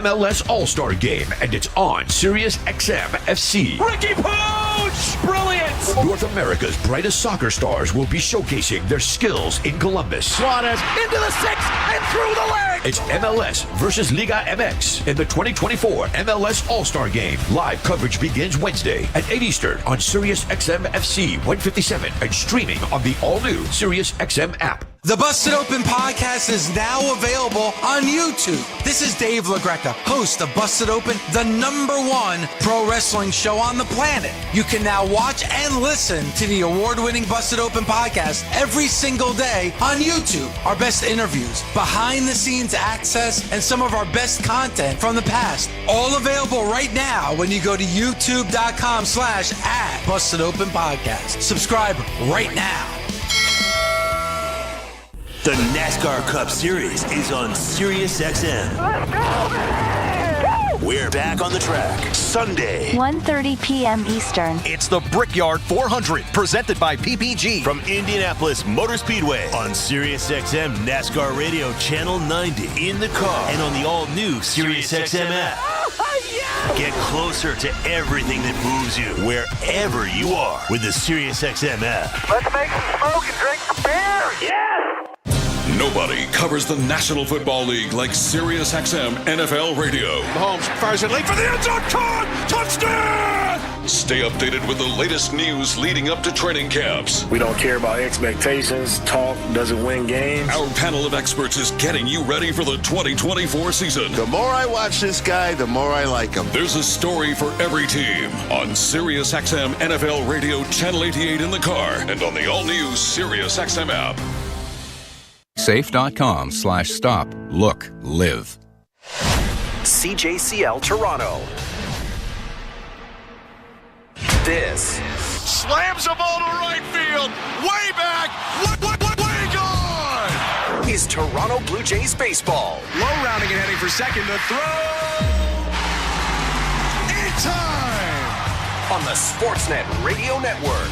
MLS All-Star Game, and it's on Sirius XM FC. Ricky Pooch! Brilliant! North America's brightest soccer stars will be showcasing their skills in Columbus. Suarez into the six and through the leg! It's MLS versus Liga MX in the 2024 MLS All-Star Game. Live coverage begins Wednesday at 8 Eastern on Sirius XM FC 157 and streaming on the all-new Sirius XM app. The Busted Open podcast is now available on YouTube. This is Dave LaGreca, host of Busted Open, the #1 pro wrestling show on the planet. You can now watch and listen to the award-winning Busted Open podcast every single day on YouTube. Our best interviews, behind-the-scenes access, and some of our best content from the past. All available right now when you go to youtube.com/@BustedOpenPodcast. Subscribe right now. The NASCAR Cup Series is on Sirius XM. We're back on the track Sunday, 1:30 p.m. Eastern. It's the Brickyard 400, presented by PPG. from Indianapolis Motor Speedway on Sirius XM NASCAR Radio Channel 90 in the car and on the all-new Sirius XM app. Get closer to everything that moves you wherever you are with the Sirius XM app. Let's make some smoke and drink some beer. Yes! Nobody covers the National Football League like Sirius XM NFL Radio. Mahomes fires it late for the end zone. Caught! Touchdown! Stay updated with the latest news leading up to training camps. We don't care about expectations. Talk doesn't win games. Our panel of experts is getting you ready for the 2024 season. The more I watch this guy, the more I like him. There's a story for every team on Sirius XM NFL Radio Channel 88 in the car and on the all-new Sirius XM app. Safe.com/stop, look, live. CJCL Toronto. This Slams the ball to right field. Way back. Way gone. is Toronto Blue Jays baseball. Low rounding and heading for second. The throw. In time. On the Sportsnet Radio Network.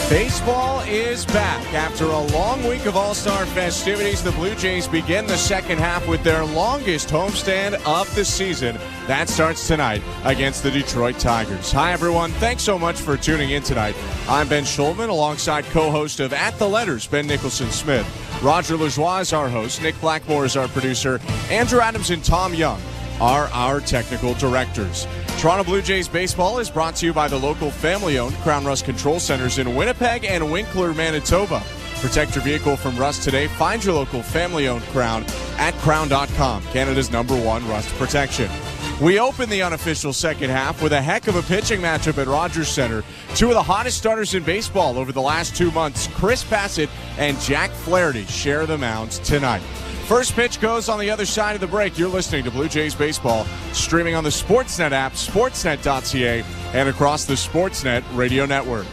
Baseball is back. After a long week of All-Star festivities, the Blue Jays begin the second half with their longest homestand of the season. That starts tonight against the Detroit Tigers. Hi, everyone. Thanks so much for tuning in tonight. I'm Ben Schulman, alongside co-host of At the Letters, Ben Nicholson-Smith. Roger Lajoie is our host. Nick Blackmore is our producer. Andrew Adams and Tom Young are our technical directors. Toronto Blue Jays baseball is brought to you by the local family-owned Crown Rust Control Centers in Winnipeg and Winkler, Manitoba. Protect your vehicle from rust today. Find your local family-owned Crown at crown.com, Canada's #1 rust protection. We open the unofficial second half with a heck of a pitching matchup at Rogers Center. Two of the hottest starters in baseball over the last 2 months, Chris Bassett and Jack Flaherty, share the mound tonight. First pitch goes on the other side of the break. You're listening to Blue Jays Baseball, streaming on the Sportsnet app, sportsnet.ca, and across the Sportsnet Radio Network.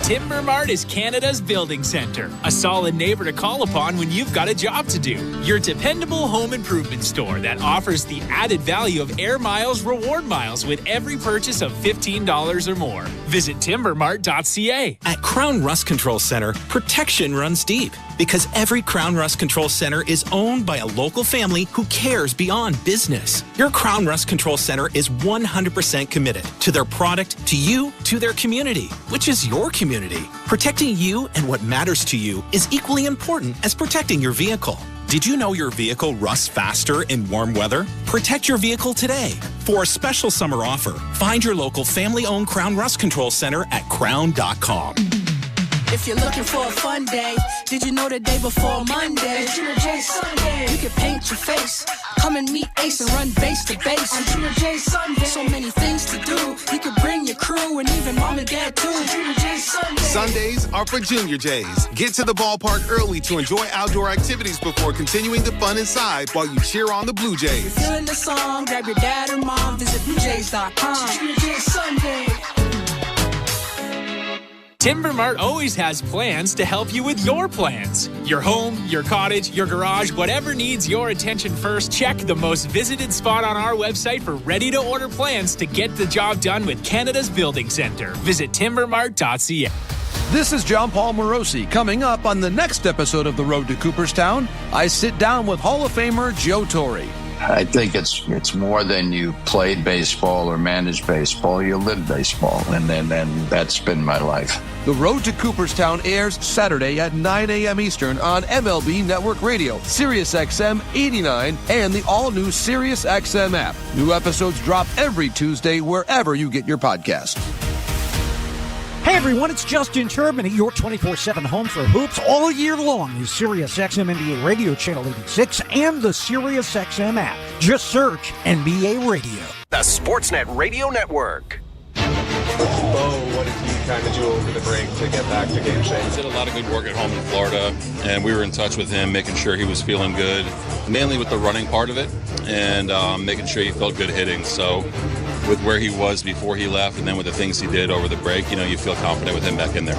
Timber Mart is Canada's building center, a solid neighbor to call upon when you've got a job to do. Your dependable home improvement store that offers the added value of Air Miles reward miles with every purchase of $15 or more. Visit timbermart.ca. At Crown Rust Control Center, protection runs deep because every Crown Rust Control Center is owned by a local family who cares beyond business. Your Crown Rust Control Center is 100% committed to their product, to you, to their community, which is your community. Protecting you and what matters to you is equally important as protecting your vehicle. Did you know your vehicle rusts faster in warm weather? Protect your vehicle today. For a special summer offer, find your local family-owned Crown Rust Control Center at crown.com. If you're looking for a fun day, did you know the day before Monday? Junior J Sunday. You can paint your face, come and meet Ace and run base to base. On Junior J Sunday. So many things to do. You could bring your crew and even mom and dad too. Junior J Sunday. Sundays are for Junior Jays. Get to the ballpark early to enjoy outdoor activities before continuing the fun inside while you cheer on the Blue Jays. If you're feeling the song, grab your dad or mom, visit BlueJays.com. Junior J Sunday. Timber Mart always has plans to help you with your plans. Your home, your cottage, your garage, whatever needs your attention first, check the most visited spot on our website for ready-to-order plans to get the job done with Canada's Building Center. Visit timbermart.ca. This is John Paul Morosi. Coming up on the next episode of The Road to Cooperstown, I sit down with Hall of Famer Joe Torre. I think it's more than you played baseball or managed baseball. You lived baseball, and that's been my life. The Road to Cooperstown airs Saturday at 9 a.m. Eastern on MLB Network Radio, Sirius XM 89, and the all-new Sirius XM app. New episodes drop every Tuesday wherever you get your podcasts. Hey everyone, it's Justin Turbin at your 24/7 home for hoops all year long is Sirius XM NBA Radio Channel 86 and the Sirius XM app. Just search NBA Radio. The Sportsnet Radio Network. What did you kind of do over the break to get back to game shape? He did a lot of good work at home in Florida, and we were in touch with him, making sure he was feeling good, mainly with the running part of it, and making sure he felt good hitting. So with where he was before he left and then with the things he did over the break, you feel confident with him back in there.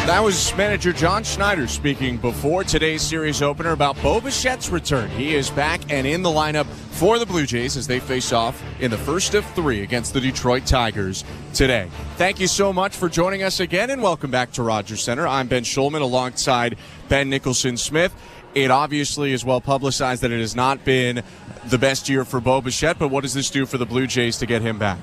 That was manager John Schneider speaking before today's series opener about Bo Bichette's return. He is back and in the lineup for the Blue Jays as they face off in the first of 3 against the Detroit Tigers today. Thank you so much for joining us again, and welcome back to Rogers Center. I'm Ben Schulman alongside Ben Nicholson-Smith. It obviously is well publicized that it has not been the best year for Bo Bichette, but what does this do for the Blue Jays to get him back?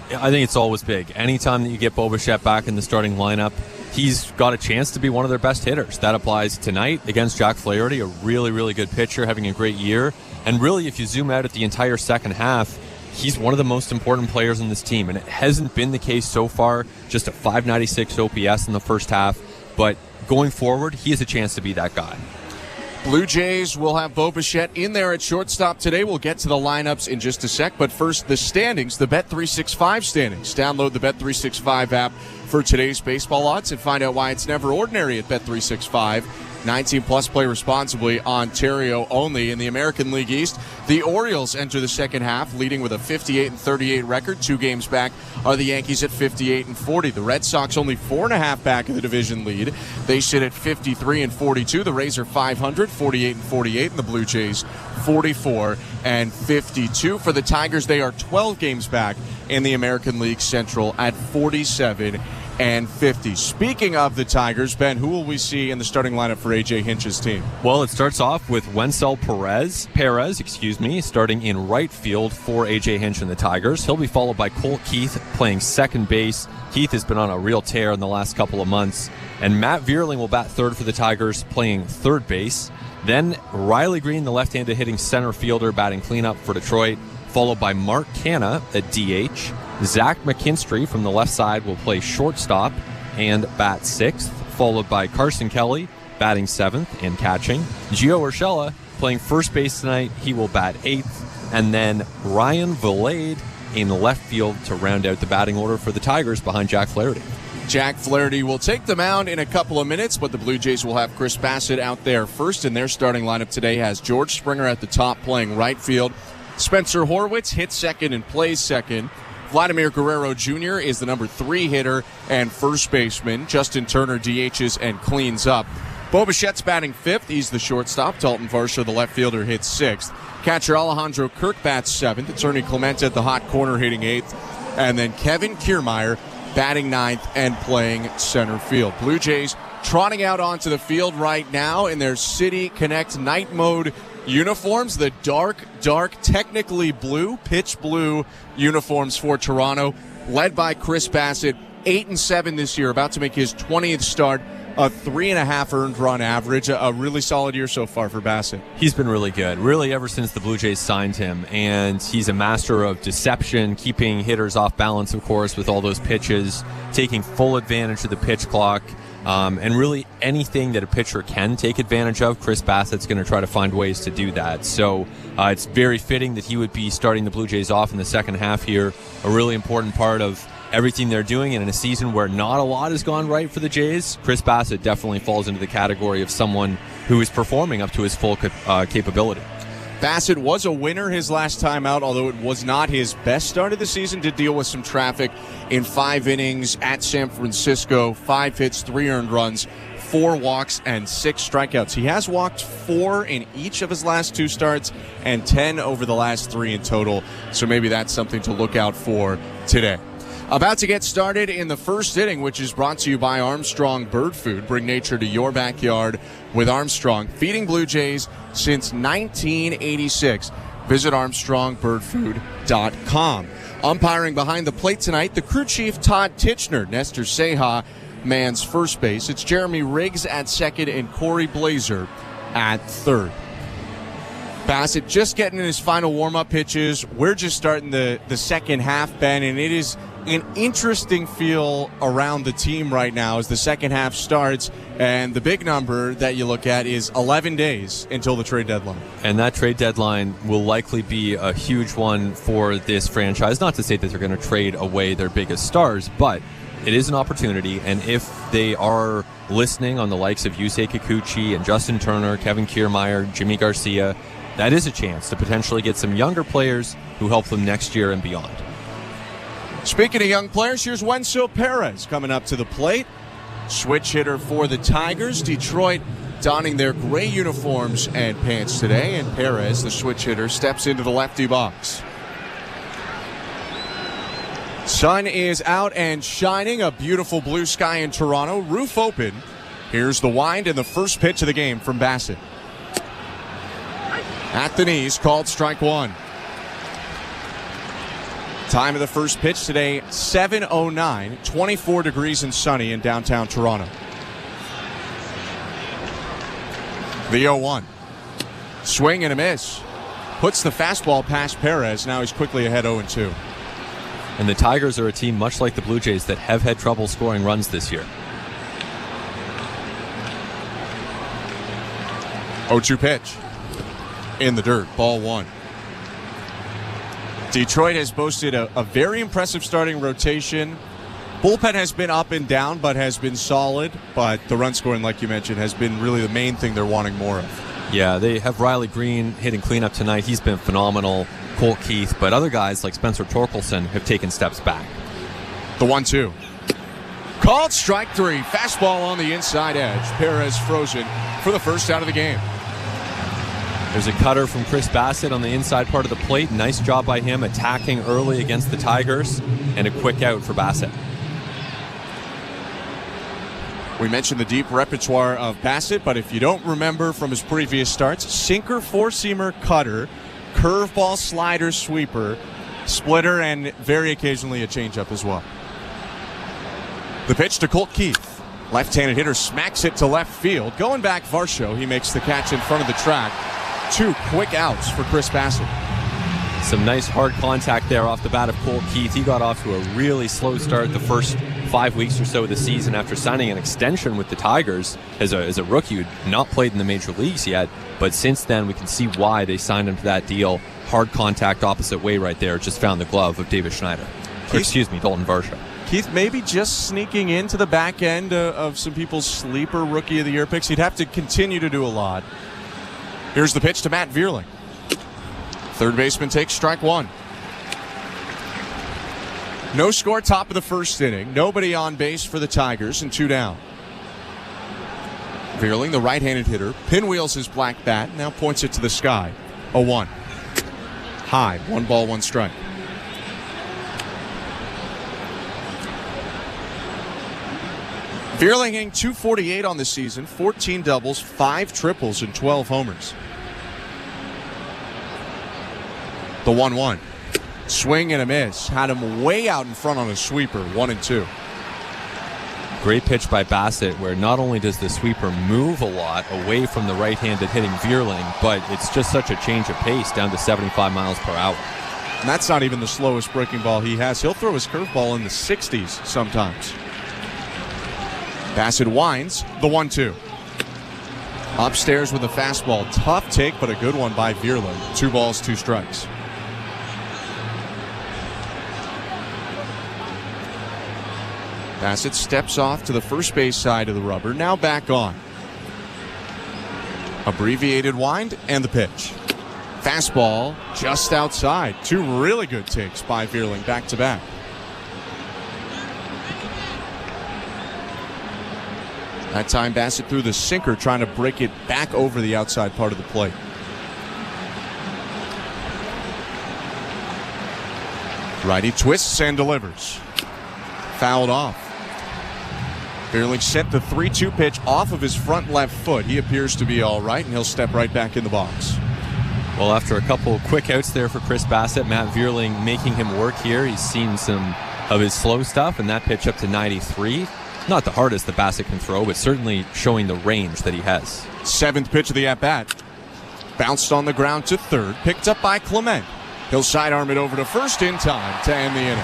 I think it's always big. Anytime that you get Bo Bichette back in the starting lineup, he's got a chance to be one of their best hitters. That applies tonight against Jack Flaherty, a really, really good pitcher, having a great year. And really, if you zoom out at the entire second half, he's one of the most important players in this team. And it hasn't been the case so far, just a .596 OPS in the first half. But going forward, he has a chance to be that guy. Blue Jays will have Bo Bichette in there at shortstop today. We'll get to the lineups in just a sec, but first, the standings, the Bet365 standings. Download the Bet365 app for today's baseball odds and find out why it's never ordinary at Bet365. 19-plus, play responsibly, Ontario only. In the American League East, the Orioles enter the second half, leading with a 58-38 record. 2 games back are the Yankees at 58-40. The Red Sox only 4.5 back of the division lead. They sit at 53-42. The Rays are 500, 48-48, and the Blue Jays 44-52. For the Tigers, they are 12 games back in the American League Central at 47-50. Speaking of the Tigers, Ben, who will we see in the starting lineup for A.J. Hinch's team? Well, it starts off with Wencel Perez, starting in right field for A.J. Hinch and the Tigers. He'll be followed by Colt Keith playing second base. Keith has been on a real tear in the last couple of months. And Matt Vierling will bat third for the Tigers, playing third base. Then Riley Green, the left-handed hitting center fielder, batting cleanup for Detroit, followed by Mark Canha at DH. Zach McKinstry from the left side will play shortstop and bat sixth, followed by Carson Kelly batting seventh and catching. Gio Urshela playing first base tonight. He will bat eighth. And then Ryan Vilade in left field to round out the batting order for the Tigers behind Jack Flaherty. Jack Flaherty will take the mound in a couple of minutes, but the Blue Jays will have Chris Bassett out there first, and their starting lineup today has George Springer at the top playing right field. Spencer Horwitz hits second and plays second. Vladimir Guerrero Jr. is the number 3 hitter and first baseman. Justin Turner DHs and cleans up. Bo Bichette's batting 5th. He's the shortstop. Dalton Varsho, the left fielder, hits 6th. Catcher Alejandro Kirk bats 7th. It's Ernie Clemente at the hot corner hitting 8th. And then Kevin Kiermaier batting 9th and playing center field. Blue Jays trotting out onto the field right now in their City Connect night mode uniforms, the dark, technically blue, pitch blue uniforms for Toronto, led by Chris Bassett, 8-7 this year, about to make his 20th start, a 3.5 earned run average, a really solid year so far for Bassett. He's been really good, really ever since the Blue Jays signed him, and he's a master of deception, keeping hitters off balance, of course, with all those pitches, taking full advantage of the pitch clock. And really anything that a pitcher can take advantage of, Chris Bassett's going to try to find ways to do that. So it's very fitting that he would be starting the Blue Jays off in the second half here, a really important part of everything they're doing. And in a season where not a lot has gone right for the Jays, Chris Bassett definitely falls into the category of someone who is performing up to his full capability. Bassett was a winner his last time out, although it was not his best start of the season. Did deal with some traffic in 5 innings at San Francisco, 5 hits, 3 earned runs, 4 walks, and 6 strikeouts. He has walked 4 in each of his last 2 starts and 10 over the last 3 in total, so maybe that's something to look out for today. About to get started in the first inning, which is brought to you by Armstrong Bird Food. Bring nature to your backyard with Armstrong, feeding Blue Jays since 1986. Visit ArmstrongBirdFood.com. Umpiring behind the plate tonight, the crew chief Todd Titchener. Nestor Seja mans first base. It's Jeremy Riggs at second and Corey Blazer at third. Bassett just getting in his final warm-up pitches. We're just starting the second half, Ben, and it is an interesting feel around the team right now as the second half starts, and the big number that you look at is 11 days until the trade deadline. And that trade deadline will likely be a huge one for this franchise. Not to say that they're going to trade away their biggest stars, but it is an opportunity, and if they are listening on the likes of Yusei Kikuchi and Justin Turner, Kevin Kiermaier, Jimmy Garcia, that is a chance to potentially get some younger players who help them next year and beyond. Speaking of young players, here's Wenzel Perez coming up to the plate. Switch hitter for the Tigers. Detroit donning their gray uniforms and pants today, and Perez, the switch hitter, steps into the lefty box. Sun is out and shining. A beautiful blue sky in Toronto. Roof open. Here's the wind and the first pitch of the game from Bassett. At the knees, called strike one. Time of the first pitch today, 7:09, 24 degrees and sunny in downtown Toronto. The 0-1. Swing and a miss. Puts the fastball past Perez. Now he's quickly ahead 0-2. And the Tigers are a team much like the Blue Jays that have had trouble scoring runs this year. 0-2 pitch. In the dirt, ball one. Detroit has boasted a very impressive starting rotation. Bullpen has been up and down, but has been solid. But the run scoring, like you mentioned, has been really the main thing they're wanting more of. Yeah, they have Riley Green hitting cleanup tonight. He's been phenomenal. Colt Keith, but other guys like Spencer Torkelson have taken steps back. The 1-2. Called strike three. Fastball on the inside edge. Perez frozen for the first out of the game. There's a cutter from Chris Bassett on the inside part of the plate. Nice job by him attacking early against the Tigers, and a quick out for Bassett. We mentioned the deep repertoire of Bassett, but if you don't remember from his previous starts, sinker, four-seamer, cutter, curveball, slider, sweeper, splitter, and very occasionally a changeup as well. The pitch to Colt Keith. Left-handed hitter smacks it to left field. Going back Varsho, he makes the catch in front of the track. 2 quick outs for Chris Bassett. Some nice hard contact there off the bat of Colt Keith. He got off to a really slow start the first 5 weeks or so of the season after signing an extension with the Tigers as a rookie who had not played in the major leagues yet. But since then, we can see why they signed him to that deal. Hard contact opposite way right there. Just found the glove of David Schneider. Dalton Varsho. Keith maybe just sneaking into the back end of some people's sleeper Rookie of the Year picks. He'd have to continue to do a lot. Here's the pitch to Matt Vierling. Third baseman takes strike one. No score, top of the first inning. Nobody on base for the Tigers, and 2 down. Vierling, the right-handed hitter, pinwheels his black bat, now points it to the sky. 0-1. High, 1 ball, 1 strike. Vierling hitting .248 on the season, 14 doubles, 5 triples, and 12 homers. The 1-1. Swing and a miss. Had him way out in front on a sweeper, 1-2. Great pitch by Bassett, where not only does the sweeper move a lot away from the right-handed hitting Vierling, but it's just such a change of pace down to 75 miles per hour. And that's not even the slowest breaking ball he has. He'll throw his curveball in the 60s sometimes. Bassett winds, the 1-2. Upstairs with a fastball. Tough take, but a good one by Vierling. 2 balls, 2 strikes. Bassett steps off to the first base side of the rubber, now back on. Abbreviated wind and the pitch. Fastball just outside. 2 really good takes by Vierling back to back. That time Bassett threw the sinker, trying to break it back over the outside part of the plate. Righty twists and delivers. fouled off. Beerling sent the 3-2 pitch off of his front left foot. He appears to be all right, and he'll step right back in the box. Well, after a couple quick outs there for Chris Bassett, Matt Vierling making him work here. He's seen some of his slow stuff, and that pitch up to 93. Not the hardest that Bassett can throw, but certainly showing the range that he has. 7th pitch of the at-bat. Bounced on the ground to third, picked up by Clement. He'll sidearm it over to first in time to end the inning.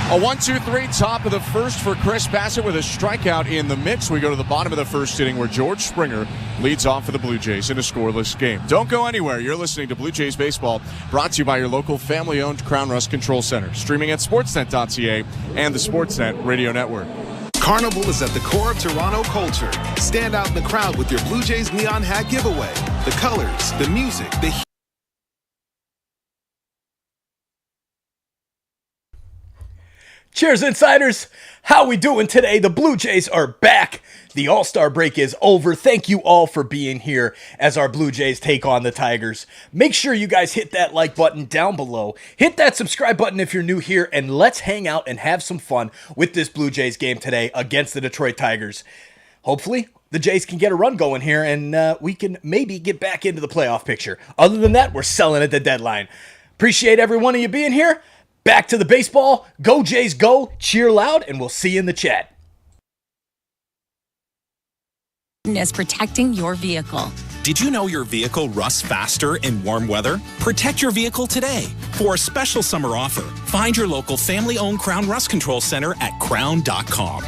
A 1-2-3 top of the first for Chris Bassett with a strikeout in the mix. We go to the bottom of the first inning where George Springer leads off for the Blue Jays in a scoreless game. Don't go anywhere. You're listening to Blue Jays Baseball, brought to you by your local family-owned Crown Rust Control Center. Streaming at sportsnet.ca and the Sportsnet Radio Network. Carnival is at the core of Toronto culture. Stand out in the crowd with your Blue Jays neon hat giveaway. The colors, the music, the Cheers, Insiders! How we doing today? The Blue Jays are back. The All-Star break is over. Thank you all for being here as our Blue Jays take on the Tigers. Make sure you guys hit that like button down below. Hit that subscribe button if you're new here, and let's hang out and have some fun with this Blue Jays game today against the Detroit Tigers. Hopefully, the Jays can get a run going here, and we can maybe get back into the playoff picture. Other than that, we're selling at the deadline. Appreciate every one of you being here. Back to the baseball. Go Jays, go. Cheer loud, and we'll see you in the chat. Is protecting your vehicle. Did you know your vehicle rusts faster in warm weather? Protect your vehicle today. For a special summer offer, find your local family-owned Crown Rust Control Center at crown.com.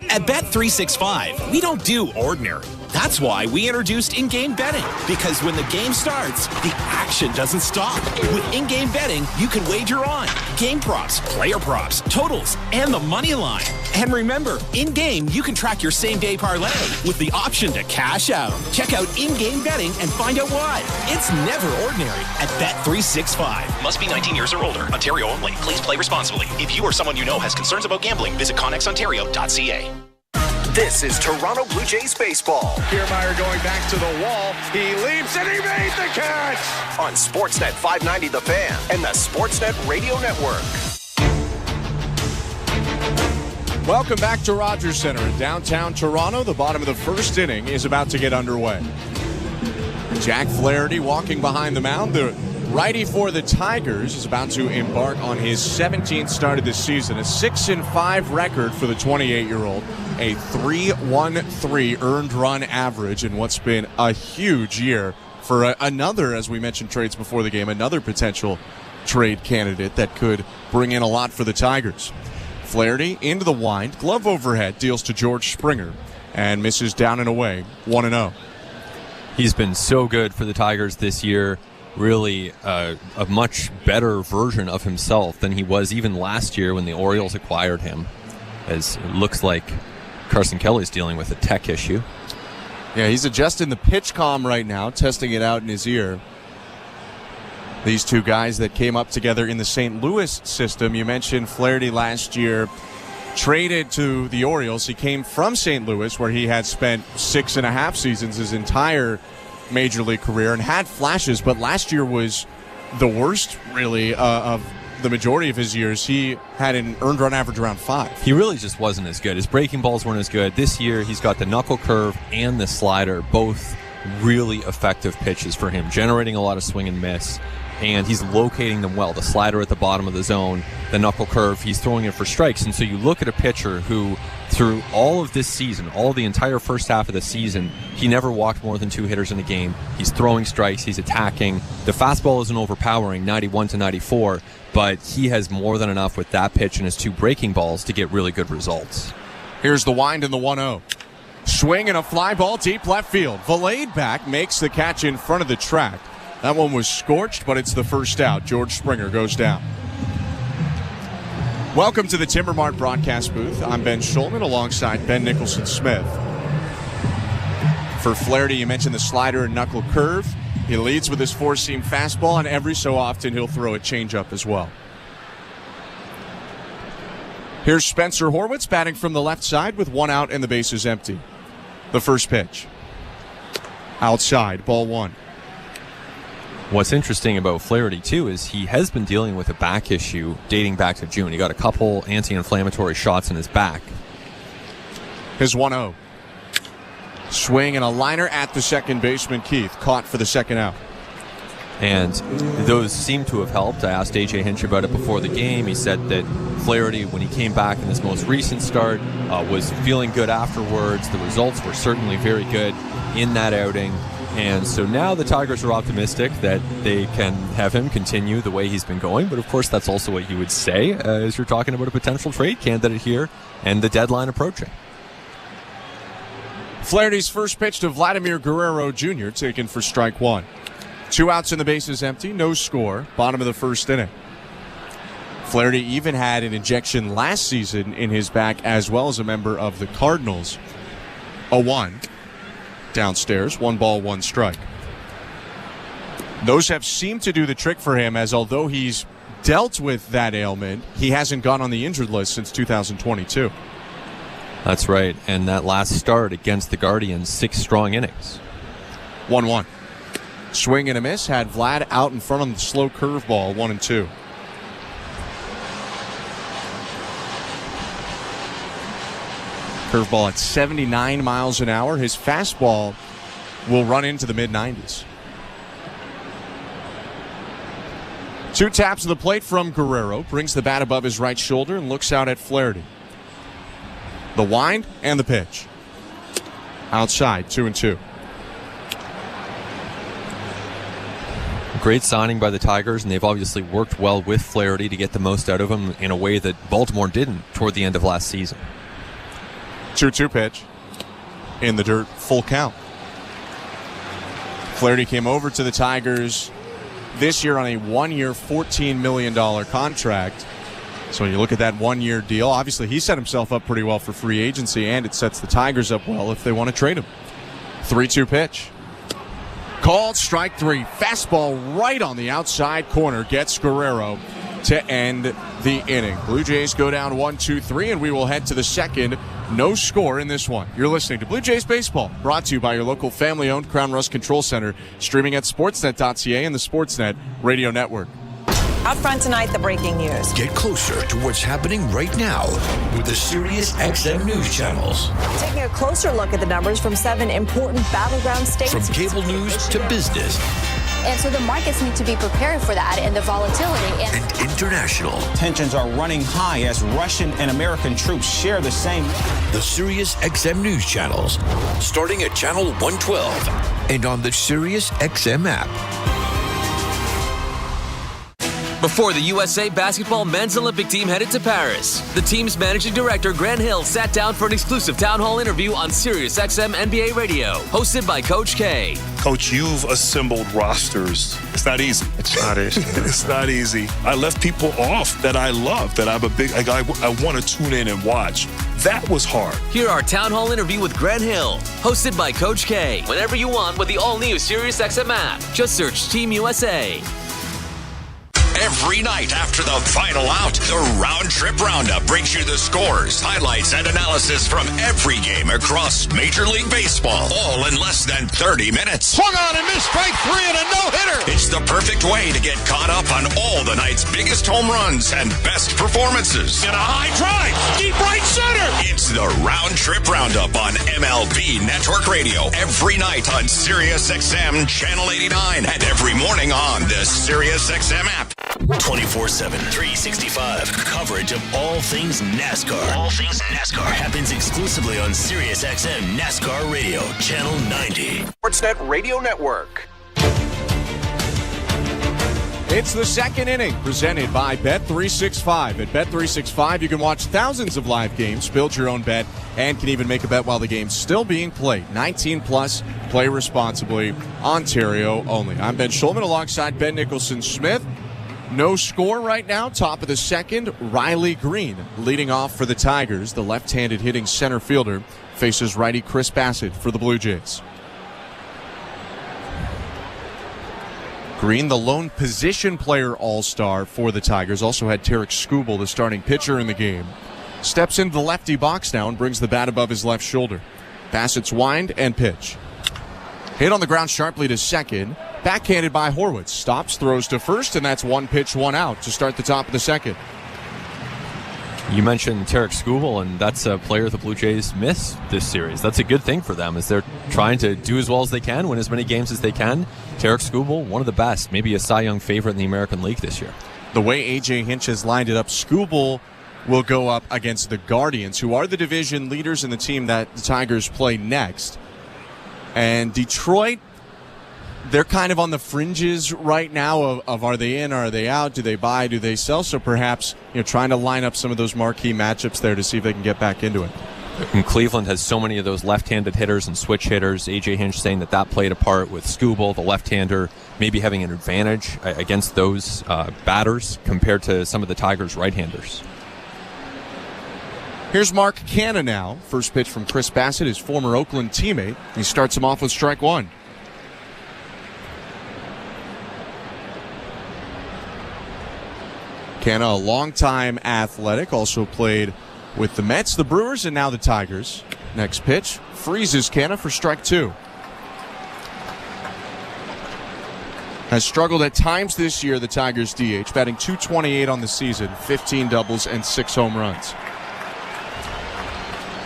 At Bet365, we don't do ordinary. That's why we introduced in-game betting. Because when the game starts, the action doesn't stop. With in-game betting, you can wager on game props, player props, totals, and the money line. And remember, in-game, you can track your same-day parlay with the option to cash out. Check out in-game betting and find out why. It's never ordinary at Bet365. Must be 19 years or older. Ontario only. Please play responsibly. If you or someone you know has concerns about gambling, visit connexontario.ca. This is Toronto Blue Jays baseball. Kiermaier going back to the wall. He leaps and he made the catch! On Sportsnet 590 The Fan and the Sportsnet Radio Network. Welcome back to Rogers Center in downtown Toronto. The bottom of the first inning is about to get underway. Jack Flaherty walking behind the mound. The righty for the Tigers is about to embark on his 17th start of this season. A 6-5 record for the 28-year-old. A 3.13 earned run average in what's been a huge year for another, as we mentioned trades before the game, another potential trade candidate that could bring in a lot for the Tigers. Flaherty into the wind, glove overhead, deals to George Springer, and misses down and away, 1-0. He's been so good for the Tigers this year. Really a much better version of himself than he was even last year when the Orioles acquired him, as it looks like Carson Kelly's dealing with a tech issue. Yeah, he's adjusting the pitch comm right now, testing it out in his ear. These two guys that came up together in the St. Louis system. You mentioned Flaherty last year traded to the Orioles. He came from St. Louis, where he had spent 6.5 seasons, his entire major league career, and had flashes, but last year was the worst, really, of the majority of his years. He had an earned run average around 5. He really just wasn't as good. His breaking balls weren't as good. This year, he's got the knuckle curve and the slider, both really effective pitches for him, generating a lot of swing and miss, and he's locating them well. The slider at the bottom of the zone, the knuckle curve, he's throwing it for strikes. And so you look at a pitcher who, through all of this season, all the entire first half of the season, he never walked more than 2 hitters in a game. He's throwing strikes, he's attacking. The fastball isn't overpowering, 91 to 94, but he has more than enough with that pitch and his 2 breaking balls to get really good results. Here's the wind and the 1-0. Swing and a fly ball deep left field. Valade back makes the catch in front of the track. That one was scorched, but it's the first out. George Springer goes down. Welcome to the Timber Mart broadcast booth. I'm Ben Schulman alongside Ben Nicholson-Smith. For Flaherty, you mentioned the slider and knuckle curve. He leads with his 4-seam fastball, and every so often he'll throw a changeup as well. Here's Spencer Horwitz batting from the left side with 1 out and the bases empty. The first pitch. Outside, ball 1. What's interesting about Flaherty, too, is he has been dealing with a back issue dating back to June. He got a couple anti-inflammatory shots in his back. His 1-0. Swing and a liner at the second baseman, Keith. Caught for the second out. And those seem to have helped. I asked A.J. Hinch about it before the game. He said that Flaherty, when he came back in his most recent start, was feeling good afterwards. The results were certainly very good in that outing. And so now the Tigers are optimistic that they can have him continue the way he's been going. But, of course, that's also what you would say as you're talking about a potential trade candidate here and the deadline approaching. Flaherty's first pitch to Vladimir Guerrero Jr., taken for strike one. 2 outs and the bases empty, no score, bottom of the first inning. Flaherty even had an injection last season in his back as well as a member of the Cardinals. 0-1 downstairs, 1 ball, 1 strike. Those have seemed to do the trick for him, as although he's dealt with that ailment, he hasn't gone on the injured list since 2022. That's right, and that last start against the Guardians, 6 strong innings. 1-1. Swing and a miss, had Vlad out in front on the slow curveball, 1-2. Curveball at 79 miles an hour. His fastball will run into the mid-90s. 2 taps of the plate from Guerrero, brings the bat above his right shoulder and looks out at Flaherty. The wind and the pitch. Outside, 2-2. Great signing by the Tigers, and they've obviously worked well with Flaherty to get the most out of him in a way that Baltimore didn't toward the end of last season. 2-2 pitch. In the dirt, full count. Flaherty came over to the Tigers this year on a 1-year, $14 million contract. So when you look at that 1-year deal, obviously he set himself up pretty well for free agency, and it sets the Tigers up well if they want to trade him. 3-2 pitch. Called strike 3. Fastball right on the outside corner gets Guerrero to end the inning. Blue Jays go down 1-2-3, and we will head to the second. No score in this one. You're listening to Blue Jays Baseball, brought to you by your local family-owned Crown Rust Control Center, streaming at sportsnet.ca and the Sportsnet Radio Network. Up front tonight, the breaking news. Get closer to what's happening right now with the Sirius XM news channels. Taking a closer look at the numbers from 7 important battleground states. From cable news to business. And so the markets need to be prepared for that and the volatility. And international. Tensions are running high as Russian and American troops share the same. The Sirius XM news channels, starting at channel 112 and on the Sirius XM app. Before the USA Basketball Men's Olympic team headed to Paris, the team's managing director, Grant Hill, sat down for an exclusive town hall interview on Sirius XM NBA Radio, hosted by Coach K. Coach, you've assembled rosters. It's not easy. It's not easy. It's not easy. I left people off that I love, that I'm a big, I want to tune in and watch. That was hard. Hear our town hall interview with Grant Hill, hosted by Coach K, whenever you want with the all-new Sirius XM app. Just search Team USA. Every night after the final out, the Round Trip Roundup brings you the scores, highlights, and analysis from every game across Major League Baseball, all in less than 30 minutes. Swung on and missed strike 3 and a no-hitter. It's the perfect way to get caught up on all the night's biggest home runs and best performances. And a high drive, deep right center. It's the Round Trip Roundup on MLB Network Radio every night on Sirius XM Channel 89 and every morning on the Sirius XM app. 24/7, 365 coverage of all things NASCAR. All things NASCAR happens exclusively on Sirius XM NASCAR Radio, Channel 90. Sportsnet Radio Network. It's the second inning, presented by Bet365. At Bet365, you can watch thousands of live games, build your own bet, and can even make a bet while the game's still being played. 19 plus, play responsibly, Ontario only. I'm Ben Schulman alongside Ben Nicholson-Smith. No score right now, top of the second. Riley Green leading off for the Tigers. The left-handed hitting center fielder faces righty Chris Bassett for the Blue Jays. Green, the lone position player all-star for the Tigers, also had Tarek Skubal, the starting pitcher in the game. Steps into the lefty box now and brings the bat above his left shoulder. Bassett's wind and pitch. Hit on the ground sharply to second. Backhanded by Horwitz. Stops, throws to first, and that's 1 pitch, 1 out to start the top of the second. You mentioned Tarek Skubal, and that's a player the Blue Jays miss this series. That's a good thing for them, as they're trying to do as well as they can, win as many games as they can. Tarek Skubal, one of the best, maybe a Cy Young favorite in the American League this year. The way A.J. Hinch has lined it up, Skubal will go up against the Guardians, who are the division leaders in the team that the Tigers play next. And Detroit, they're kind of on the fringes right now of are they in, are they out, do they buy, do they sell? So perhaps trying to line up some of those marquee matchups there to see if they can get back into it. And Cleveland has so many of those left-handed hitters and switch hitters. A.J. Hinch saying that played a part with Skubal, the left-hander, maybe having an advantage against those batters compared to some of the Tigers' right-handers. Here's Mark Canha now. First pitch from Chris Bassett, his former Oakland teammate. He starts him off with strike one. Canha, a longtime athletic, also played with the Mets, the Brewers, and now the Tigers. Next pitch freezes Canha for strike two. Has struggled at times this year, the Tigers DH, batting .228 on the season, 15 doubles and 6 home runs.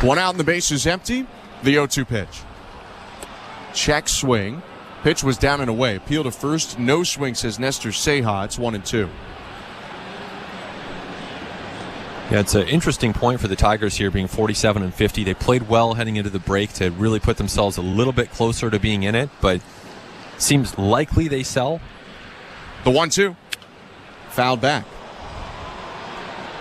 1 out and the base is empty. The 0-2 pitch. Check swing. Pitch was down and away. Appeal to first. No swing, says Nestor Seja. It's 1-2. Yeah, it's an interesting point for the Tigers here, being 47-50. They played well heading into the break to really put themselves a little bit closer to being in it, but seems likely they sell. The 1-2. Fouled back.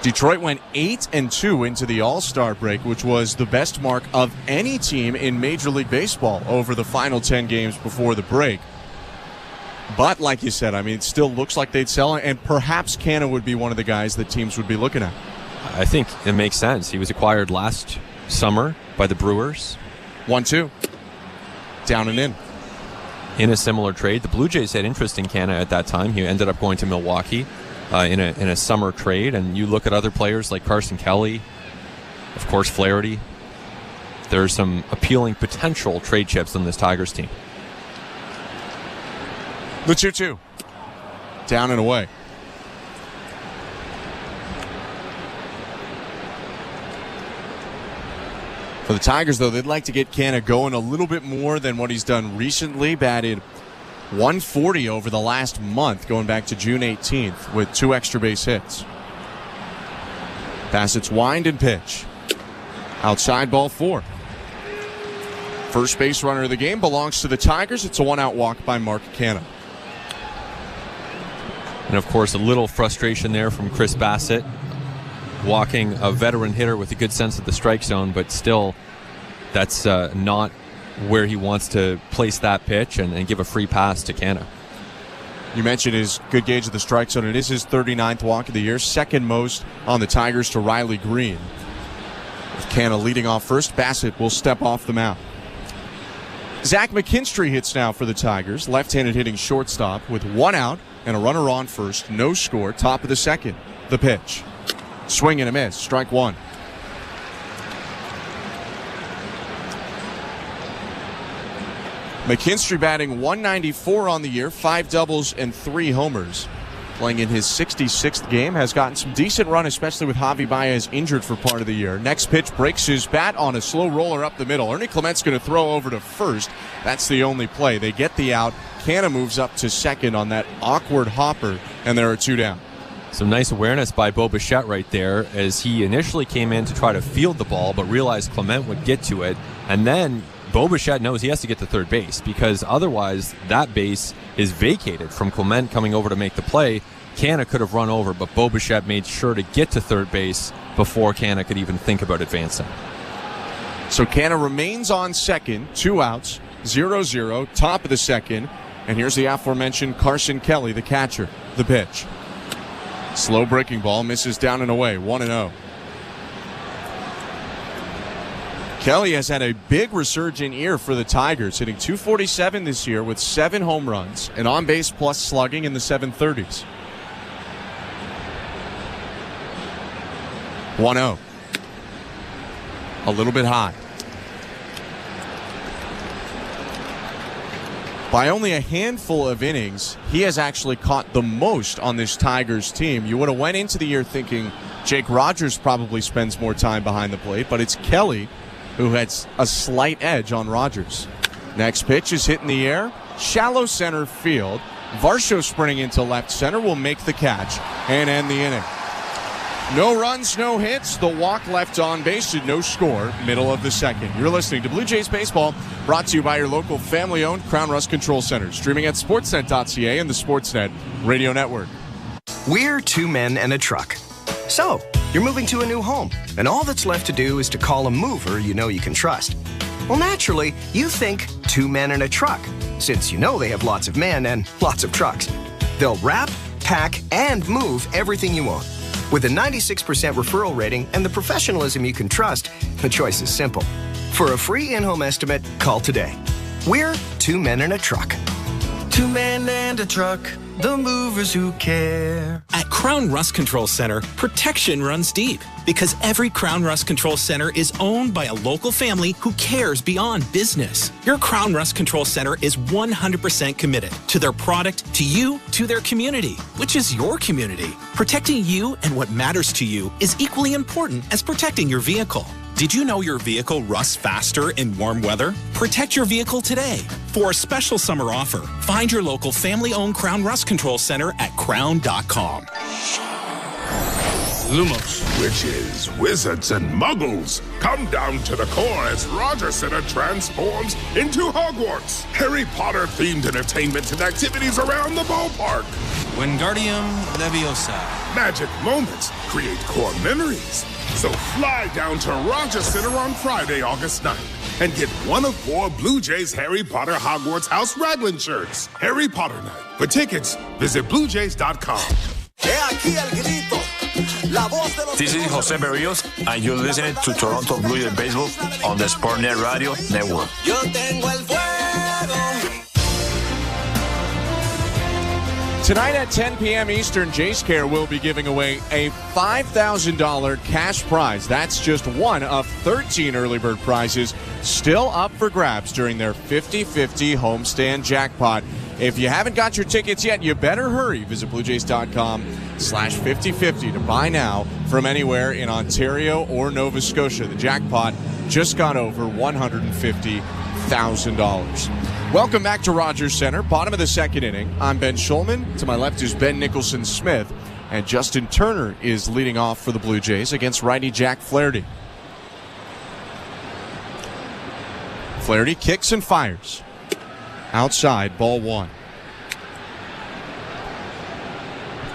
Detroit went 8-2 into the All-Star break, which was the best mark of any team in Major League Baseball over the final 10 games before the break. But like you said, it still looks like they'd sell, and perhaps Canha would be one of the guys that teams would be looking at. I think it makes sense. He was acquired last summer by the Brewers. 1-2. Down and in. In a similar trade, the Blue Jays had interest in Canha at that time. He ended up going to Milwaukee. In a summer trade, and you look at other players like Carson Kelly, of course Flaherty. There's some appealing potential trade chips on this Tigers team. The 2-2. Down and away. For the Tigers, though, they'd like to get Canha going a little bit more than what he's done recently. Batted .140 over the last month, going back to June 18th, with 2 extra base hits. Bassett's wind and pitch. Outside, ball 4. First base runner of the game belongs to the Tigers. It's a 1-out walk by Mark Canha. And, of course, a little frustration there from Chris Bassett, walking a veteran hitter with a good sense of the strike zone, but still that's not where he wants to place that pitch and give a free pass to Canha. You mentioned his good gauge of the strike zone. It is his 39th walk of the year, second most on the Tigers to Riley Green. With Canha leading off first, Bassett will step off the mound. Zach McKinstry hits now for the Tigers, left-handed hitting shortstop with 1 out and a runner on first, no score, top of the second. The pitch. Swing and a miss, strike 1. McKinstry batting .194 on the year, 5 doubles and 3 homers. Playing in his 66th game, has gotten some decent run, especially with Javi Baez injured for part of the year. Next pitch breaks his bat on a slow roller up the middle. Ernie Clement's going to throw over to first. That's the only play. They get the out. Canha moves up to second on that awkward hopper, and there are 2 down. Some nice awareness by Bo Bichette right there, as he initially came in to try to field the ball, but realized Clement would get to it, and then Bo Bichette knows he has to get to third base, because otherwise that base is vacated from Clement coming over to make the play. Canha could have run over, but Bo Bichette made sure to get to third base before Canha could even think about advancing. So Canha remains on second, 2 outs, 0-0, top of the second, and here's the aforementioned Carson Kelly, the catcher. The pitch. Slow breaking ball, misses down and away, 1-0. Kelly has had a big resurgent year for the Tigers, hitting .247 this year with 7 home runs and on-base plus slugging in the 730s. 1-0. A little bit high. By only a handful of innings, he has actually caught the most on this Tigers team. You would have went into the year thinking Jake Rogers probably spends more time behind the plate, but it's Kelly who has a slight edge on Rogers. Next pitch is hit in the air, shallow center field. Varsho sprinting into left center will make the catch and end the inning. No runs, no hits. The walk left on base and no score. Middle of the second. You're listening to Blue Jays Baseball, brought to you by your local family-owned Crown Rust Control Center. Streaming at sportsnet.ca and the Sportsnet Radio Network. We're two men and a truck. So, you're moving to a new home, and all that's left to do is to call a mover you know you can trust. Well, naturally, you think two men and a truck, since you know they have lots of men and lots of trucks. They'll wrap, pack, and move everything you own. With a 96% referral rating and the professionalism you can trust, the choice is simple. For a free in-home estimate, call today. We're two men and a truck. Two men and a truck, the movers who care. At Crown Rust Control Center, protection runs deep because every Crown Rust Control Center is owned by a local family who cares beyond business. Your Crown Rust Control Center is 100% committed to their product, to you, to their community, which is your community. Protecting you and what matters to you is equally important as protecting your vehicle. Did you know your vehicle rusts faster in warm weather? Protect your vehicle today. For a special summer offer, find your local family-owned Crown Rust Control Center at crown.com. Lumos. Witches, wizards, and muggles come down to the core as Roger Center transforms into Hogwarts. Harry Potter-themed entertainment and activities around the ballpark. Wingardium Leviosa. Magic moments create core memories. So fly down to Roger Center on Friday, August 9th, and get one of 4 Blue Jays Harry Potter Hogwarts House Raglan shirts. Harry Potter Night. For tickets, visit BlueJays.com. This is Jose Berrios, and you're listening to Toronto Blue Jays Baseball on the Sportsnet Radio Network. Tonight at 10 p.m. Eastern, Jays Care will be giving away a $5,000 cash prize. That's just one of 13 early bird prizes still up for grabs during their 50-50 homestand jackpot. If you haven't got your tickets yet, you better hurry. Visit BlueJays.com/5050 to buy now from anywhere in Ontario or Nova Scotia. The jackpot just got over $150,000. Welcome back to Rogers Center, bottom of the second inning. I'm Ben Schulman. To my left is Ben Nicholson-Smith. And Justin Turner is leading off for the Blue Jays against righty Jack Flaherty. Flaherty kicks and fires. Outside, ball one.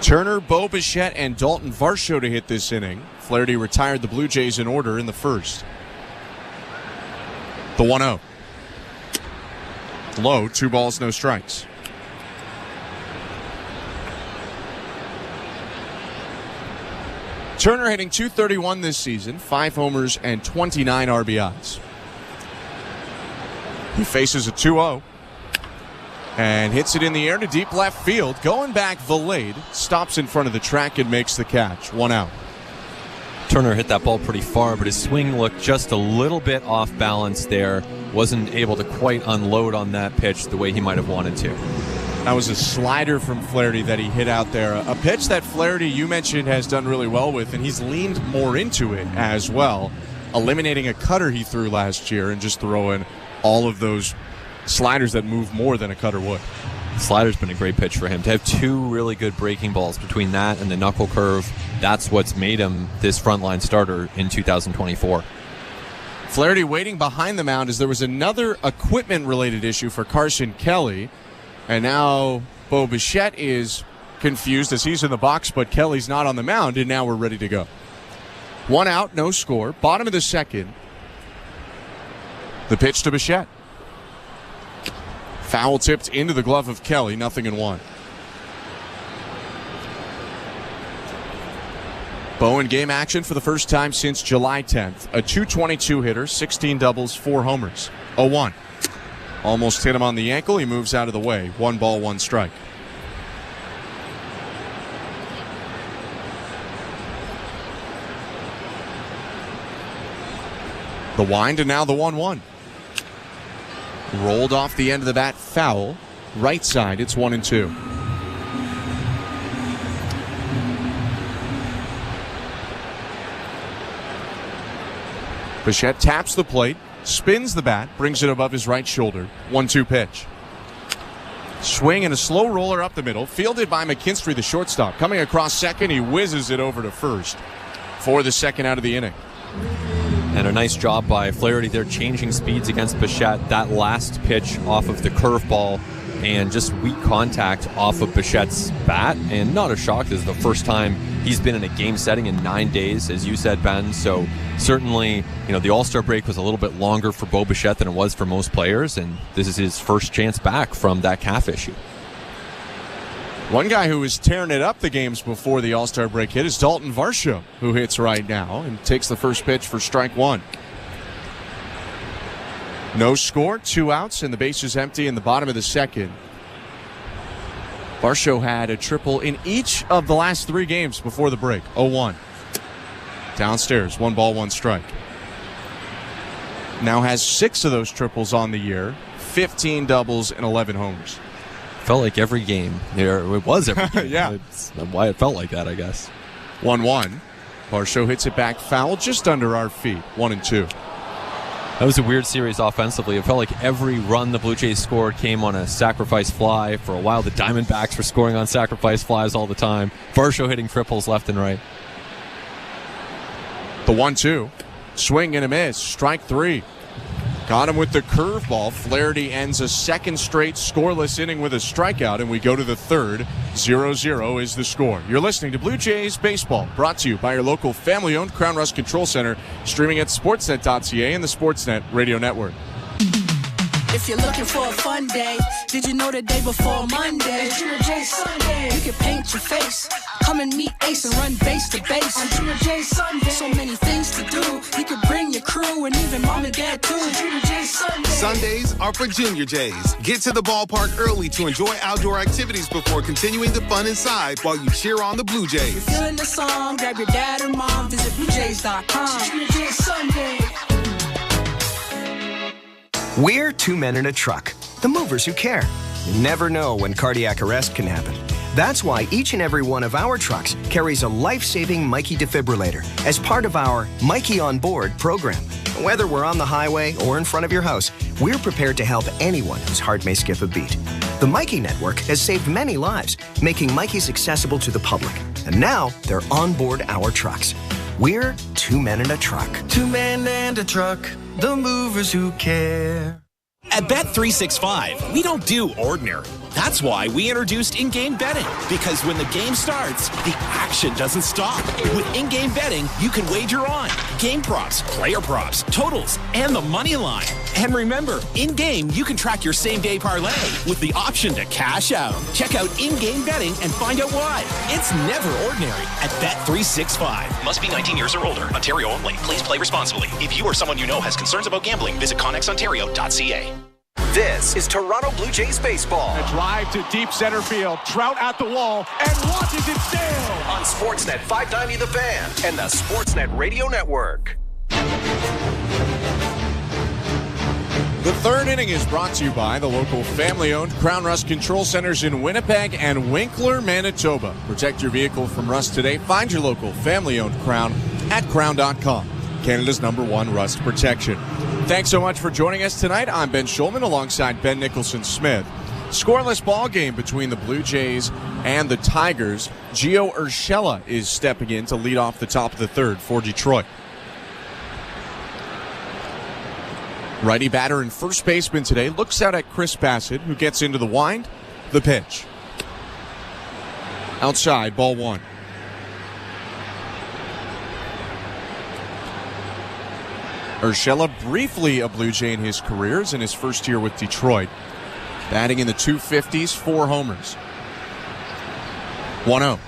Turner, Bo Bichette, and Dalton Varsho to hit this inning. Flaherty retired the Blue Jays in order in the first. The 1-0. Low, 2 balls, no strikes. Turner hitting .231 this season, 5 homers and 29 RBIs. He faces a 2-0 and hits it in the air to deep left field. Going back, Valade stops in front of the track and makes the catch. 1 out. Turner hit that ball pretty far, but his swing looked just a little bit off balance there. Wasn't able to quite unload on that pitch the way he might have wanted to. That was a slider from Flaherty that he hit out there. A pitch that Flaherty, you mentioned, has done really well with, and he's leaned more into it as well, eliminating a cutter he threw last year and just throwing all of those sliders that move more than a cutter would. Slider's been a great pitch for him. To have 2 really good breaking balls between that and the knuckle curve, that's what's made him this frontline starter in 2024. Flaherty waiting behind the mound as there was another equipment-related issue for Carson Kelly. And now Bo Bichette is confused as he's in the box, but Kelly's not on the mound, and now we're ready to go. 1 out, no score. Bottom of the second. The pitch to Bichette. Foul tipped into the glove of Kelly, 0-1. Bo in game action for the first time since July 10th. A .222 hitter, 16 doubles, 4 homers. 0-1. Almost hit him on the ankle. He moves out of the way. 1 ball, 1 strike. The wind and now the 1-1. Rolled off the end of the bat, foul. right side. It's 1-2. Bichette taps the plate, spins the bat, brings it above his right shoulder. 1-2 pitch. Swing and a slow roller up the middle, fielded by McKinstry, the shortstop. Coming across second, he whizzes it over to first for the second out of the inning. And a nice job by Flaherty there, changing speeds against Bichette. That last pitch off of the curveball and just weak contact off of Bichette's bat. And not a shock, this is the first time he's been in a game setting in 9 days, as you said, Ben. So certainly, the All-Star break was a little bit longer for Bo Bichette than it was for most players, and this is his first chance back from that calf issue. One guy who was tearing it up the games before the All-Star break hit is Dalton Varsho, who hits right now and takes the first pitch for strike one. No score, 2 outs, and the base is empty in the bottom of the second. Varsho had a triple in each of the last 3 games before the break. 0-1. Downstairs, 1 ball, 1 strike. Now has 6 of those triples on the year, 15 doubles, and 11 homers. Felt like every game. It was every game. Yeah. That's why it felt like that, I guess. 1-1. Varsho hits it back foul just under our feet. 1-2. That was a weird series offensively. It felt like every run the Blue Jays scored came on a sacrifice fly. For a while, the Diamondbacks were scoring on sacrifice flies all the time. Varsho hitting triples left and right. The 1-2. Swing and a miss. Strike 3. Got him with the curveball. Flaherty ends a second straight scoreless inning with a strikeout, and we go to the third. 0-0 is the score. You're listening to Blue Jays Baseball, brought to you by your local family-owned Crown Rust Control Center, streaming at sportsnet.ca and the Sportsnet Radio Network. If you're looking for a fun day, did you know the day before Monday? Junior J Sunday. You can paint your face, come and meet Ace and run base to base. On Junior J Sunday. So many things to do. You can bring your crew and even mom and dad too. Junior J Sunday. Sundays are for Junior Jays. Get to the ballpark early to enjoy outdoor activities before continuing the fun inside while you cheer on the Blue Jays. If you're feeling the song, grab your dad or mom, visit BlueJays.com. Junior J Sunday. We're 2 men in a truck, the movers who care. You never know when cardiac arrest can happen. That's why each and every one of our trucks carries a life-saving Mikey defibrillator as part of our Mikey on Board program. Whether we're on the highway or in front of your house, we're prepared to help anyone whose heart may skip a beat. The Mikey Network has saved many lives, making Mikey's accessible to the public. And now they're on board our trucks. We're 2 men in a truck. 2 men and a truck, the movers who care. At Bet365, we don't do ordinary. That's why we introduced in-game betting. Because when the game starts, the action doesn't stop. With in-game betting, you can wager on game props, player props, totals, and the money line. And remember, in-game, you can track your same-day parlay with the option to cash out. Check out in-game betting and find out why. It's never ordinary at Bet365. Must be 19 years or older. Ontario only. Please play responsibly. If you or someone you know has concerns about gambling, visit connexontario.ca. This is Toronto Blue Jays baseball. A drive to deep center field. Trout at the wall and launches it sail. On Sportsnet 590 The Fan and the Sportsnet Radio Network. The third inning is brought to you by the local family-owned Crown Rust Control Centers in Winnipeg and Winkler, Manitoba. Protect your vehicle from rust today. Find your local family-owned Crown at crown.com. Canada's #1 rust protection. Thanks so much for joining us tonight. I'm Ben Schulman alongside Ben Nicholson-Smith. Scoreless ball game between the Blue Jays and the Tigers. Gio Urshela is stepping in to lead off the top of the third for Detroit. Righty batter and first baseman today looks out at Chris Bassett, who gets into the wind. The pitch. Outside, ball 1. Urshela, briefly a Blue Jay in his career, is in his first year with Detroit. Batting in the 250s, 4 homers. 1-0.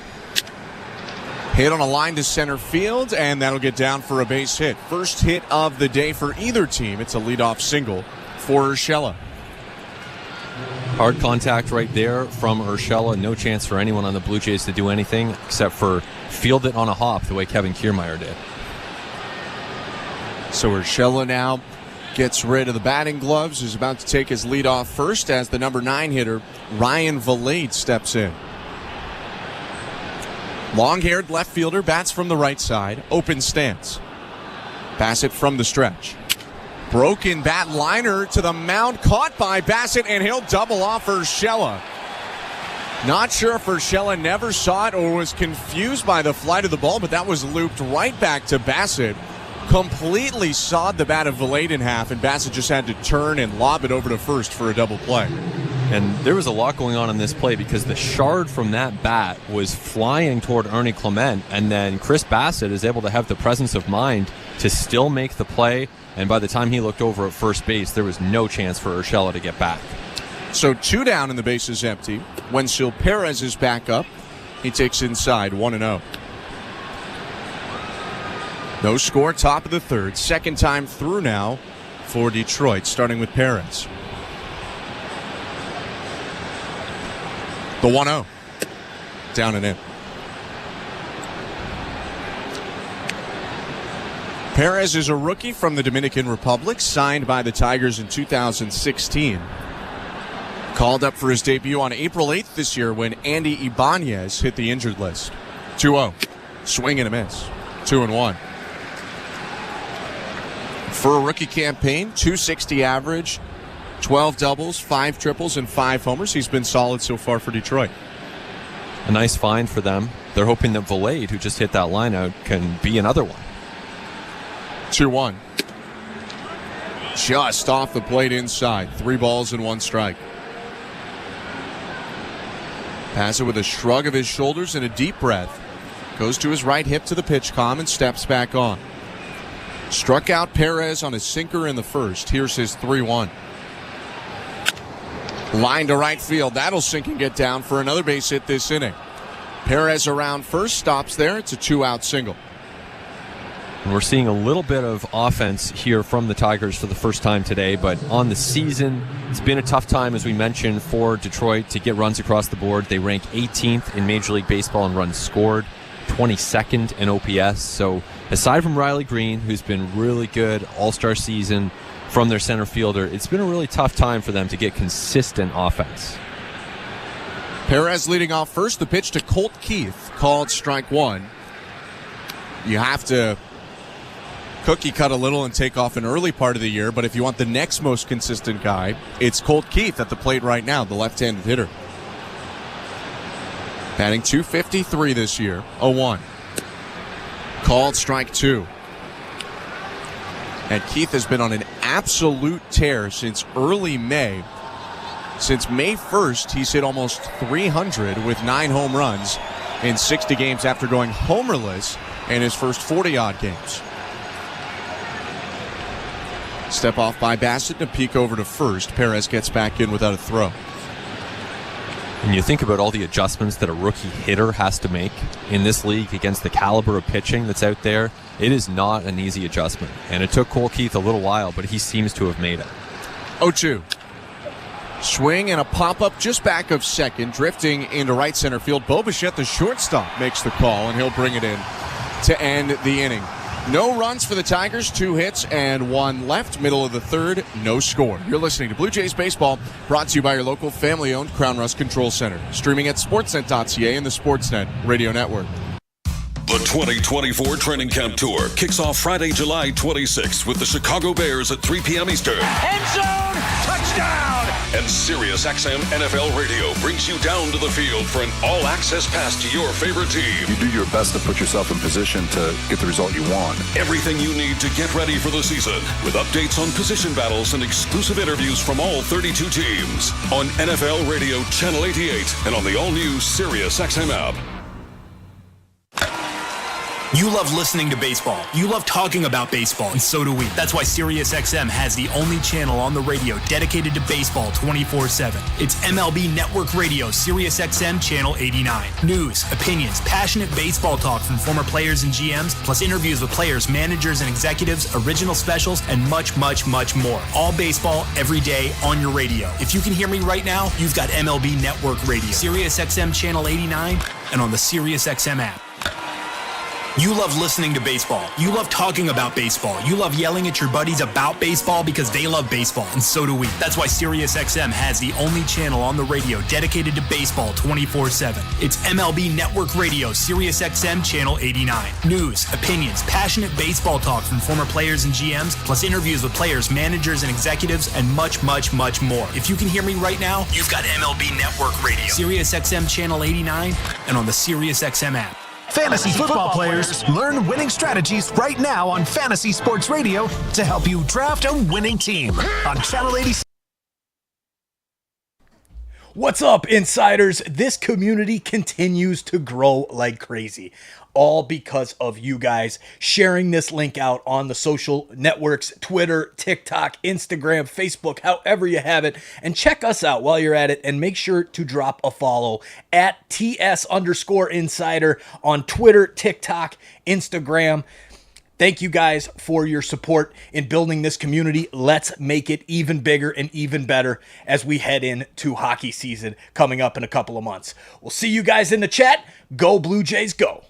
Hit on a line to center field, and that'll get down for a base hit. First hit of the day for either team. It's a leadoff single for Urshela. Hard contact right there from Urshela. No chance for anyone on the Blue Jays to do anything except for field it on a hop the way Kevin Kiermaier did. So Urshela now gets rid of the batting gloves, is about to take his lead off first as the number 9 hitter, Ryan Valade, steps in. Long-haired left fielder bats from the right side, open stance. Bassett from the stretch. Broken bat liner to the mound, caught by Bassett, and he'll double off Urshela. Not sure if Urshela never saw it or was confused by the flight of the ball, but that was looped right back to Bassett. Completely sawed the bat of Valade in half, and Bassett just had to turn and lob it over to first for a double play. And there was a lot going on in this play because the shard from that bat was flying toward Ernie Clement, and then Chris Bassett is able to have the presence of mind to still make the play, and by the time he looked over at first base, there was no chance for Urshela to get back. So 2 down and the base is empty. Wenzel Perez is back up. He takes inside 1-0. No score, top of the third. Second time through now for Detroit, starting with Perez. The 1-0. Down and in. Perez is a rookie from the Dominican Republic, signed by the Tigers in 2016. Called up for his debut on April 8th this year when Andy Ibanez hit the injured list. 2-0. Swing and a miss. 2-1. For a rookie campaign, .260 average, 12 doubles, 5 triples, and 5 homers. He's been solid so far for Detroit. A nice find for them. They're hoping that Valade, who just hit that line out, can be another one. 2-1. Just off the plate inside. 3 balls and 1 strike. Bassett with a shrug of his shoulders and a deep breath. Goes to his right hip to the pitch comm and steps back on. Struck out Perez on a sinker in the first. Here's his 3-1. Line to right field. That'll sink and get down for another base hit this inning. Perez around first, stops there. It's a 2-out single. And we're seeing a little bit of offense here from the Tigers for the first time today, but on the season, it's been a tough time, as we mentioned, for Detroit to get runs across the board. They rank 18th in Major League Baseball in runs scored, 22nd in OPS. So aside from Riley Green, who's been really good all-star season from their center fielder, it's been a really tough time for them to get consistent offense. Perez leading off first. The pitch to Colt Keith, called strike 1. You have to cookie cut a little and take off an early part of the year, but if you want the next most consistent guy, it's Colt Keith at the plate right now, the left-handed hitter. Batting .253 this year, 0-1. Called strike 2. And Keith has been on an absolute tear since early May. Since May 1st, he's hit almost 300 with 9 home runs in 60 games after going homerless in his first 40-odd games. Step off by Bassett and a peek over to first. Perez gets back in without a throw. And you think about all the adjustments that a rookie hitter has to make in this league against the caliber of pitching that's out there. It is not an easy adjustment. And it took Colt Keith a little while, but he seems to have made it. 0-2. Swing and a pop-up just back of second, drifting into right center field. Bo Bichette, the shortstop, makes the call, and he'll bring it in to end the inning. No runs for the Tigers, 2 hits and 1 left. Middle of the third, no score. You're listening to Blue Jays Baseball, brought to you by your local family-owned Crown Rust Control Center. Streaming at sportsnet.ca and the Sportsnet Radio Network. The 2024 Training Camp Tour kicks off Friday, July 26th with the Chicago Bears at 3 p.m. Eastern. End zone, touchdown! And SiriusXM NFL Radio brings you down to the field for an all-access pass to your favorite team. You do your best to put yourself in position to get the result you want. Everything you need to get ready for the season, with updates on position battles and exclusive interviews from all 32 teams on NFL Radio Channel 88 and on the all-new SiriusXM app. You love listening to baseball. You love talking about baseball, and so do we. That's why SiriusXM has the only channel on the radio dedicated to baseball 24/7. It's MLB Network Radio, SiriusXM Channel 89. News, opinions, passionate baseball talk from former players and GMs, plus interviews with players, managers, and executives, original specials, and much, much, much more. All baseball, every day, on your radio. If you can hear me right now, you've got MLB Network Radio, SiriusXM Channel 89, and on the SiriusXM app. You love listening to baseball. You love talking about baseball. You love yelling at your buddies about baseball because they love baseball, and so do we. That's why SiriusXM has the only channel on the radio dedicated to baseball 24/7. It's MLB Network Radio, SiriusXM Channel 89. News, opinions, passionate baseball talk from former players and GMs, plus interviews with players, managers, and executives, and much, much, much more. If you can hear me right now, you've got MLB Network Radio, SiriusXM Channel 89, and on the SiriusXM app. Fantasy football players, learn winning strategies right now on Fantasy Sports Radio to help you draft a winning team on Channel 86. What's up, insiders? This community continues to grow like crazy, all because of you guys sharing this link out on the social networks, Twitter, TikTok, Instagram, Facebook, however you have it. And check us out while you're at it, and make sure to drop a follow at TS_insider on Twitter, TikTok, Instagram. Thank you guys for your support in building this community. Let's make it even bigger and even better as we head into hockey season coming up in a couple of months. We'll see you guys in the chat. Go Blue Jays, go.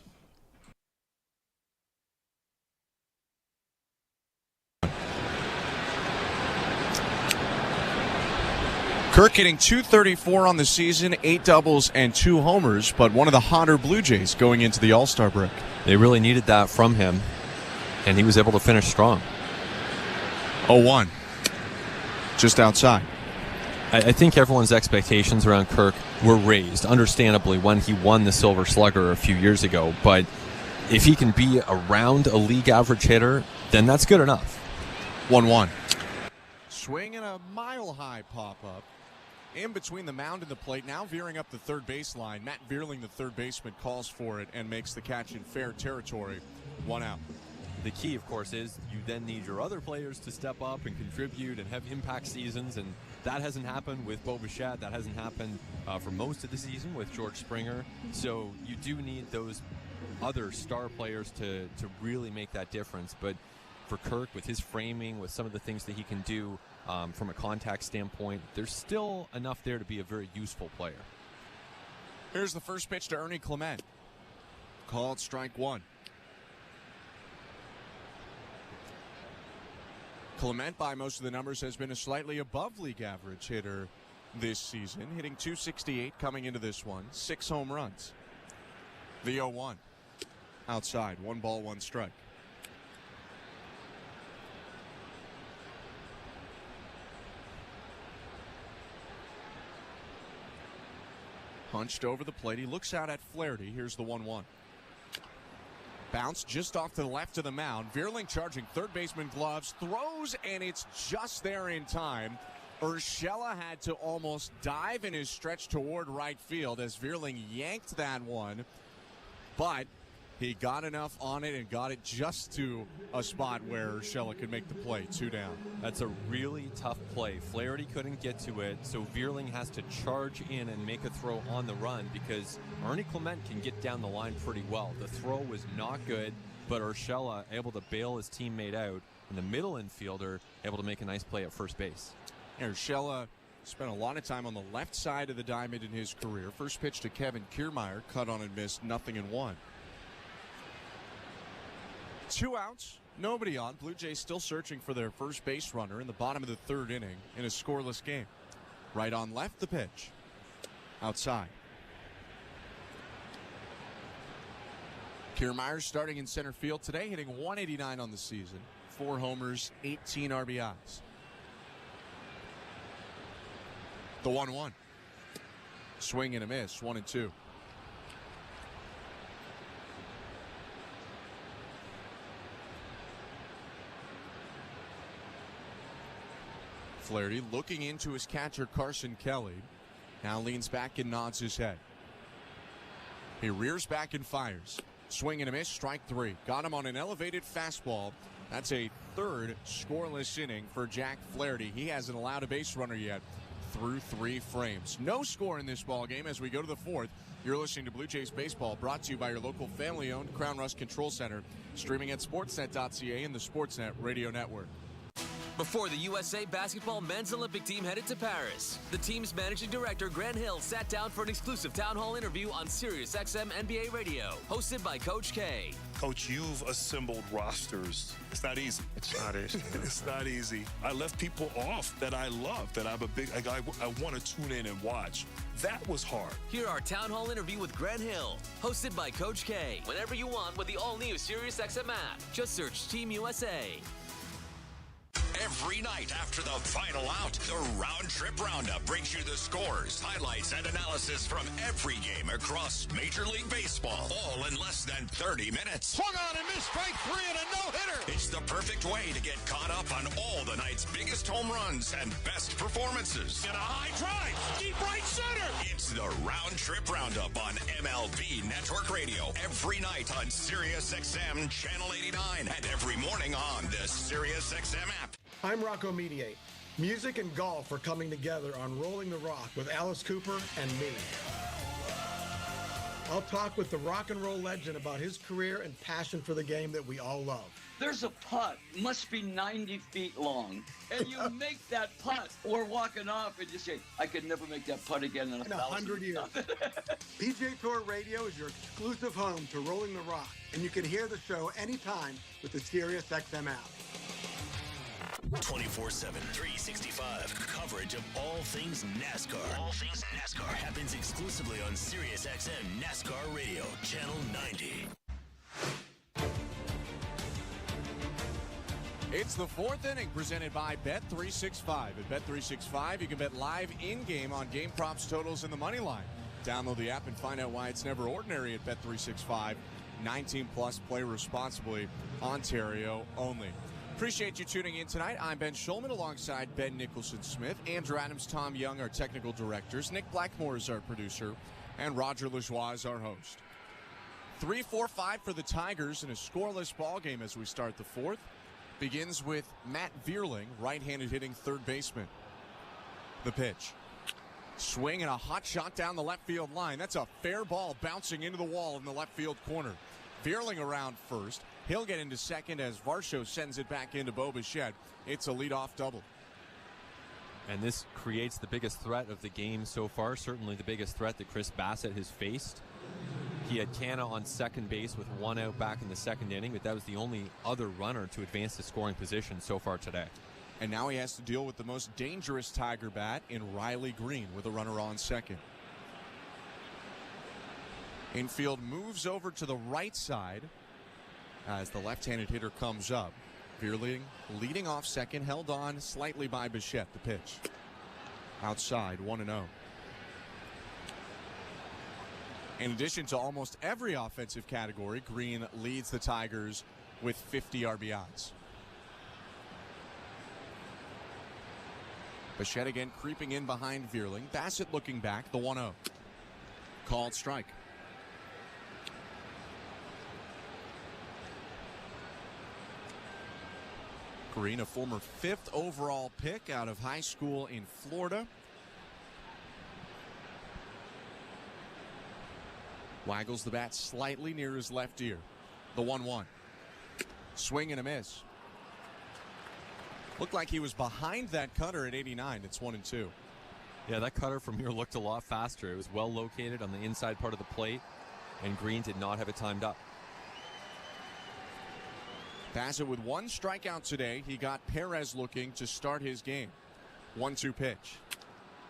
Kirk hitting .234 on the season, 8 doubles and 2 homers, but one of the hotter Blue Jays going into the All-Star break. They really needed that from him, and he was able to finish strong. 0-1. Just outside. I think everyone's expectations around Kirk were raised, understandably, when he won the Silver Slugger a few years ago. But if he can be around a league average hitter, then that's good enough. 1-1. Swing and a mile-high pop-up. In between the mound and the plate, now veering up the third baseline. Matt Vierling, the third baseman, calls for it and makes the catch in fair territory. 1 out. The key, of course, is you then need your other players to step up and contribute and have impact seasons, and that hasn't happened with Bo Bichette. That hasn't happened for most of the season with George Springer. So you do need those other star players to really make that difference. But for Kirk, with his framing, with some of the things that he can do from a contact standpoint, there's still enough there to be a very useful player. Here's the first pitch to Ernie Clement. Called strike 1. Clement, by most of the numbers, has been a slightly above league average hitter this season, hitting .268 coming into this one, 6 home runs. The 0-1. Outside, 1 ball, 1 strike. Hunched over the plate, he looks out at Flaherty. Here's the 1-1. Bounce just off to the left of the mound. Vierling charging third baseman gloves, throws, and it's just there in time. Urshela had to almost dive in his stretch toward right field as Vierling yanked that one, but he got enough on it and got it just to a spot where Urshela could make the play. 2 down. That's a really tough play. Flaherty couldn't get to it, so Vierling has to charge in and make a throw on the run because Ernie Clement can get down the line pretty well. The throw was not good, but Urshela able to bail his teammate out, and the middle infielder able to make a nice play at first base. Urshela spent a lot of time on the left side of the diamond in his career. First pitch to Kevin Kiermaier, cut on and missed, 0-1. 2 outs, nobody on. Blue Jays still searching for their first base runner in the bottom of the 3rd inning in a scoreless game. Right on left, the pitch. Outside. Kiermaier starting in center field today, hitting .189 on the season. 4 homers, 18 RBIs. The 1-1. Swing and a miss, 1-2. Flaherty looking into his catcher Carson Kelly. Now leans back and nods his head. He rears back and fires. Swing and a miss, strike 3. Got him on an elevated fastball. That's a 3rd scoreless inning for Jack Flaherty. He hasn't allowed a base runner yet through 3 frames. No score in this ball game as we go to the 4th. You're listening to Blue Jays Baseball, brought to you by your local family-owned Crown Rust Control Center. Streaming at sportsnet.ca and the Sportsnet Radio Network. Before the USA basketball men's Olympic team headed to Paris, the team's managing director, Grant Hill, sat down for an exclusive town hall interview on Sirius XM NBA Radio, hosted by Coach K. Coach, you've assembled rosters. It's not easy. It's not easy. It's not easy. I left people off that I love, that I'm a big, I want to tune in and watch. That was hard. Hear our town hall interview with Grant Hill, hosted by Coach K, whenever you want with the all-new Sirius XM app. Just search Team USA. Every night after the final out, the Round Trip Roundup brings you the scores, highlights, and analysis from every game across Major League Baseball, all in less than 30 minutes. Swung on and missed strike 3 and a no-hitter. It's the perfect way to get caught up on all the night's biggest home runs and best performances. And a high drive, deep right center. It's the Round Trip Roundup on MLB Network Radio every night on Sirius XM Channel 89 and every morning on the Sirius XM app. I'm Rocco Mediate. Music and golf are coming together on Rolling the Rock with Alice Cooper and me. I'll talk with the rock and roll legend about his career and passion for the game that we all love. There's a putt, must be 90 feet long, and you make that putt, or walking off and you say, I could never make that putt again in 100 years. PGA Tour Radio is your exclusive home to Rolling the Rock, and you can hear the show anytime with the Sirius XM app. 24/7, 365 coverage of all things NASCAR. All things NASCAR happens exclusively on Sirius XM NASCAR Radio, Channel 90. It's the fourth inning presented by Bet365. At Bet365, you can bet live in-game on game props, totals, and the money line. Download the app and find out why it's never ordinary at Bet365. 19 plus, play responsibly. Ontario only. Appreciate you tuning in tonight. I'm Ben Schulman alongside Ben Nicholson-Smith, Andrew Adams, Tom Young, our technical directors, Nick Blackmore is our producer, and Roger Lajoie is our host. 3-4-5 for the Tigers in a scoreless ball game as we start the fourth. Begins with Matt Vierling, right-handed hitting third baseman. The pitch. Swing and a hot shot down the left field line. That's a fair ball bouncing into the wall in the left field corner. Vierling around first. He'll get into second as Varsho sends it back into Bo Bichette. It's a leadoff double. And this creates the biggest threat of the game so far, certainly the biggest threat that Chris Bassett has faced. He had Canna on second base with one out back in the second inning, but that was the only other runner to advance to scoring position so far today. And now he has to deal with the most dangerous Tiger bat in Riley Green with a runner on second. Infield moves over to the right side as the left-handed hitter comes up. Vierling leading off second, held on slightly by Bichette. The pitch. Outside, 1-0. In addition to almost every offensive category, Green leads the Tigers with 50 RBIs. Bichette again creeping in behind Vierling. Bassett looking back, the 1-0. Called strike. Green, a former 5th overall pick out of high school in Florida. Waggles the bat slightly near his left ear. The 1-1. Swing and a miss. Looked like he was behind that cutter at 89. It's 1-2. Yeah, that cutter from here looked a lot faster. It was well located on the inside part of the plate, and Green did not have it timed up. Bassett with one strikeout today. He got Perez looking to start his game. 1-2 pitch.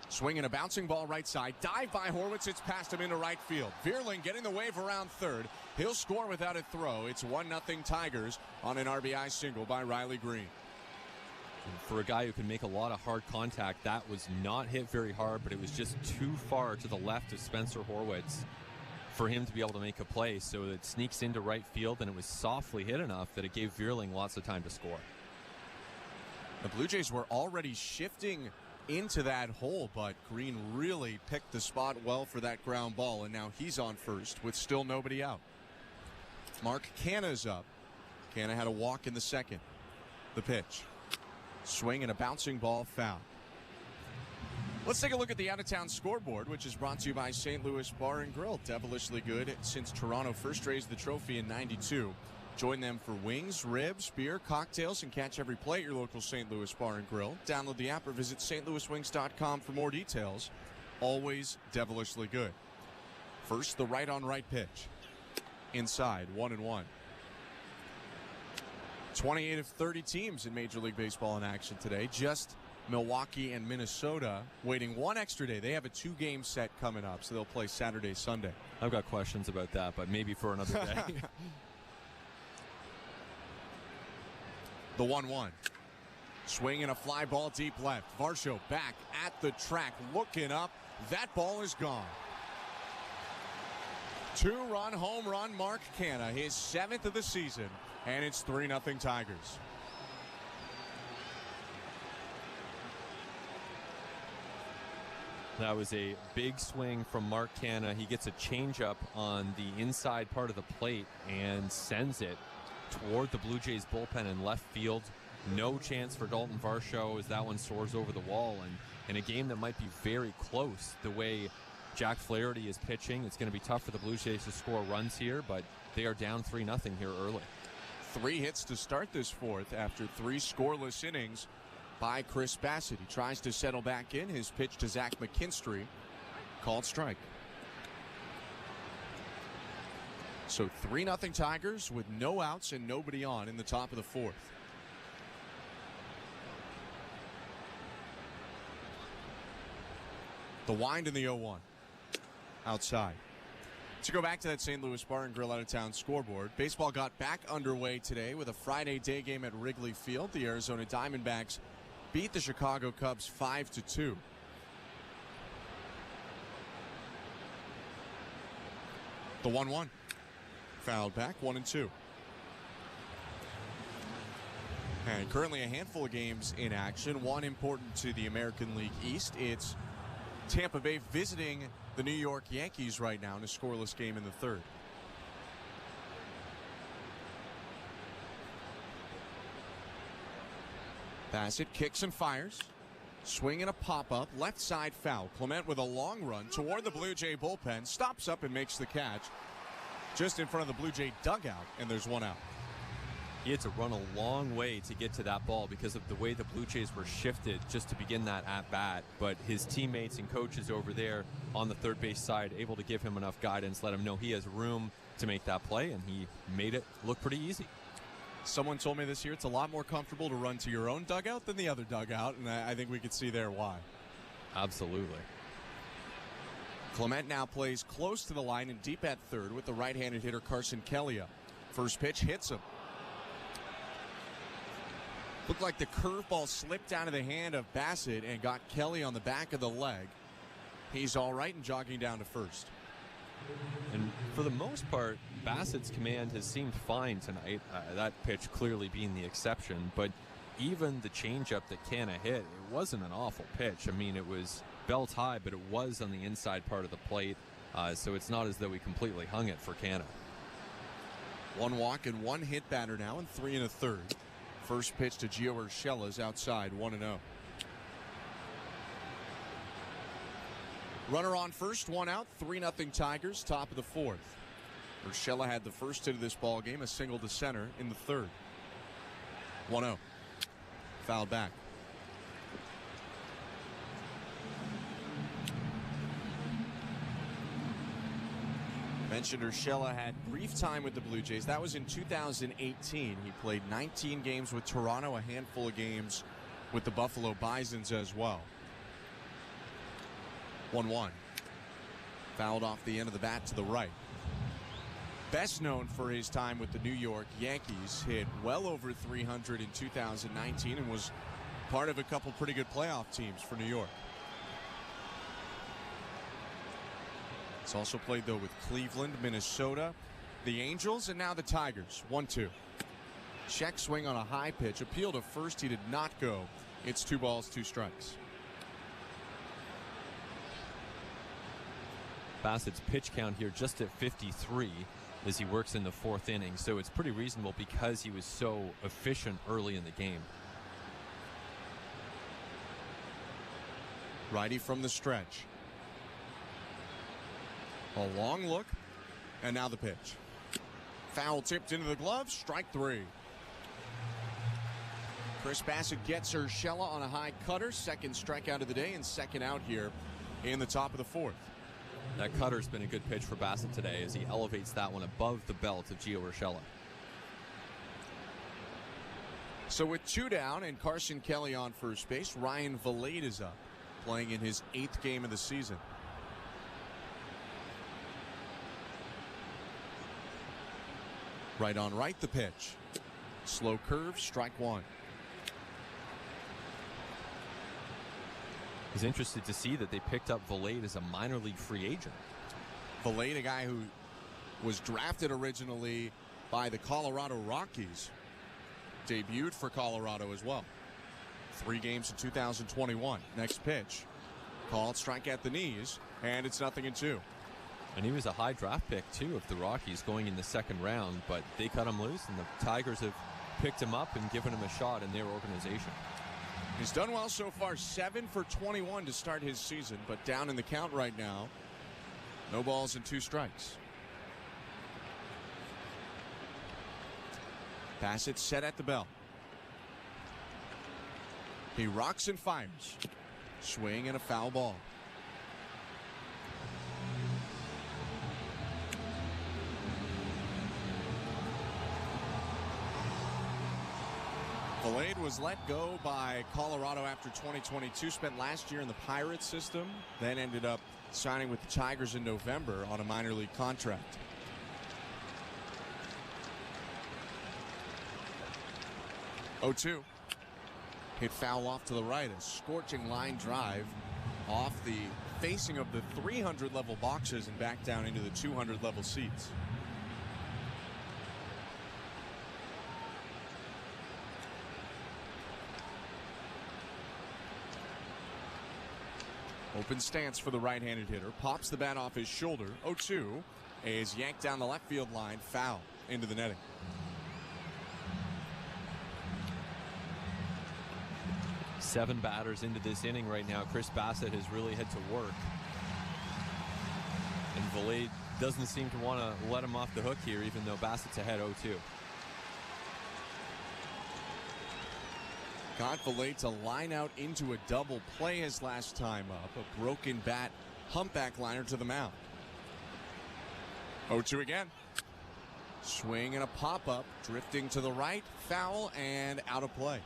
Swinging a bouncing ball right side. Dive by Horwitz. It's past him into right field. Vierling getting the wave around third. He'll score without a throw. It's 1-0 Tigers on an RBI single by Riley Green. And for a guy who can make a lot of hard contact, that was not hit very hard, but it was just too far to the left of Spencer Horwitz for him to be able to make a play. So it sneaks into right field, and it was softly hit enough that it gave Vierling lots of time to score. The Blue Jays were already shifting into that hole, but Green really picked the spot well for that ground ball, and now he's on first with still nobody out. Mark Canna's up. Canna had a walk in the second. The pitch. Swing and a bouncing ball foul. Let's take a look at the out-of-town scoreboard, which is brought to you by St. Louis Bar and Grill. Devilishly good since Toronto first raised the trophy in '92. Join them for wings, ribs, beer, cocktails, and catch every play at your local St. Louis Bar and Grill. Download the app or visit stlouiswings.com for more details. Always devilishly good. First, the right-on-right pitch. Inside, 1-1. 28 of 30 teams in Major League Baseball in action today. Just Milwaukee and Minnesota waiting one extra day. They have a 2-game set coming up, so they'll play Saturday, Sunday. I've got questions about that, but maybe for another day. The 1-1. Swing and a fly ball deep left. Varsho back at the track, looking up. That ball is gone. 2-run home run, Mark Canha, his 7th of the season, and it's 3-0 Tigers. That was a big swing from Mark Canha. He gets a changeup on the inside part of the plate and sends it toward the Blue Jays bullpen in left field. No chance for Dalton Varsho as that one soars over the wall. And in a game that might be very close, the way Jack Flaherty is pitching, it's going to be tough for the Blue Jays to score runs here, but they are down 3-0 here early. 3 hits to start this fourth after 3 scoreless innings by Chris Bassett. He tries to settle back in. His pitch to Zach McKinstry, called strike. So 3-0 Tigers with no outs and nobody on in the top of the fourth. The wind in the 0-1. Outside. To go back to that St. Louis Bar and Grill out-of-town scoreboard, baseball got back underway today with a Friday day game at Wrigley Field. The Arizona Diamondbacks beat the Chicago Cubs 5-2. The 1-1. Fouled back, 1-2. And currently a handful of games in action. One important to the American League East. It's Tampa Bay visiting the New York Yankees right now in a scoreless game in the third. Bassett kicks and fires. Swing and a pop-up. Left side foul. Clement with a long run toward the Blue Jay bullpen. Stops up and makes the catch just in front of the Blue Jay dugout, and there's one out. He had to run a long way to get to that ball because of the way the Blue Jays were shifted just to begin that at-bat. But his teammates and coaches over there on the third base side able to give him enough guidance, let him know he has room to make that play, and he made it look pretty easy. Someone told me this year it's a lot more comfortable to run to your own dugout than the other dugout, and I think we could see there why. Absolutely. Clement now plays close to the line and deep at third with the right-handed hitter Carson Kelly up. First pitch hits him. Looked like the curveball slipped out of the hand of Bassett and got Kelly on the back of the leg. He's all right and jogging down to first. And for the most part, Bassett's command has seemed fine tonight. That pitch clearly being the exception. But even the changeup that Canha hit, it wasn't an awful pitch. I mean, it was belt high, but it was on the inside part of the plate. So it's not as though we completely hung it for Canha. 1 walk and 1 hit batter now and 3 1/3. First pitch to Gio Urshela is outside, 1-0. Runner on first, 1 out, 3-0 Tigers, top of the fourth. Urshela had the first hit of this ball game, a single to center in the third. 1-0. Fouled back. Mentioned Urshela had brief time with the Blue Jays. That was in 2018. He played 19 games with Toronto, a handful of games with the Buffalo Bisons as well. 1-1. Fouled off the end of the bat to the right. Best known for his time with the New York Yankees, hit well over 300 in 2019 and was part of a couple pretty good playoff teams for New York. He's also played, though, with Cleveland, Minnesota, the Angels, and now the Tigers. 1-2. Check swing on a high pitch. Appeal to first. He did not go. It's 2 balls, 2 strikes. Bassett's pitch count here just at 53 as he works in the fourth inning. So it's pretty reasonable because he was so efficient early in the game. Righty from the stretch. A long look, and now the pitch. Foul tipped into the glove, strike 3. Chris Bassett gets Urshela on a high cutter, second strikeout of the day and second out here in the top of the 4th. That cutter's been a good pitch for Bassett today as he elevates that one above the belt of Gio Urshela. So with 2 down and Carson Kelly on first base, Ryan Valade is up, playing in his 8th game of the season. Right on right, the pitch. Slow curve, strike 1. He's interested to see that they picked up Valade as a minor league free agent. Valade, a guy who was drafted originally by the Colorado Rockies, debuted for Colorado as well. 3 games in 2021. Next pitch. Called, strike at the knees, and it's 0-2. And he was a high draft pick, too, of the Rockies going in the 2nd round, but they cut him loose, and the Tigers have picked him up and given him a shot in their organization. He's done well so far, 7 for 21 to start his season, but down in the count right now. No balls and 2 strikes. Bassett set at the belt. He rocks and fires. Swing and a foul ball. Valade was let go by Colorado after 2022, spent last year in the Pirates system, then ended up signing with the Tigers in November on a minor league contract. Oh-2. Hit foul off to the right, a scorching line drive off the facing of the 300 level boxes and back down into the 200 level seats. Open stance for the right-handed hitter. Pops the bat off his shoulder. 0-2 is yanked down the left field line. Foul into the netting. Seven batters into this inning right now. Chris Bassett has really had to work. And Valade doesn't seem to want to let him off the hook here, even though Bassett's ahead 0-2. Got Valade to line out into a double play his last time up. A broken bat humpback liner to the mound. 0-2 again. Swing and a pop-up. Drifting to the right. Foul and out of play.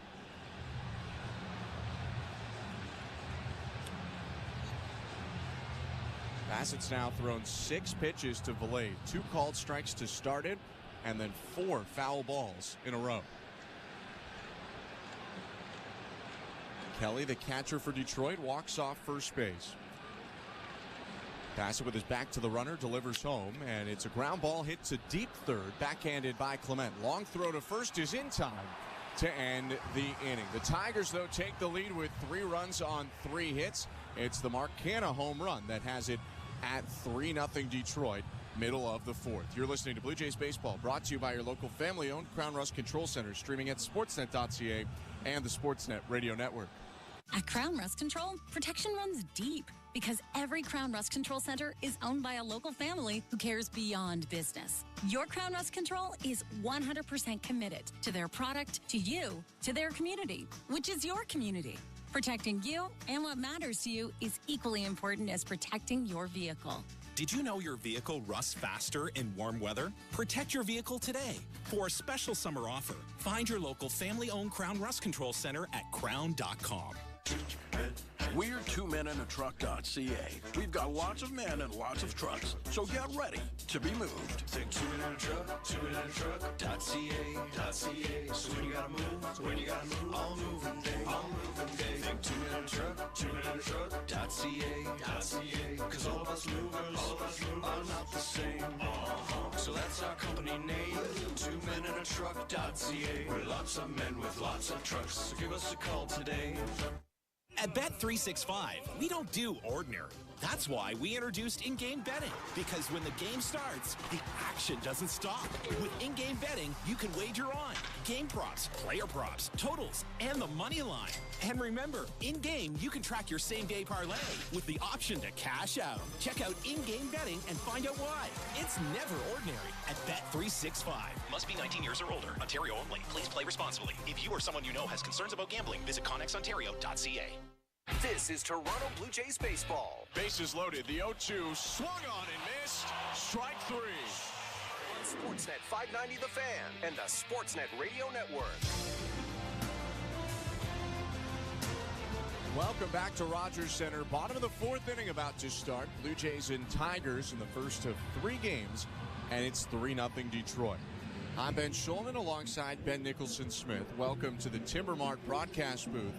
Bassett's now thrown 6 pitches to Valade. 2 called strikes to start it, and then 4 foul balls in a row. Kelly, the catcher for Detroit, walks off first base. Bassett with his back to the runner, delivers home, and it's a ground ball hit to deep third, backhanded by Clement. Long throw to first is in time to end the inning. The Tigers, though, take the lead with 3 runs on 3 hits. It's the Mark Canha home run that has it at 3-0 Detroit, middle of the 4th. You're listening to Blue Jays Baseball, brought to you by your local family-owned Crown Rust Control Center, streaming at sportsnet.ca and the Sportsnet Radio Network. At Crown Rust Control, protection runs deep because every Crown Rust Control Center is owned by a local family who cares beyond business. Your Crown Rust Control is 100% committed to their product, to you, to their community, which is your community. Protecting you and what matters to you is equally important as protecting your vehicle. Did you know your vehicle rusts faster in warm weather? Protect your vehicle today. For a special summer offer, find your local family-owned Crown Rust Control Center at crown.com. We're 2menintruck.ca. We've got lots of men and lots of trucks, so get ready to be moved. Think 2menintruck.ca. So when you gotta move, all moving day. Think 2menintruck.ca. Cause all of us movers are not the same. So that's our company name, 2menintruck.ca. We're lots of men with lots of trucks, so give us a call today. At Bet365, we don't do ordinary. That's why we introduced in-game betting. Because when the game starts, the action doesn't stop. With in-game betting, you can wager on game props, player props, totals, and the money line. And remember, in-game, you can track your same-day parlay with the option to cash out. Check out in-game betting and find out why. It's never ordinary at Bet365. Must be 19 years or older. Ontario only. Please play responsibly. If you or someone you know has concerns about gambling, visit connexontario.ca. This is Toronto Blue Jays baseball. Bases loaded. The 0-2 swung on and missed. Strike three. On Sportsnet 590 The Fan and the Sportsnet Radio Network. Welcome back to Rogers Center. Bottom of the fourth inning about to start. Blue Jays and Tigers in the first of three games, and it's 3-0 Detroit. I'm Ben Schulman alongside Ben Nicholson-Smith. Welcome to the Timbermark broadcast booth.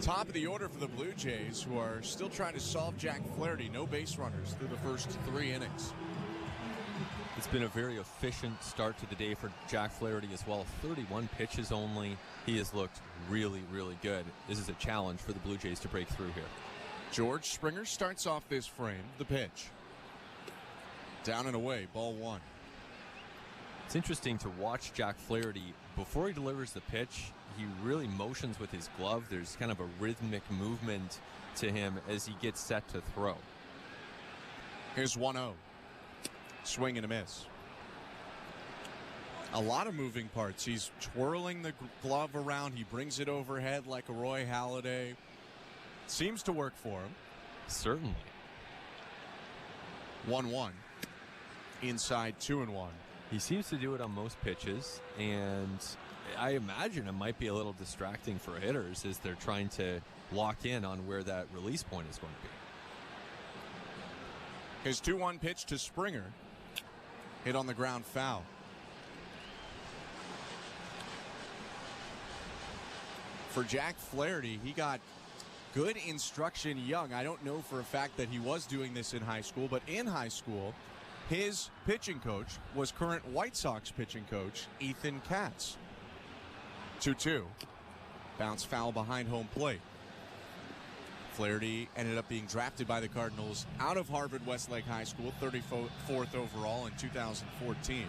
Top of the order for the Blue Jays, who are still trying to solve Jack Flaherty. No base runners through the first three innings. It's been a very efficient start to the day for Jack Flaherty as well. 31 pitches only. He has looked really, really good. This is a challenge for the Blue Jays to break through here. George Springer starts off this frame. The pitch. Down and away, ball one. It's interesting to watch Jack Flaherty. Before he delivers the pitch, he really motions with his glove. There's kind of a rhythmic movement to him as he gets set to throw. Here's 1-0. Swing and a miss. A lot of moving parts. He's twirling the glove around. He brings it overhead like a Roy Halladay. Seems to work for him. Certainly. 1-1. Inside 2-1. He seems to do it on most pitches, and I imagine it might be a little distracting for hitters as they're trying to lock in on where that release point is going to be. His 2-1 pitch to Springer. Hit on the ground, foul. For Jack Flaherty, he got good instruction young. I don't know for a fact that he was doing this in high school, but in high school, his pitching coach was current White Sox pitching coach Ethan Katz. 2-2. Bounce foul behind home plate. Flaherty ended up being drafted by the Cardinals out of Harvard Westlake High School, 34th overall in 2014.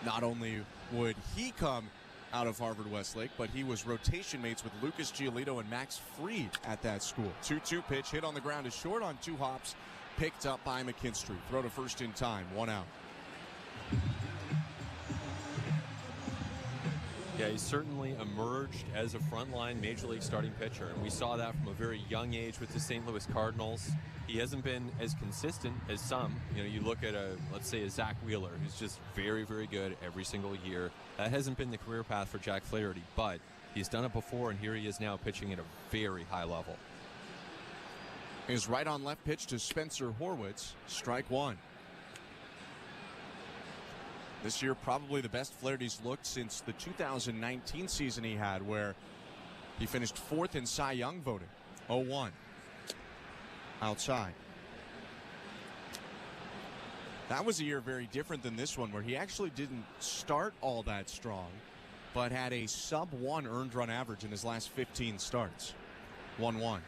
Not only would he come out of Harvard Westlake, but he was rotation mates with Lucas Giolito and Max Fried at that school. 2-2 pitch, hit on the ground is short on two hops, picked up by McKinstry. Throw to first in time, 1 out. Yeah, he's certainly emerged as a frontline Major League starting pitcher, and we saw that from a very young age with the St. Louis Cardinals. He hasn't been as consistent as some. You know, you look at let's say a Zach Wheeler, who's just very, very good every single year. That hasn't been the career path for Jack Flaherty, but he's done it before, and here he is now pitching at a very high level. His right on left pitch to Spencer Horwitz, strike one. This year, probably the best Flaherty's looked since the 2019 season he had, where he finished fourth in Cy Young voting. 0-1. Outside. That was a year very different than this one, where he actually didn't start all that strong, but had a sub-1 earned run average in his last 15 starts. 1-1.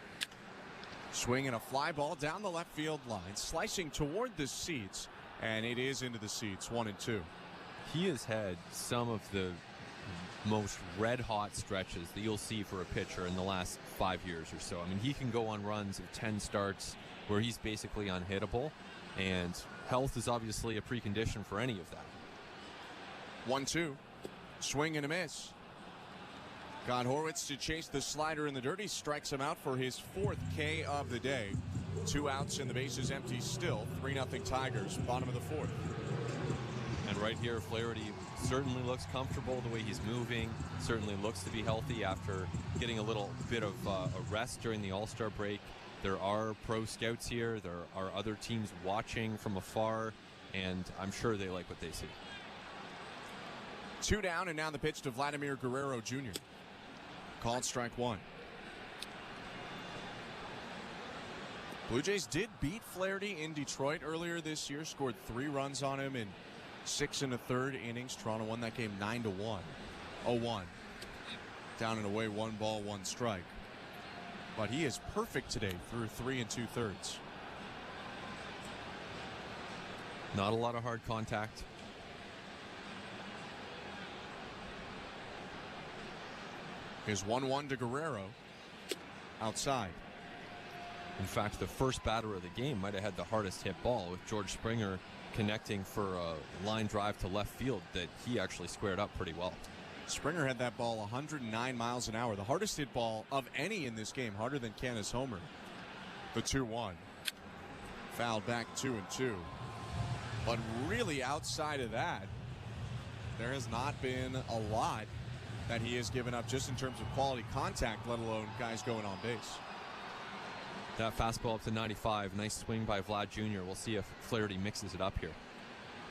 Swing and a fly ball down the left field line, slicing toward the seats, and it is into the seats, 1-2. He has had some of the most red-hot stretches that you'll see for a pitcher in the last 5 years or so. I mean, he can go on runs of 10 starts where he's basically unhittable, and health is obviously a precondition for any of that. 1-2. Swing and a miss. Got Horwitz to chase the slider in the dirt. He strikes him out for his fourth K of the day. 2 outs and the bases empty still. 3-0 Tigers, bottom of the fourth. And right here, Flaherty certainly looks comfortable the way he's moving, certainly looks to be healthy after getting a little bit of a rest during the All-Star break. There are pro scouts here. There are other teams watching from afar, and I'm sure they like what they see. 2 down, and now the pitch to Vladimir Guerrero Jr. Called strike one. Blue Jays did beat Flaherty in Detroit earlier this year, scored 3 runs on him in 6 1/3 innings. Toronto won that game 9-1. 0-1. Down and away, 1 ball, 1 strike. but he is perfect today through 3 2/3. Not a lot of hard contact. Here's 1-1 to Guerrero. Outside. In fact, the first batter of the game might have had the hardest hit ball, with George Springer connecting for a line drive to left field that he actually squared up pretty well. Springer had that ball 109 miles an hour. The hardest hit ball of any in this game, harder than Candace Homer. The 2-1. Fouled back 2-2. But really outside of that, there has not been a lot that he has given up just in terms of quality contact, let alone guys going on base. That fastball up to 95. Nice swing by Vlad Jr. We'll see if Flaherty mixes it up here.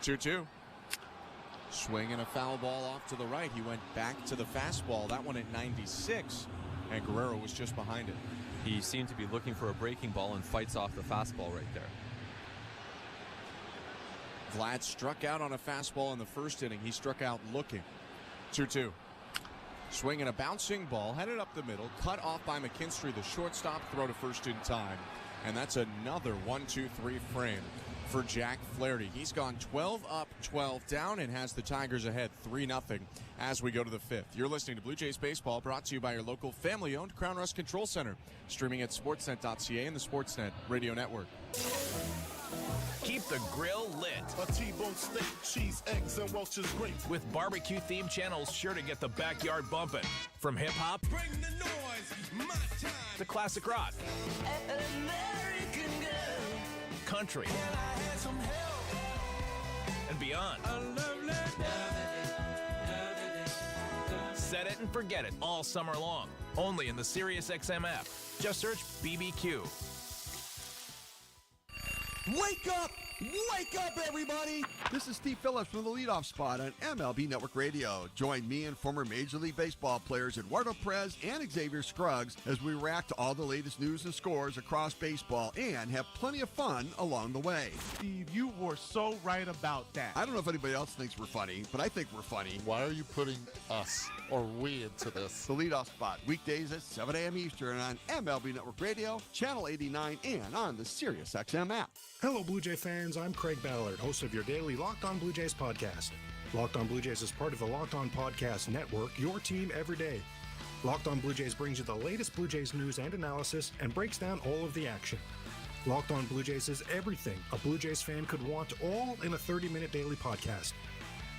2-2. Swing and a foul ball off to the right. He went back to the fastball. That one at 96. And Guerrero was just behind it. He seemed to be looking for a breaking ball and fights off the fastball right there. Vlad struck out on a fastball in the first inning. He struck out looking. 2-2. Swing and a bouncing ball, headed up the middle, cut off by McKinstry, the shortstop, throw to first in time. And that's another 1-2-3 frame for Jack Flaherty. He's gone 12 up, 12 down, and has the Tigers ahead 3-0 as we go to the fifth. You're listening to Blue Jays Baseball, brought to you by your local family-owned Crown Rust Control Center, streaming at sportsnet.ca and the Sportsnet Radio Network. Keep the grill lit. A T-bone steak, cheese, eggs, and Welch's grape. With barbecue-themed channels sure to get the backyard bumping. From hip-hop Bring the noise, my time. to classic rock. American girl. Country. Can I have some help? And beyond. Set it and forget it all summer long. Only in the SiriusXM app. Just search BBQ. Wake up! Wake up, everybody! This is Steve Phillips from the leadoff spot on MLB Network Radio. Join me and former Major League Baseball players Eduardo Perez and Xavier Scruggs as we react to all the latest news and scores across baseball and have plenty of fun along the way. Steve, you were so right about that. I don't know if anybody else thinks we're funny, but I think we're funny. Why are you putting us or we into this? The leadoff spot, weekdays at 7 a.m. Eastern on MLB Network Radio, Channel 89, and on the SiriusXM app. Hello, Blue Jay fans. I'm Craig Ballard, host of your daily Locked On Blue Jays podcast. Locked On Blue Jays is part of the Locked On Podcast Network, your team every day. Locked On Blue Jays brings you the latest Blue Jays news and analysis and breaks down all of the action. Locked On Blue Jays is everything a Blue Jays fan could want, all in a 30-minute daily podcast.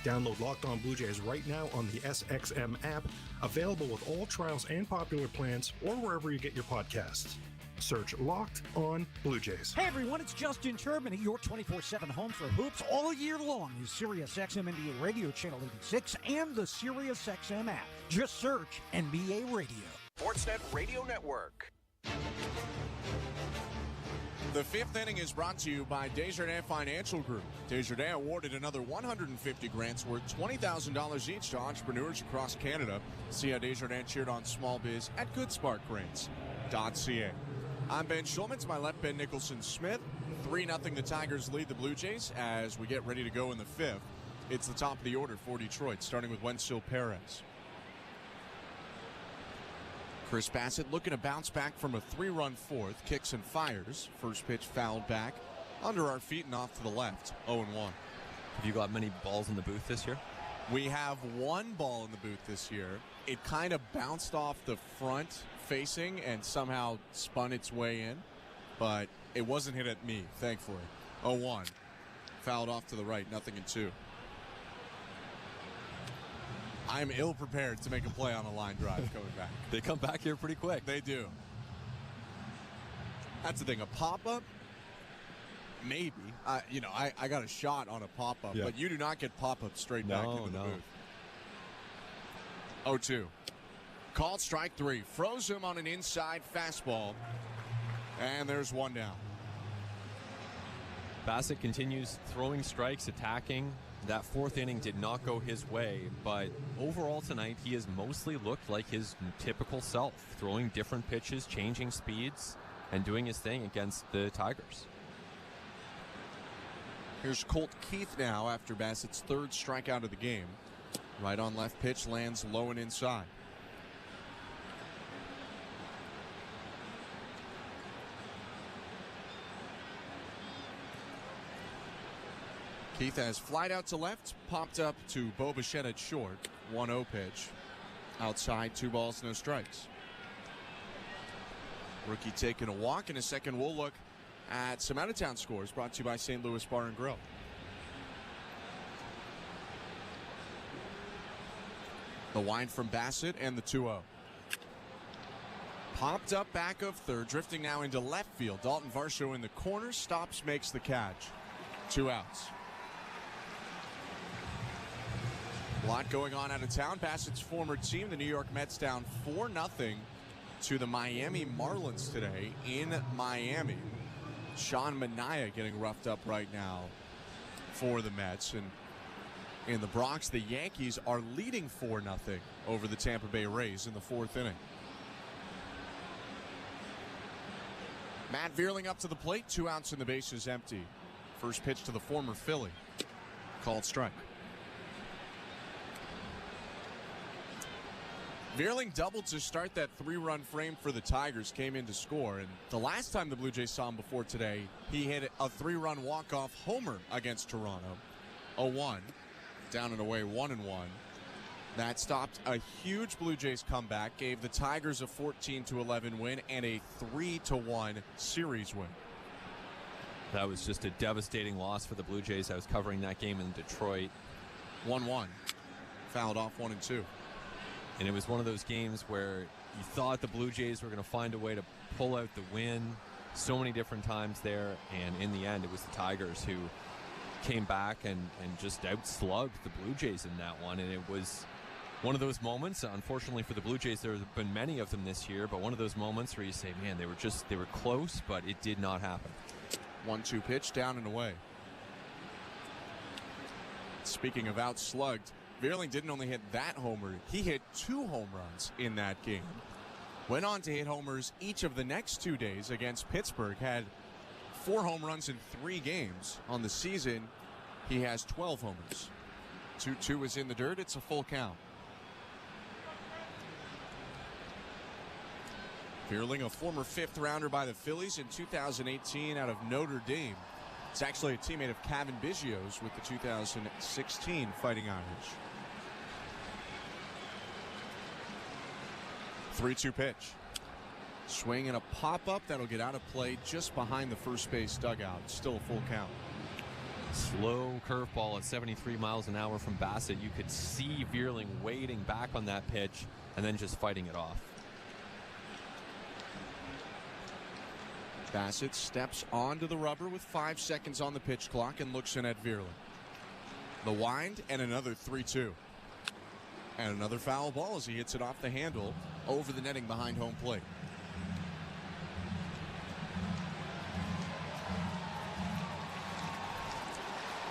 Download Locked On Blue Jays right now on the SXM app, available with all trials and popular plans, or wherever you get your podcasts. Search Locked On Blue Jays. Hey everyone, it's Justin Turbin at your 24/7 home for hoops all year long is SiriusXM NBA Radio Channel 86 and the SiriusXM app. Just search NBA Radio. Sportsnet Radio Network. The fifth inning is brought to you by Desjardins Financial Group. Desjardins awarded another 150 grants worth $20,000 each to entrepreneurs across Canada. See how Desjardins cheered on small biz at goodsparkgrants.ca. I'm Ben Schulman. My left, Ben Nicholson-Smith. 3-0 the Tigers lead the Blue Jays as we get ready to go in the fifth. It's the top of the order for Detroit, starting with Wenceel Perez. Chris Bassett looking to bounce back from a 3-run fourth. Kicks and fires. First pitch fouled back. Under our feet and off to the left. 0-1. Have you got many balls in the booth this year? We have one ball in the booth this year. It kind of bounced off the front facing and somehow spun its way in, but it wasn't hit at me, thankfully. 0-1. Fouled off to the right, 0-2. I'm ill-prepared to make a play on a line drive coming back. They come back here pretty quick. They do. That's the thing. A pop-up, maybe. I got a shot on a pop-up, but you do not get pop-up straight back into the booth. 0-2. Called strike three. Froze him on an inside fastball. And there's one down. Bassett continues throwing strikes, attacking. That fourth inning did not go his way, but overall tonight he has mostly looked like his typical self, throwing different pitches, changing speeds, and doing his thing against the Tigers. Here's Colt Keith now after Bassett's third strikeout of the game. Right on left pitch, lands low and inside. Keith has flied out to left, popped up to Bo Bichette at short. 1-0 pitch. Outside, 2 balls, no strikes. Rookie taking a walk. In a second, we'll look at some out-of-town scores brought to you by St. Louis Bar and Grill. The wind from Bassett and the 2-0. Popped up back of third, drifting now into left field. Dalton Varsho in the corner, stops, makes the catch. 2 outs. A lot going on out of town. Bassett's former team, the New York Mets, down 4-0 to the Miami Marlins today in Miami. Sean Manaea getting roughed up right now for the Mets. And in the Bronx, the Yankees are leading 4-0 over the Tampa Bay Rays in the 4th inning. Matt Vierling up to the plate, 2 outs and the base is empty. First pitch to the former Philly. Called strike. Vierling doubled to start that 3-run frame for the Tigers, came in to score. And the last time the Blue Jays saw him before today, he hit a 3-run walk-off homer against Toronto. 0-1. Down and away, 1-1. That stopped a huge Blue Jays comeback, gave the Tigers a 14-11 win and a 3-1 series win. That was just a devastating loss for the Blue Jays. I was covering that game in Detroit. 1-1. Fouled off 1-2. And it was one of those games where you thought the Blue Jays were going to find a way to pull out the win so many different times there. And in the end, it was the Tigers who came back and just outslugged the Blue Jays in that one. And it was one of those moments, unfortunately for the Blue Jays, there have been many of them this year, but one of those moments where you say, man, they were close, but it did not happen. 1-2 pitch, down and away. Speaking of outslugged, Vierling didn't only hit that homer, he hit 2 home runs in that game. Went on to hit homers each of the next 2 days against Pittsburgh. Had 4 home runs in 3 games. On the season, he has 12 homers. 2-2 is in the dirt. It's a full count. Vierling, a former 5th rounder by the Phillies in 2018 out of Notre Dame. It's actually a teammate of Kevin Biggio's with the 2016 Fighting Irish. 3-2 pitch. Swing and a pop-up that'll get out of play just behind the first base dugout. Still a full count. Slow curveball at 73 miles an hour from Bassett. You could see Vierling waiting back on that pitch and then just fighting it off. Bassett steps onto the rubber with 5 seconds on the pitch clock and looks in at Vierling. The wind and another 3-2. And another foul ball as he hits it off the handle over the netting behind home plate.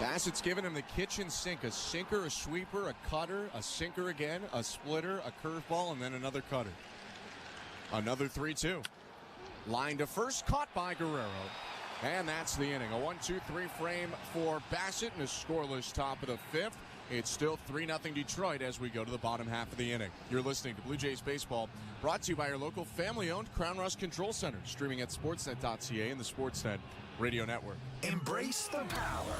Bassett's given him the kitchen sink. A sinker, a sweeper, a cutter, a sinker again, a splitter, a curveball, and then another cutter. Another 3-2. Line to first, caught by Guerrero. And that's the inning. A 1-2-3 frame for Bassett in a scoreless top of the 5th. It's still 3-0 Detroit as we go to the bottom half of the inning. You're listening to Blue Jays Baseball, brought to you by your local family-owned Crown Rust Control Center, streaming at sportsnet.ca and the Sportsnet Radio Network. Embrace the power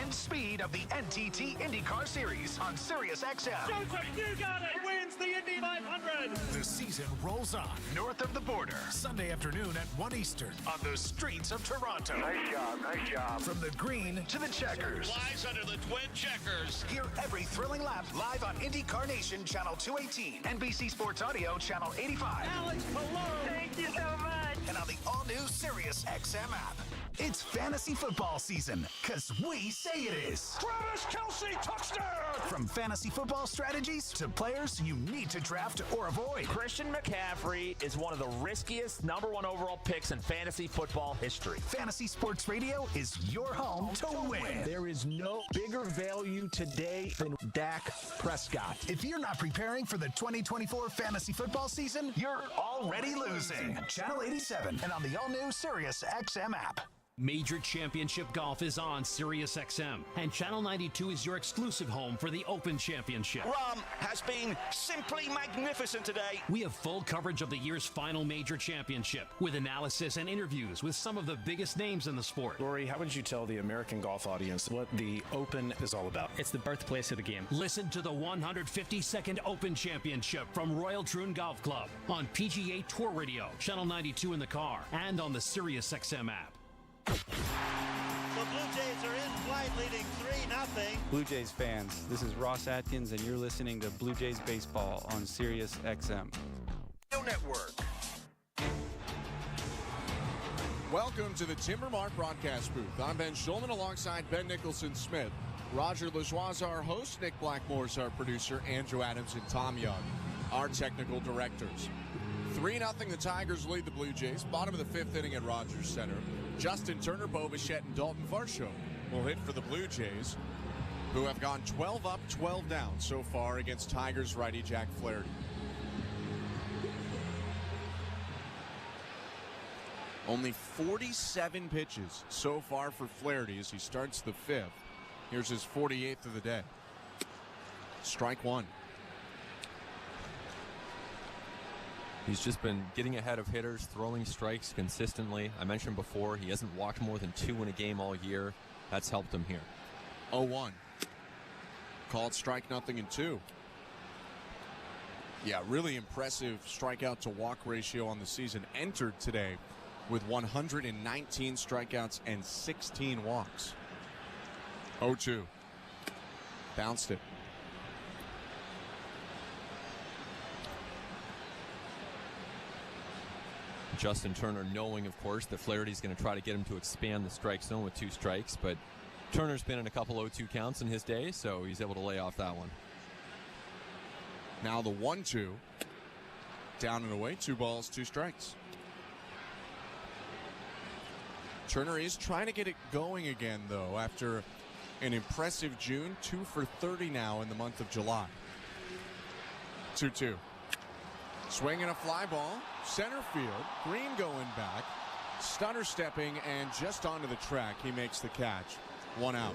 and speed of the NTT IndyCar Series on SiriusXM. You got it! Wins the Indy 500! The season rolls on north of the border, Sunday afternoon at 1 Eastern on the streets of Toronto. Nice job. From the green to the checkers. Flies under the twin checkers. Hear every thrilling lap live on IndyCar Nation Channel 218, NBC Sports Audio Channel 85. Alex Palou! Thank you so much! And on the all-new SiriusXM app. It's fantasy football season, because we say it is. Travis Kelce, touchdown! From fantasy football strategies to players you need to draft or avoid. Christian McCaffrey is one of the riskiest #1 overall picks in fantasy football history. Fantasy Sports Radio is your home to win. There is no bigger value today than Dak Prescott. If you're not preparing for the 2024 fantasy football season, you're already losing. Channel 87 and on the all-new SiriusXM app. Major Championship Golf is on SiriusXM, and Channel 92 is your exclusive home for the Open Championship. Rahm has been simply magnificent today. We have full coverage of the year's final major championship, with analysis and interviews with some of the biggest names in the sport. Rory, how would you tell the American golf audience what the Open is all about? It's the birthplace of the game. Listen to the 152nd Open Championship from Royal Troon Golf Club on PGA Tour Radio, Channel 92 in the car, and on the SiriusXM app. The Blue Jays are in flight, leading 3-0. Blue Jays fans, this is Ross Atkins, and you're listening to Blue Jays Baseball on SiriusXM. Network. Welcome to the Timbermark broadcast booth. I'm Ben Schulman alongside Ben Nicholson-Smith. Roger Lajoie is our host. Nick Blackmore is our producer. Andrew Adams and Tom Young, our technical directors. 3-0, the Tigers lead the Blue Jays. Bottom of the fifth inning at Rogers Center. Justin Turner, Bo Bichette, and Dalton Varsho will hit for the Blue Jays, who have gone 12 up, 12 down so far against Tigers righty Jack Flaherty. Only 47 pitches so far for Flaherty as he starts the fifth. Here's his 48th of the day. Strike one. He's just been getting ahead of hitters, throwing strikes consistently. I mentioned before, he hasn't walked more than 2 in a game all year. That's helped him here. 0-1. Called strike nothing in 2. Yeah, really impressive strikeout to walk ratio on the season. Entered today with 119 strikeouts and 16 walks. 0-2. Bounced it. Justin Turner knowing, of course, that Flaherty's going to try to get him to expand the strike zone with 2 strikes, but Turner's been in a couple 0-2 counts in his day, so he's able to lay off that one. Now the 1-2. Down and away, 2 balls, 2 strikes. Turner is trying to get it going again, though, after an impressive June. 2 for 30 now in the month of July. 2-2. Swinging a fly ball, center field, Green going back, Stunner stepping, and just onto the track, he makes the catch. 1 out.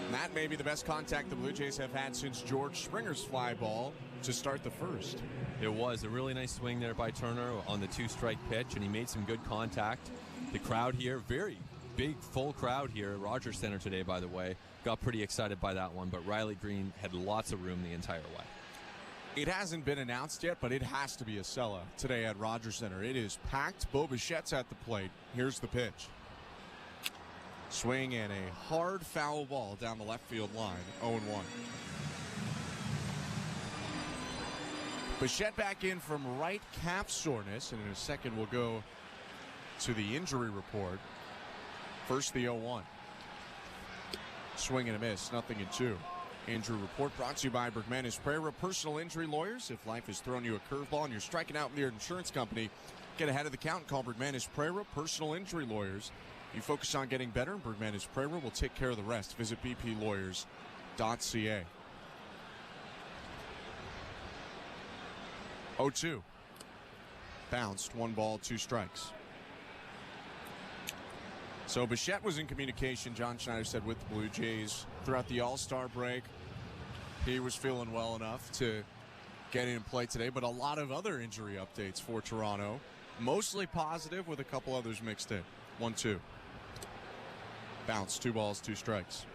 And that may be the best contact the Blue Jays have had since George Springer's fly ball to start the first. It was a really nice swing there by Turner on the 2-strike pitch, and he made some good contact. The crowd here, very big, full crowd here at Rogers Center today, by the way. Got pretty excited by that one, but Riley Green had lots of room the entire way. It hasn't been announced yet, but it has to be a sellout today at Rogers Center. It is packed. Bo Bichette's at the plate. Here's the pitch. Swing and a hard foul ball down the left field line. 0-1. Bichette back in from right calf soreness, and in a second we'll go to the injury report. First the 0-1. Swing and a miss, 0-2. Injury report brought to you by Bergmanis Prera Personal Injury Lawyers. If life has thrown you a curveball and you're striking out with your insurance company, get ahead of the count and call Bergmanis Prera Personal Injury Lawyers. You focus on getting better, and Bergmanis Prera will take care of the rest. Visit bplawyers.ca. 0-2. Bounced, 1 ball, 2 strikes. So Bichette was in communication, John Schneider said, with the Blue Jays throughout the All-Star break. He was feeling well enough to get in play today, but a lot of other injury updates for Toronto. Mostly positive with a couple others mixed in. 1-2. Bounce, 2 balls, 2 strikes.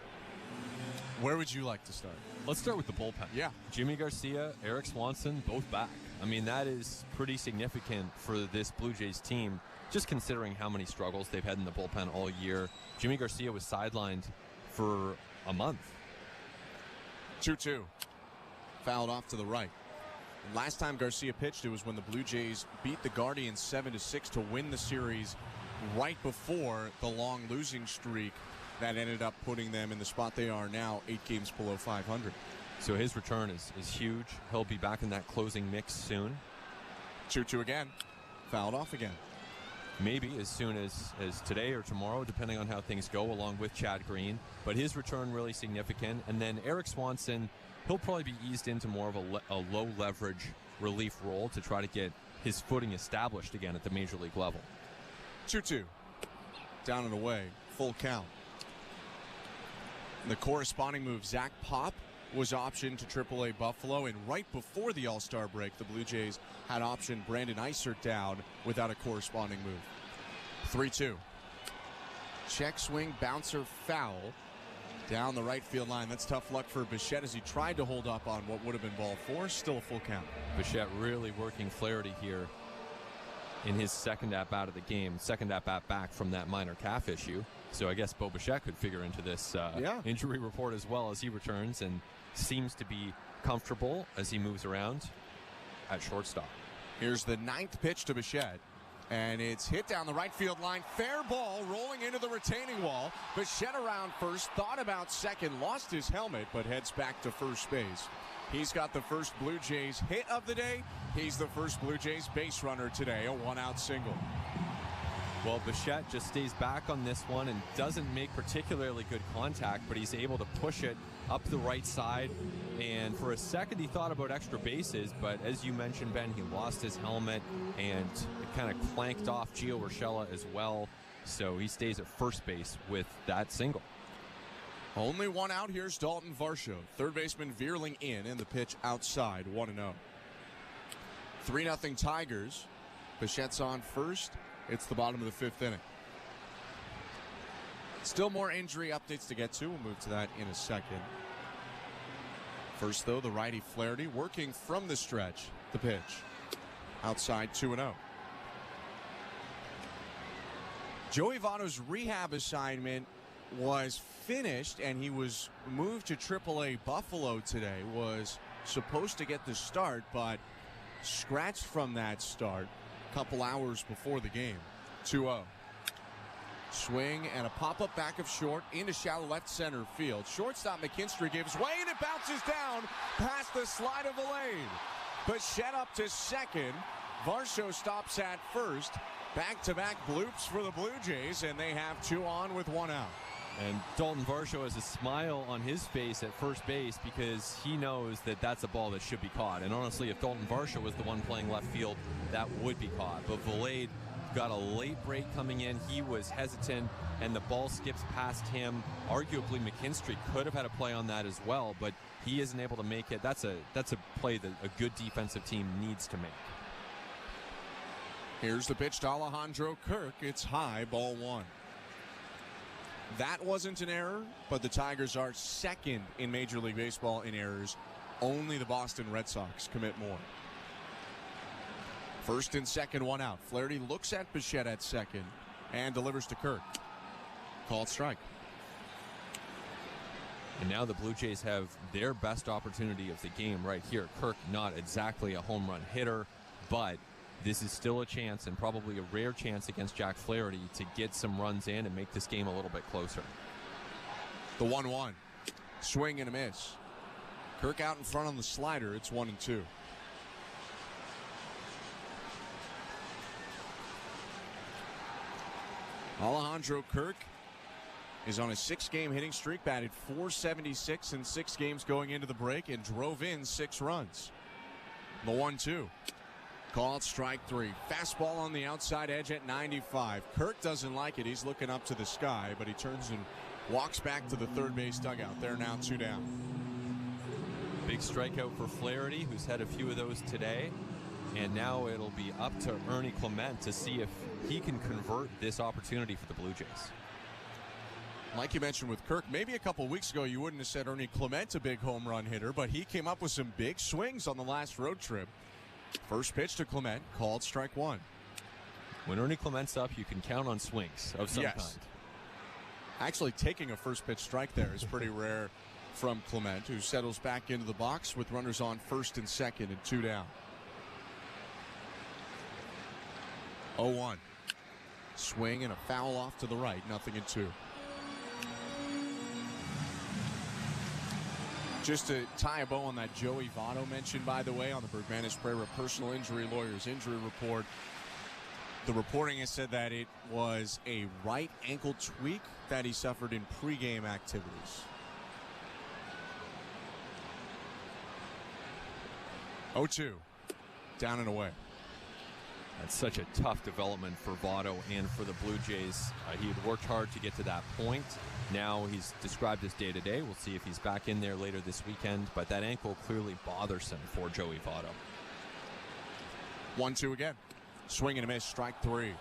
Where would you like to start? Let's start with the bullpen. Yeah. Jimmy Garcia, Eric Swanson, both back. I mean, that is pretty significant for this Blue Jays team, just considering how many struggles they've had in the bullpen all year. Jimmy Garcia was sidelined for a month. 2-2. Fouled off to the right. And last time Garcia pitched, it was when the Blue Jays beat the Guardians 7-6 to win the series right before the long losing streak that ended up putting them in the spot they are now, 8 games below 500. So his return is huge. He'll be back in that closing mix soon. 2-2 again. Fouled off again. Maybe as soon as today or tomorrow, depending on how things go, along with Chad Green. But his return really significant. And then Eric Swanson, he'll probably be eased into more of a low-leverage relief role to try to get his footing established again at the Major League level. 2-2. down and away, full count. The corresponding move, Zach Pop was optioned to AAA Buffalo, and right before the All-Star break, the Blue Jays had optioned Brandon Eisert down without a corresponding move. 3-2. Check swing, bouncer, foul down the right field line. That's tough luck for Bichette as he tried to hold up on what would have been ball four. Still a full count. Bichette really working Flaherty here in his second at-bat of the game, second at-bat back from that minor calf issue. So I guess Bo Bichette could figure into this injury report as well as he returns and seems to be comfortable as he moves around at shortstop. Here's the 9th pitch to Bichette, and it's hit down the right field line. Fair ball rolling into the retaining wall. Bichette around first, thought about second, lost his helmet, but heads back to first base. He's got the first Blue Jays hit of the day. He's the first Blue Jays base runner today, a one-out single. Well, Bichette just stays back on this one and doesn't make particularly good contact, but he's able to push it up the right side. And for a second, he thought about extra bases, but as you mentioned, Ben, he lost his helmet and it kind of clanked off Gio Urshela as well. So he stays at first base with that single. Only one out. Here's Dalton Varsho. Third baseman veerling in, and the pitch outside, 1-0. 3-0 Tigers. Bichette's on first. It's the bottom of the fifth inning. Still more injury updates to get to. We'll move to that in a second. First, though, the righty Flaherty working from the stretch. The pitch. Outside, 2-0. Joey Votto's rehab assignment was finished, and he was moved to AAA Buffalo today. Was supposed to get the start, but scratched from that start a couple hours before the game. 2-0. Swing and a pop-up back of short into shallow left center field. Shortstop McKinstry gives way, and it bounces down past the slide of the lane. Bichette up to second. Varsho stops at first. Back-to-back bloops for the Blue Jays, and they have 2 on with 1 out. And Dalton Varsho has a smile on his face at first base because he knows that that's a ball that should be caught. And honestly, if Dalton Varsho was the one playing left field, that would be caught. But Valade got a late break coming in. He was hesitant, and the ball skips past him. Arguably, McKinstry could have had a play on that as well, but he isn't able to make it. That's a play that a good defensive team needs to make. Here's the pitch to Alejandro Kirk. It's high, ball 1. That wasn't an error, but the Tigers are second in Major League Baseball in errors. Only the Boston Red Sox commit more. First and second, 1 out. Flaherty looks at Bichette at second and delivers to Kirk. Called strike. And now the Blue Jays have their best opportunity of the game right here. Kirk, not exactly a home run hitter, but this is still a chance, and probably a rare chance against Jack Flaherty, to get some runs in and make this game a little bit closer. The 1-1. Swing and a miss. Kirk out in front on the slider. It's 1-2. Alejandro Kirk is on a 6-game hitting streak, batted .476 in 6 games going into the break, and drove in 6 runs. The 1-2. Called strike 3. Fastball on the outside edge at 95. Kirk doesn't like it. He's looking up to the sky, but he turns and walks back to the third base dugout. They're now 2 down. Big strikeout for Flaherty, who's had a few of those today. And now it'll be up to Ernie Clement to see if he can convert this opportunity for the Blue Jays. Like you mentioned with Kirk, maybe a couple weeks ago you wouldn't have said Ernie Clement a big home run hitter, but he came up with some big swings on the last road trip. First pitch to Clement, called strike 1. When Ernie Clement's up, you can count on swings of some kind. Actually, taking a first pitch strike there is pretty rare from Clement, who settles back into the box with runners on first and second and 2 down. 0-1. Swing and a foul off to the right, 0-2. Just to tie a bow on that Joey Votto mentioned, by the way, on the Bergmanis Pereira Personal Injury Lawyers Injury Report, the reporting has said that it was a right ankle tweak that he suffered in pregame activities. 0-2. Down and away. That's such a tough development for Votto and for the Blue Jays. He had worked hard to get to that point. Now he's described his day-to-day. We'll see if he's back in there later this weekend, but that ankle clearly bothersome for Joey Votto. 1-2 again. Swing and a miss, strike 3.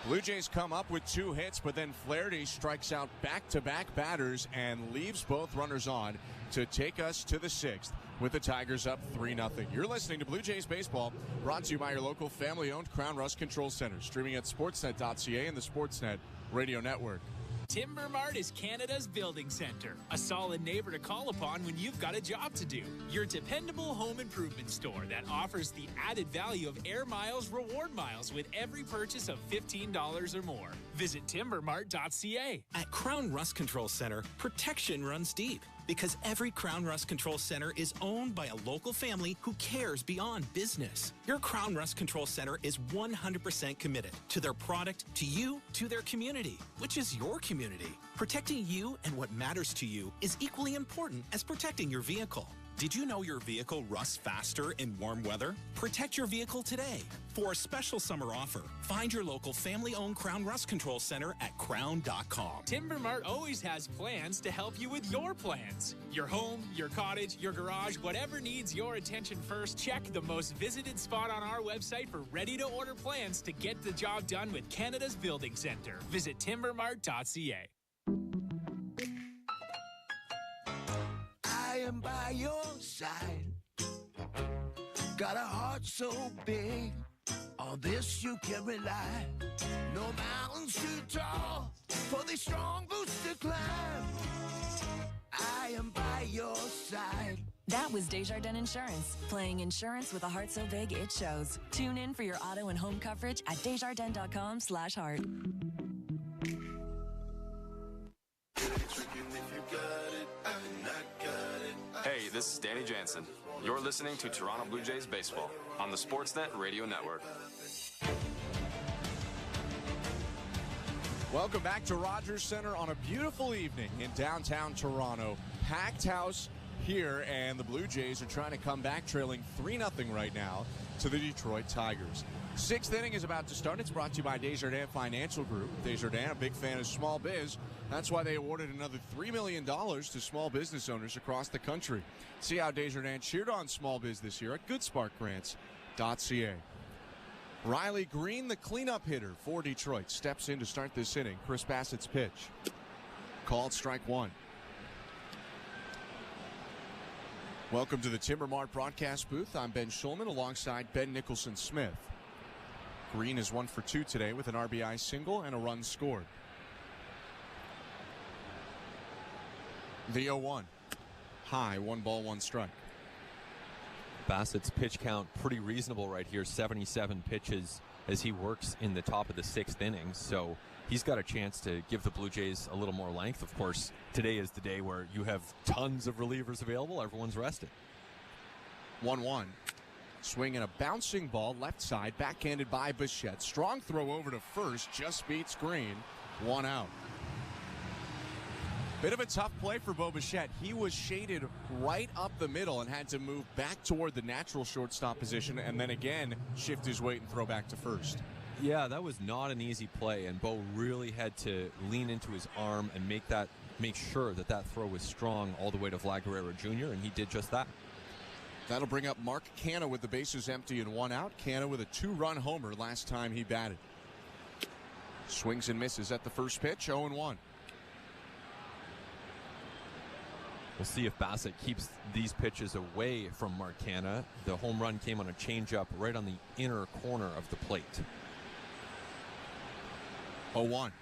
Blue Jays come up with 2 hits, but then Flaherty strikes out back-to-back batters and leaves both runners on to take us to the 6th with the Tigers up 3-0. You're listening to Blue Jays Baseball, brought to you by your local family-owned Crown Rust Control Center, streaming at sportsnet.ca and the Sportsnet Radio Network. Timber Mart is Canada's building center, a solid neighbor to call upon when you've got a job to do. Your dependable home improvement store that offers the added value of Air Miles reward miles with every purchase of $15 or more. Visit timbermart.ca. At Crown Rust Control Center, protection runs deep because every Crown Rust Control Center is owned by a local family who cares beyond business. Your Crown Rust Control Center is 100% committed to their product, to you, to their community, which is your community. Protecting you and what matters to you is equally important as protecting your vehicle. Did you know your vehicle rusts faster in warm weather? Protect your vehicle today. For a special summer offer, find your local family-owned Crown Rust Control Center at crown.com. Timber Mart always has plans to help you with your plans. Your home, your cottage, your garage, whatever needs your attention first, check the most visited spot on our website for ready-to-order plans to get the job done with Canada's Building Center. Visit timbermart.ca. I am by your side. Got a heart so big, on this you can rely. No mountains too tall for the strong boots to climb. I am by your side. That was Desjardins Insurance, playing insurance with a heart so big it shows. Tune in for your auto and home coverage at desjardins.com/heart. Hey, this is Danny Jansen. You're listening to Toronto Blue Jays Baseball on the Sportsnet Radio Network. Welcome back to Rogers Center on a beautiful evening in downtown Toronto. Packed house here, and the Blue Jays are trying to come back, trailing 3-0 right now to the Detroit Tigers. 6th inning is about to start. It's brought to you by Desjardins Financial Group. Desjardins, a big fan of small biz. That's why they awarded another $3 million to small business owners across the country. See how Desjardins cheered on small biz this year at goodsparkgrants.ca. Riley Green, the cleanup hitter for Detroit, steps in to start this inning. Chris Bassett's pitch. Called strike 1. Welcome to the Timber Mart broadcast booth. I'm Ben Schulman alongside Ben Nicholson-Smith. Green is 1 for 2 today with an RBI single and a run scored. The 0-1. High, 1 ball, 1 strike. Bassett's pitch count pretty reasonable right here, 77 pitches as he works in the top of the 6th inning. So he's got a chance to give the Blue Jays a little more length. Of course, today is the day where you have tons of relievers available. Everyone's rested. 1-1. Swing and a bouncing ball left side, backhanded by Bichette. Strong throw over to first, just beats Green. 1 out. Bit of a tough play for Bo Bichette. He was shaded right up the middle and had to move back toward the natural shortstop position and then again shift his weight and throw back to first. Yeah, that was not an easy play, and Bo really had to lean into his arm and make sure that throw was strong all the way to Vlad Guerrero Jr., and he did just that. That'll bring up Mark Canha with the bases empty and 1 out. Canha with a 2-run homer last time he batted. Swings and misses at the first pitch, 0-1. We'll see if Bassett keeps these pitches away from Mark Canha. The home run came on a changeup right on the inner corner of the plate. 0-1.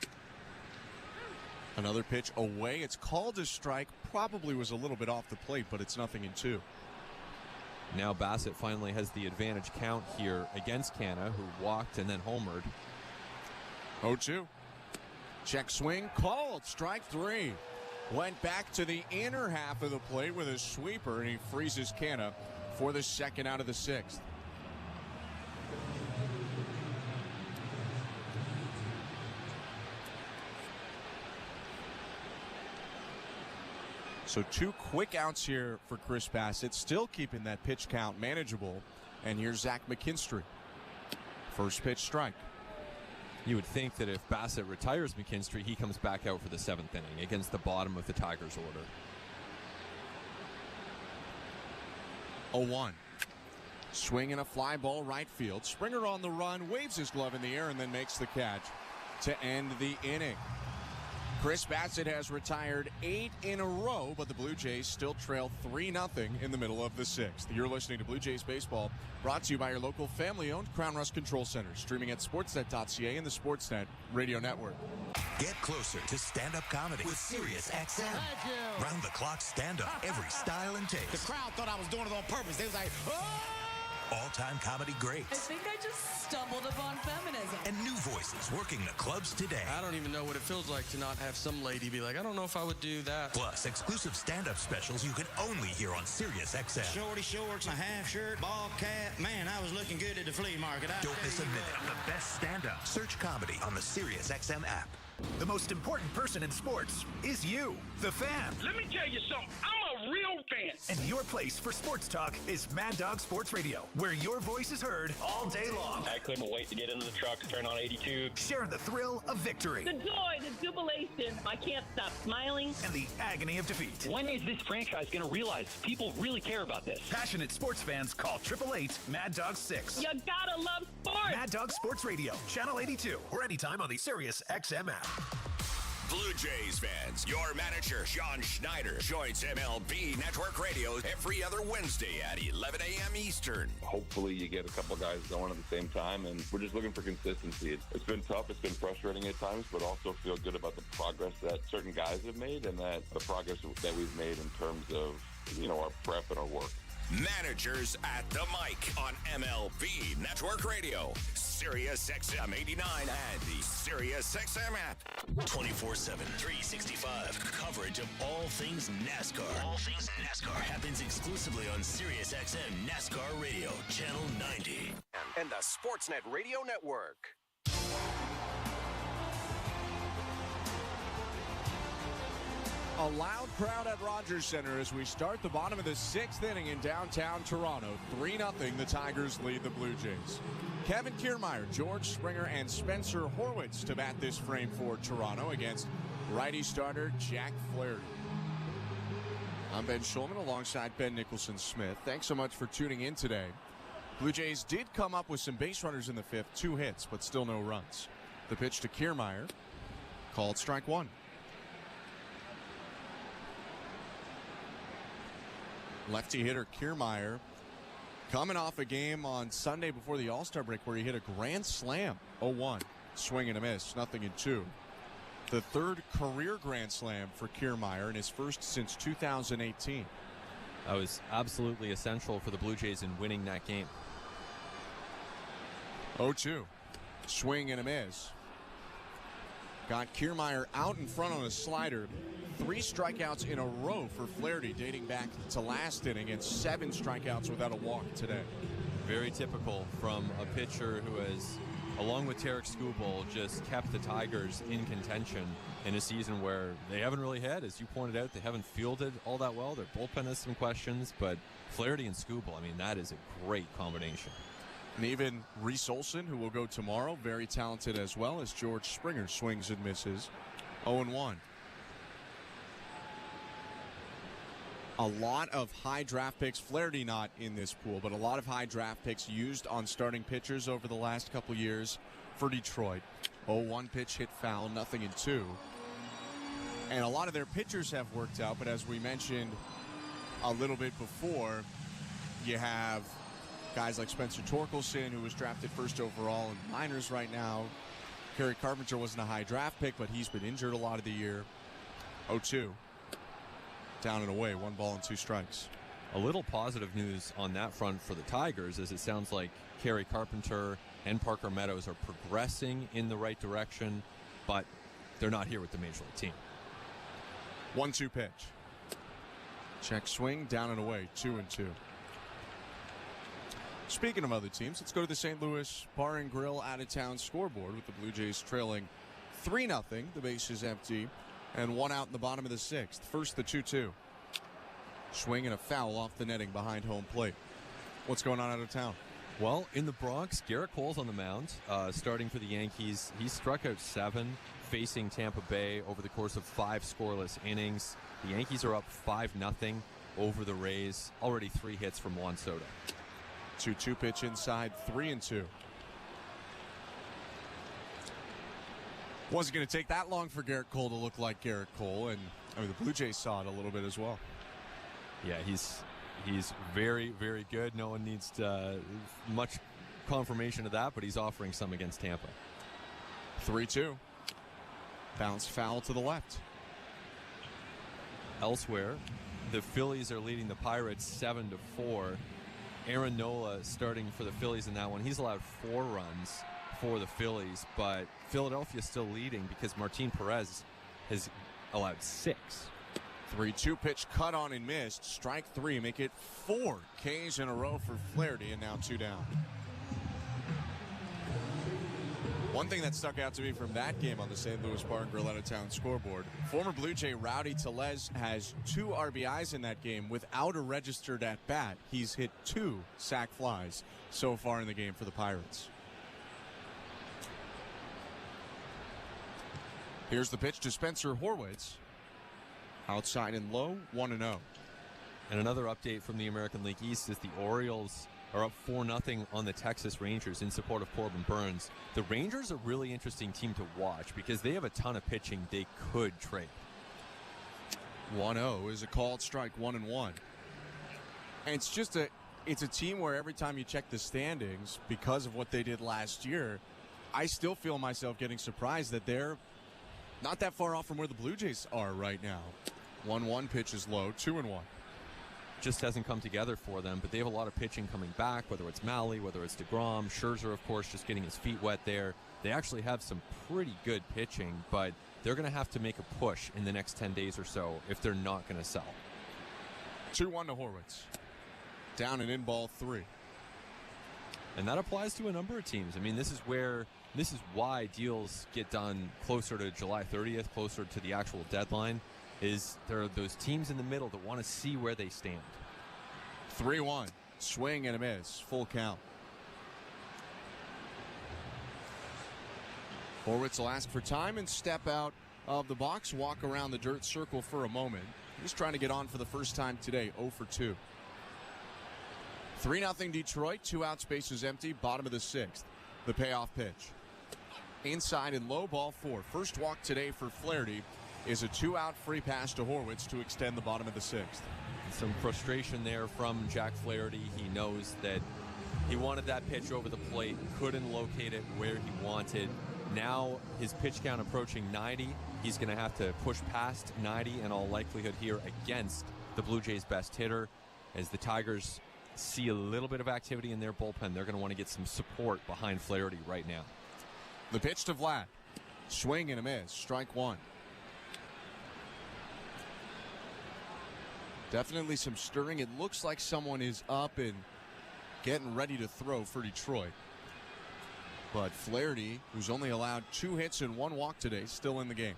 Another pitch away. It's called a strike. Probably was a little bit off the plate, but it's 0-2. Now Bassett finally has the advantage count here against Canha, who walked and then homered. 0-2. Check swing, called. Strike 3. Went back to the inner half of the plate with a sweeper, and he freezes Canha for the 2nd out of the 6th. So 2 quick outs here for Chris Bassett, still keeping that pitch count manageable. And here's Zach McKinstry. First pitch strike. You would think that if Bassett retires McKinstry, he comes back out for the 7th inning against the bottom of the Tigers' order. 0-1. Swing and a fly ball right field. Springer on the run, waves his glove in the air, and then makes the catch to end the inning. Chris Bassett has retired 8 in a row, but the Blue Jays still trail 3-0 in the middle of the 6th. You're listening to Blue Jays Baseball, brought to you by your local family-owned Crown Rust Control Center, streaming at sportsnet.ca and the Sportsnet Radio Network. Get closer to stand-up comedy with Sirius XM. Round-the-clock stand-up, every style and taste. The crowd thought I was doing it on purpose. They was like, oh! All-time comedy greats. I think I just stumbled upon feminism. And new voices working the clubs today. I don't even know what it feels like to not have some lady be like, I don't know if I would do that. Plus, exclusive stand-up specials you can only hear on Sirius XM. Shorty shorts, a half shirt, bobcat. Man, I was looking good at the flea market. Don't miss a minute of the best stand-up. Search comedy on the Sirius XM app. The most important person in sports is you, the fan. Let me tell you something. I'm a real fan. And your place for sports talk is Mad Dog Sports Radio, where your voice is heard all day long. I couldn't wait to get into the truck, turn on 82. Sharing the thrill of victory. The joy, the jubilation. I can't stop smiling. And the agony of defeat. When is this franchise going to realize people really care about this? Passionate sports fans call 888-MAD-DOG-6. You gotta love sports. Mad Dog Sports Radio, Channel 82, or anytime on the Sirius XM app. Blue Jays fans, your manager, Sean Schneider, joins MLB Network Radio every other Wednesday at 11 a.m. Eastern. Hopefully you get a couple guys going at the same time, and we're just looking for consistency. It's been tough, it's been frustrating at times, but also feel good about the progress that certain guys have made and that the progress that we've made in terms of, our prep and our work. Managers at the mic on MLB Network Radio, Sirius XM 89 and the Sirius XM app. 24/7, 365 coverage of all things NASCAR. All things NASCAR happens exclusively on Sirius XM NASCAR Radio, Channel 90. And the Sportsnet Radio Network. A loud crowd at Rogers Center as we start the bottom of the 6th inning in downtown Toronto. 3-0, the Tigers lead the Blue Jays. Kevin Kiermaier, George Springer, and Spencer Horwitz to bat this frame for Toronto against righty starter Jack Flaherty. I'm Ben Schulman alongside Ben Nicholson-Smith. Thanks so much for tuning in today. Blue Jays did come up with some base runners in the 5th, 2 hits, but still no runs. The pitch to Kiermaier, called strike 1. Lefty hitter Kiermaier coming off a game on Sunday before the All-Star break where he hit a grand slam. 0-1. Swing and a miss. 0-2. The 3rd career grand slam for Kiermaier and his first since 2018. That was absolutely essential for the Blue Jays in winning that game. 0-2. Swing and a miss. Got Kiermaier out in front on a slider. 3 strikeouts in a row for Flaherty dating back to last inning and 7 strikeouts without a walk today. Very typical from a pitcher who has, along with Tarek Skubal, just kept the Tigers in contention in a season where they haven't really had, as you pointed out, they haven't fielded all that well. Their bullpen has some questions, but Flaherty and Skubal, that is a great combination. And even Reese Olson, who will go tomorrow, very talented as well as George Springer swings and misses. 0-1. A lot of high draft picks, Flaherty not in this pool, but a lot of high draft picks used on starting pitchers over the last couple years for Detroit. 0-1 pitch hit foul, 0-2. And a lot of their pitchers have worked out, but as we mentioned a little bit before, you have guys like Spencer Torkelson, who was drafted 1st overall in the minors right now. Kerry Carpenter wasn't a high draft pick, but he's been injured a lot of the year. 0-2. Down and away, 1 ball and 2 strikes. A little positive news on that front for the Tigers is it sounds like Kerry Carpenter and Parker Meadows are progressing in the right direction, but they're not here with the Major League team. 1-2 pitch. Check swing, down and away, 2-2. Speaking of other teams, let's go to the St. Louis Bar and Grill out-of-town scoreboard with the Blue Jays trailing 3-0. The base is empty. And 1 out in the bottom of the 6th. First, the 2-2. Swing and a foul off the netting behind home plate. What's going on out of town? Well, in the Bronx, Garrett Cole's on the mound, starting for the Yankees. He struck out 7 facing Tampa Bay over the course of 5 scoreless innings. The Yankees are up 5-0 over the Rays. Already 3 hits from Juan Soto. 2-2 pitch inside, 3-2. Wasn't going to take that long for Garrett Cole to look like Garrett Cole, and I mean the Blue Jays saw it a little bit as well. Yeah, he's very, very good. No one needs much confirmation of that, but he's offering some against Tampa. 3-2. Bounce foul to the left. Elsewhere, the Phillies are leading the Pirates 7-4. Aaron Nola starting for the Phillies in that one. He's allowed 4 runs for the Phillies, but Philadelphia still leading because Martin Perez has allowed 6. 3-2 pitch cut on and missed. Strike 3. Make it 4 Ks in a row for Flaherty, and now 2 down. One thing that stuck out to me from that game on the St. Louis Bar and Grill out-of-town scoreboard, former Blue Jay Rowdy Tellez has 2 RBIs in that game without a registered at-bat. He's hit 2 sac flies so far in the game for the Pirates. Here's the pitch to Spencer Horwitz. Outside and low, 1-0. And another update from the American League East is the Orioles are up 4-0 on the Texas Rangers in support of Corbin Burns. The Rangers are a really interesting team to watch because they have a ton of pitching they could trade. 1-0 is a called strike, 1-1. And it's a team where every time you check the standings, because of what they did last year, I still feel myself getting surprised that they're not that far off from where the Blue Jays are right now. 1-1 pitch is low, 2-1. Just hasn't come together for them, but they have a lot of pitching coming back, whether it's Malley, whether it's DeGrom. Scherzer, of course, just getting his feet wet there. They actually have some pretty good pitching, but they're going to have to make a push in the next 10 days or so if they're not going to sell. 2-1 to Horwitz. Down and in ball 3. And that applies to a number of teams. I mean, this is why deals get done closer to July 30th, closer to the actual deadline, is there are those teams in the middle that want to see where they stand. 3-1. Swing and a miss. Full count. Horwitz will ask for time and step out of the box, walk around the dirt circle for a moment. He's trying to get on for the first time today, 0 for 2. 3-0 Detroit, 2 outs, bases empty, bottom of the 6th. The payoff pitch. Inside and low, ball 4. First walk today for Flaherty is a 2-out free pass to Horwitz to extend the bottom of the 6th. Some frustration there from Jack Flaherty. He knows that he wanted that pitch over the plate, couldn't locate it where he wanted. Now his pitch count approaching 90. He's going to have to push past 90 in all likelihood here against the Blue Jays' best hitter. As the Tigers see a little bit of activity in their bullpen, they're going to want to get some support behind Flaherty right now. The pitch to Vlad. Swing and a miss. Strike 1. Definitely some stirring. It looks like someone is up and getting ready to throw for Detroit. But Flaherty, who's only allowed 2 hits and 1 walk today, still in the game.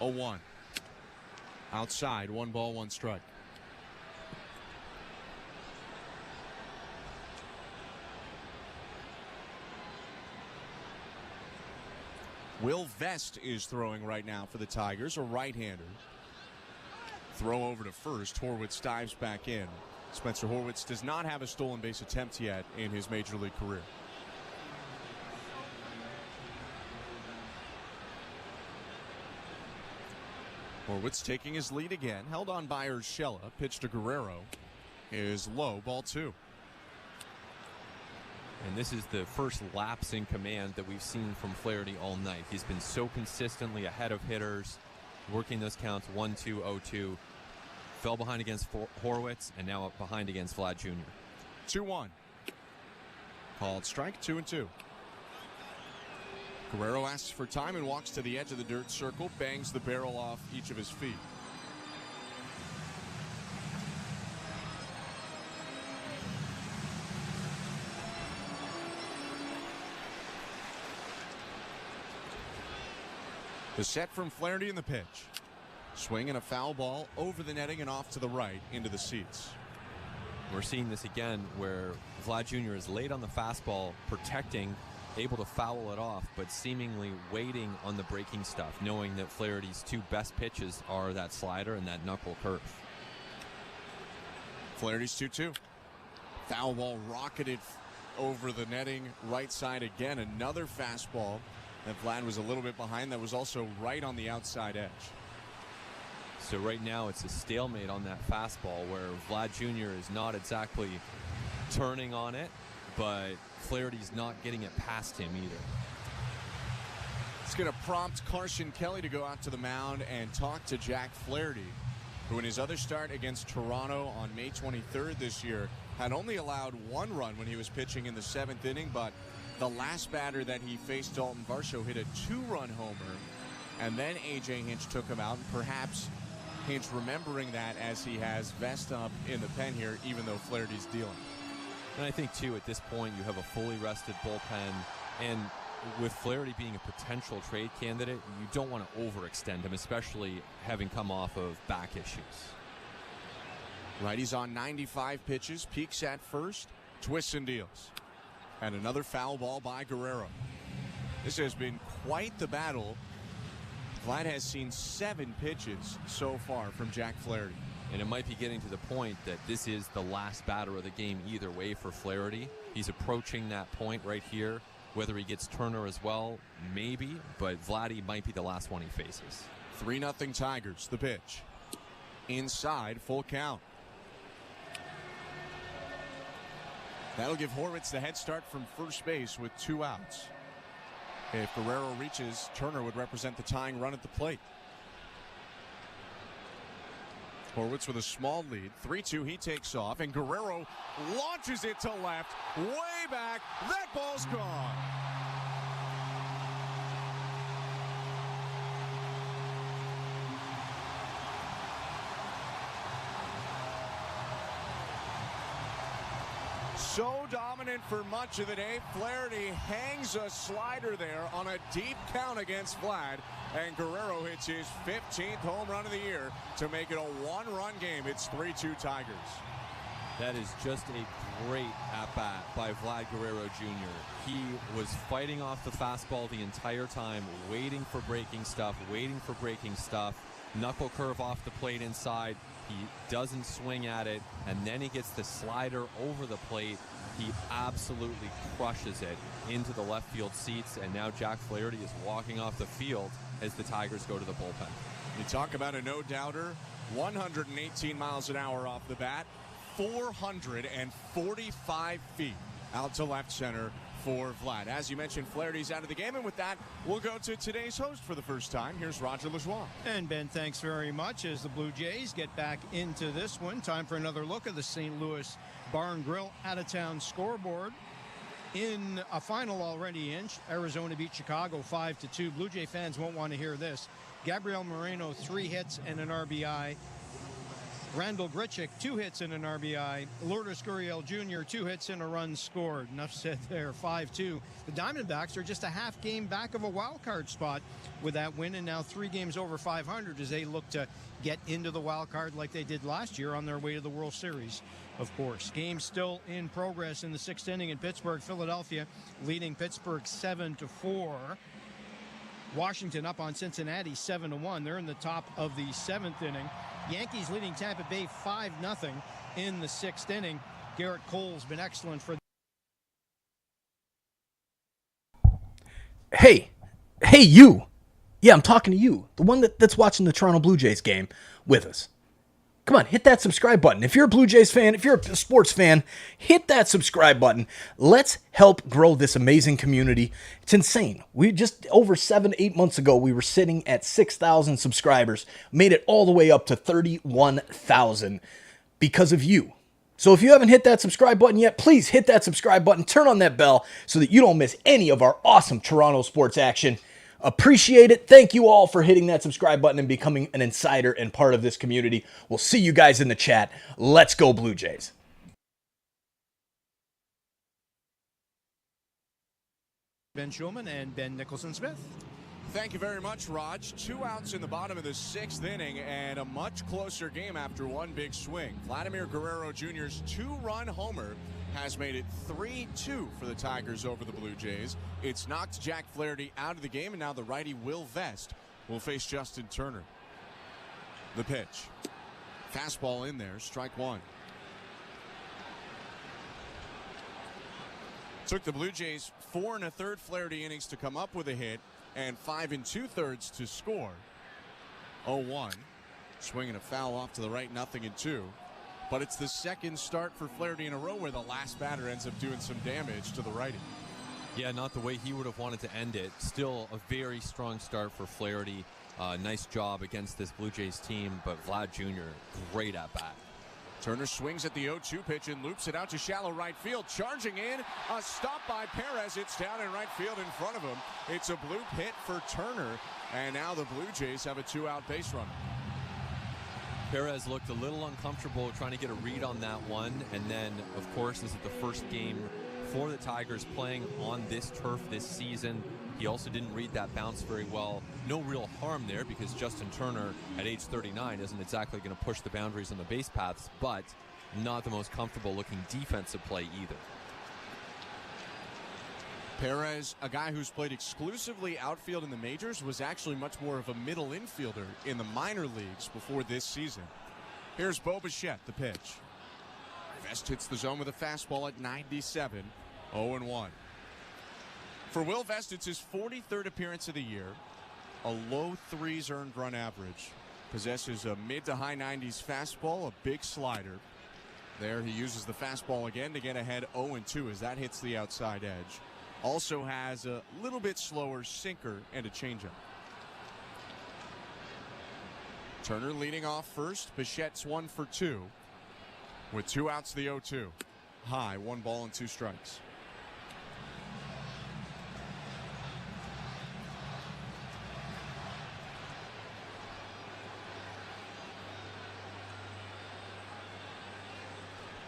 0-1. Outside, 1 ball, 1 strike. Will Vest is throwing right now for the Tigers, a right-hander. Throw over to first. Horwitz dives back in. Spencer Horwitz does not have a stolen base attempt yet in his major league career. Horwitz taking his lead again. Held on by Urshela. Pitch to Guerrero is low. Ball 2. And this is the first lapse in command that we've seen from Flaherty all night. He's been so consistently ahead of hitters, working those counts 1-2, 0-2. Fell behind against Horwitz, and now up behind against Vlad Jr. 2-1. Called strike, 2-2. Guerrero asks for time and walks to the edge of the dirt circle, bangs the barrel off each of his feet. The set from Flaherty in the pitch. Swing and a foul ball over the netting and off to the right into the seats. We're seeing this again where Vlad Jr. is late on the fastball, protecting, able to foul it off, but seemingly waiting on the breaking stuff, knowing that Flaherty's two best pitches are that slider and that knuckle curve. Flaherty's 2-2. Foul ball rocketed over the netting right side again. Another fastball that Vlad was a little bit behind that was also right on the outside edge. So right now it's a stalemate on that fastball where Vlad Jr. is not exactly turning on it, but Flaherty's not getting it past him either. It's going to prompt Carson Kelly to go out to the mound and talk to Jack Flaherty, who in his other start against Toronto on May 23rd this year had only allowed 1 run when he was pitching in the 7th inning, but the last batter that he faced, Dalton Varsho, hit a 2-run homer, and then A.J. Hinch took him out, and perhaps Hinch remembering that as he has Vest up in the pen here, even though Flaherty's dealing. And I think, too, at this point, you have a fully rested bullpen, and with Flaherty being a potential trade candidate, you don't want to overextend him, especially having come off of back issues. Righty's on 95 pitches, peaks at first, twists and deals. And another foul ball by Guerrero. This has been quite the battle. Vlad has seen 7 pitches so far from Jack Flaherty. And it might be getting to the point that this is the last batter of the game either way for Flaherty. He's approaching that point right here. Whether he gets Turner as well, maybe, but Vladdy might be the last one he faces. 3-0 Tigers, the pitch. Inside, full count. That'll give Horwitz the head start from first base with 2 outs. If Guerrero reaches, Turner would represent the tying run at the plate. Horwitz with a small lead. 3-2, he takes off, and Guerrero launches it to left, way back. That ball's gone. So dominant for much of the day. Flaherty hangs a slider there on a deep count against Vlad, and Guerrero hits his 15th home run of the year to make it a 1-run game. It's 3-2 Tigers. That is just a great at-bat by Vlad Guerrero Jr. He was fighting off the fastball the entire time, waiting for breaking stuff, Knuckle curve off the plate inside. He doesn't swing at it, and then he gets the slider over the plate. He absolutely crushes it into the left field seats, and now Jack Flaherty is walking off the field as the Tigers go to the bullpen. You talk about a no-doubter, 118 miles an hour off the bat, 445 feet out to left center for Vlad. As you mentioned, Flaherty's out of the game, and with that, we'll go to today's host for the first time. Here's Roger Lajoie. And Ben, thanks very much. As the Blue Jays get back into this one, time for another look at the St. Louis Bar and Grill out-of-town scoreboard. In a final already inched, Arizona beat Chicago 5-2. Blue Jay fans won't want to hear this. Gabriel Moreno, 3 hits and an RBI. Randall Grichuk, 2 hits and an RBI. Lourdes Gurriel Jr., 2 hits and a run scored. Enough said there, 5-2. The Diamondbacks are just a half game back of a wild card spot with that win, and now 3 games over 500 as they look to get into the wild card like they did last year on their way to the World Series, of course. Game still in progress in the 6th inning in Pittsburgh. Philadelphia leading Pittsburgh 7-4. Washington up on Cincinnati 7-1. They're in the top of the 7th inning. Yankees leading Tampa Bay 5-0 in the 6th inning. Garrett Cole's been excellent for. Hey you. Yeah, I'm talking to you, the one that's watching the Toronto Blue Jays game with us. Come on, hit that subscribe button. If you're a Blue Jays fan, if you're a sports fan, hit that subscribe button. Let's help grow this amazing community. It's insane. We just over 7-8 months ago, we were sitting at 6,000 subscribers, made it all the way up to 31,000 because of you. So if you haven't hit that subscribe button yet, please hit that subscribe button, turn on that bell so that you don't miss any of our awesome Toronto sports action. Appreciate it. Thank you all for hitting that subscribe button and becoming an insider and part of this community. We'll see you guys in the chat. Let's go Blue Jays. Ben Schulman and Ben Nicholson-Smith. Thank you very much, Raj. 2 outs in the bottom of the 6th inning and a much closer game after one big swing. Vladimir Guerrero Jr.'s 2-run homer has made it 3-2 for the Tigers over the Blue Jays. It's knocked Jack Flaherty out of the game, and now the righty Will Vest will face Justin Turner. The pitch. Fastball in there, strike one. Took the Blue Jays 4 1/3 Flaherty innings to come up with a hit and 5 2/3 to score. 0-1. Swinging a foul off to the right, 0-2. But it's the second start for Flaherty in a row where the last batter ends up doing some damage to the righty. Yeah, not the way he would have wanted to end it. Still a very strong start for Flaherty. Nice job against this Blue Jays team, but Vlad Jr., great at bat. Turner swings at the 0-2 pitch and loops it out to shallow right field. Charging in, a stop by Perez. It's down in right field in front of him. It's a bloop hit for Turner, and now the Blue Jays have a 2-out base runner. Perez looked a little uncomfortable trying to get a read on that one, and then, of course, this is the first game for the Tigers playing on this turf this season. He also didn't read that bounce very well. No real harm there because Justin Turner at age 39 isn't exactly going to push the boundaries on the base paths, but not the most comfortable looking defensive play either. Perez, a guy who's played exclusively outfield in the majors, was actually much more of a middle infielder in the minor leagues before this season. Here's Bo Bichette, the pitch. Vest hits the zone with a fastball at 97, 0-1. For Will Vest, it's his 43rd appearance of the year, a low 3s earned run average. Possesses a mid to high 90s fastball, a big slider. There he uses the fastball again to get ahead 0-2 as that hits the outside edge. Also has a little bit slower sinker and a changeup. Turner leading off first. Bichette's 1 for 2. With 2 outs, the 0-2. High, 1 ball and 2 strikes.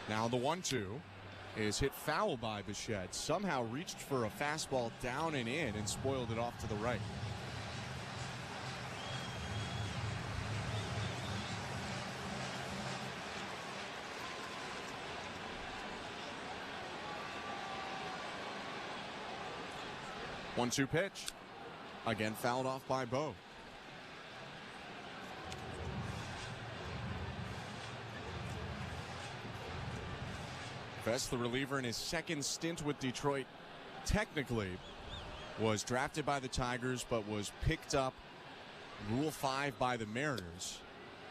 Now the 1-2 is hit foul by Bichette. Somehow reached for a fastball down and in and spoiled it off to the right. One-two pitch. Again fouled off by Bo. Vest, the reliever in his second stint with Detroit, technically was drafted by the Tigers but was picked up Rule 5 by the Mariners.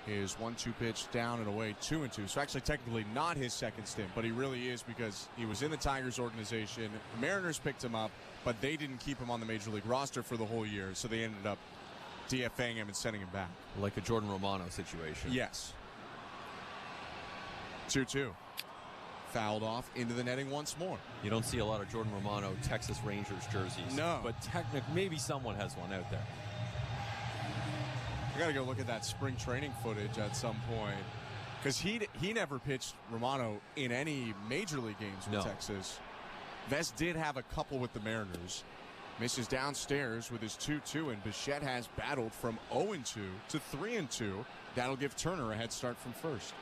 His 1-2 pitch down and away, 2-2. So actually technically not his second stint, but he really is because he was in the Tigers organization. The Mariners picked him up, but they didn't keep him on the Major League roster for the whole year, so they ended up DFAing him and sending him back. Like a Jordan Romano situation. Yes. 2-2. Fouled off into the netting once more. You don't see a lot of Jordan Romano Texas Rangers jerseys. No. But maybe someone has one out there. I got to go look at that spring training footage at some point. Because he never pitched Romano in any major league games with Texas. Vest did have a couple with the Mariners. Misses downstairs with his 2-2, and Bichette has battled from 0-2 to 3-2. That'll give Turner a head start from first.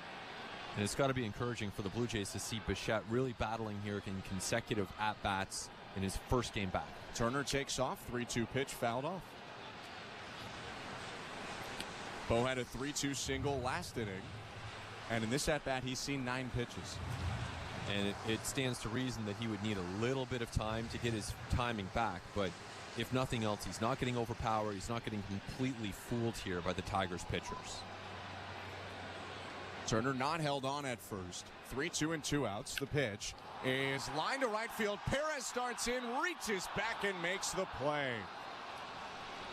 And it's got to be encouraging for the Blue Jays to see Bichette really battling here in consecutive at-bats in his first game back. Turner takes off, 3-2 pitch, fouled off. Bo had a 3-2 single last inning, and in this at-bat, he's seen 9 pitches. And it stands to reason that he would need a little bit of time to get his timing back, but if nothing else, he's not getting overpowered, he's not getting completely fooled here by the Tigers pitchers. Turner not held on at first. 3-2 and 2 outs. The pitch is lined to right field. Perez starts in, reaches back and makes the play.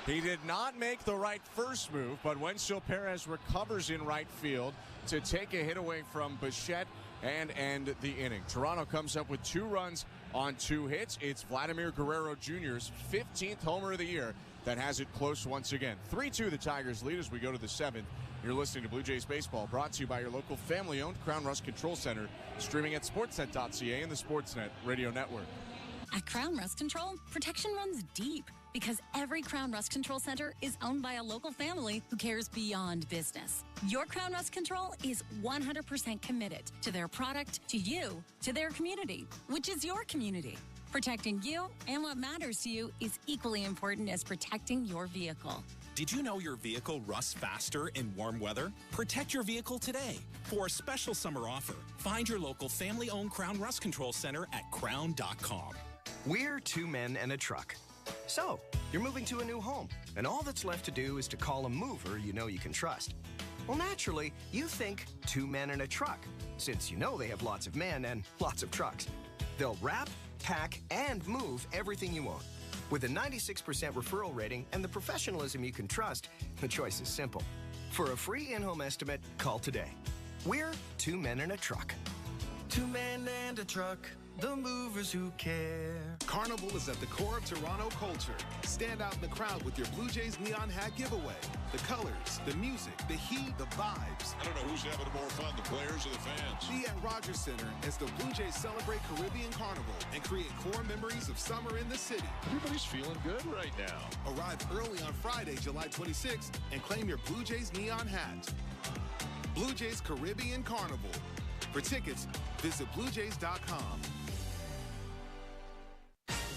He did not make the right first move, but Wenzel Perez recovers in right field to take a hit away from Bichette and end the inning. Toronto comes up with 2 runs on 2 hits. It's Vladimir Guerrero Jr.'s 15th homer of the year that has it close once again. 3-2 the Tigers lead as we go to the 7th. You're listening to Blue Jays Baseball, brought to you by your local family-owned Crown Rust Control Center, streaming at sportsnet.ca and the Sportsnet Radio Network. At Crown Rust Control, protection runs deep. Because every Crown Rust Control Center is owned by a local family who cares beyond business. Your Crown Rust Control is 100% committed to their product, to you, to their community, which is your community. Protecting you and what matters to you is equally important as protecting your vehicle. Did you know your vehicle rusts faster in warm weather? Protect your vehicle today. For a special summer offer, find your local family-owned Crown Rust Control Center at crown.com. We're two men and a truck. So, you're moving to a new home, and all that's left to do is to call a mover you know you can trust. Well, naturally, you think two men and a truck, since you know they have lots of men and lots of trucks. They'll wrap, pack, and move everything you own. With a 96% referral rating and the professionalism you can trust, the choice is simple. For a free in-home estimate, call today. We're two men and a truck. Two men and a truck, the movers who care. Carnival is at the core of Toronto culture. Stand out in the crowd with your Blue Jays neon hat giveaway. The colors, the music, the heat, the vibes. I don't know who's having more fun, the players or the fans. Be at Rogers Center as the Blue Jays celebrate Caribbean Carnival and create core memories of summer in the city. Everybody's feeling good right now. Arrive early on Friday, July 26th and claim your Blue Jays neon hat. Blue Jays Caribbean Carnival. For tickets, visit BlueJays.com.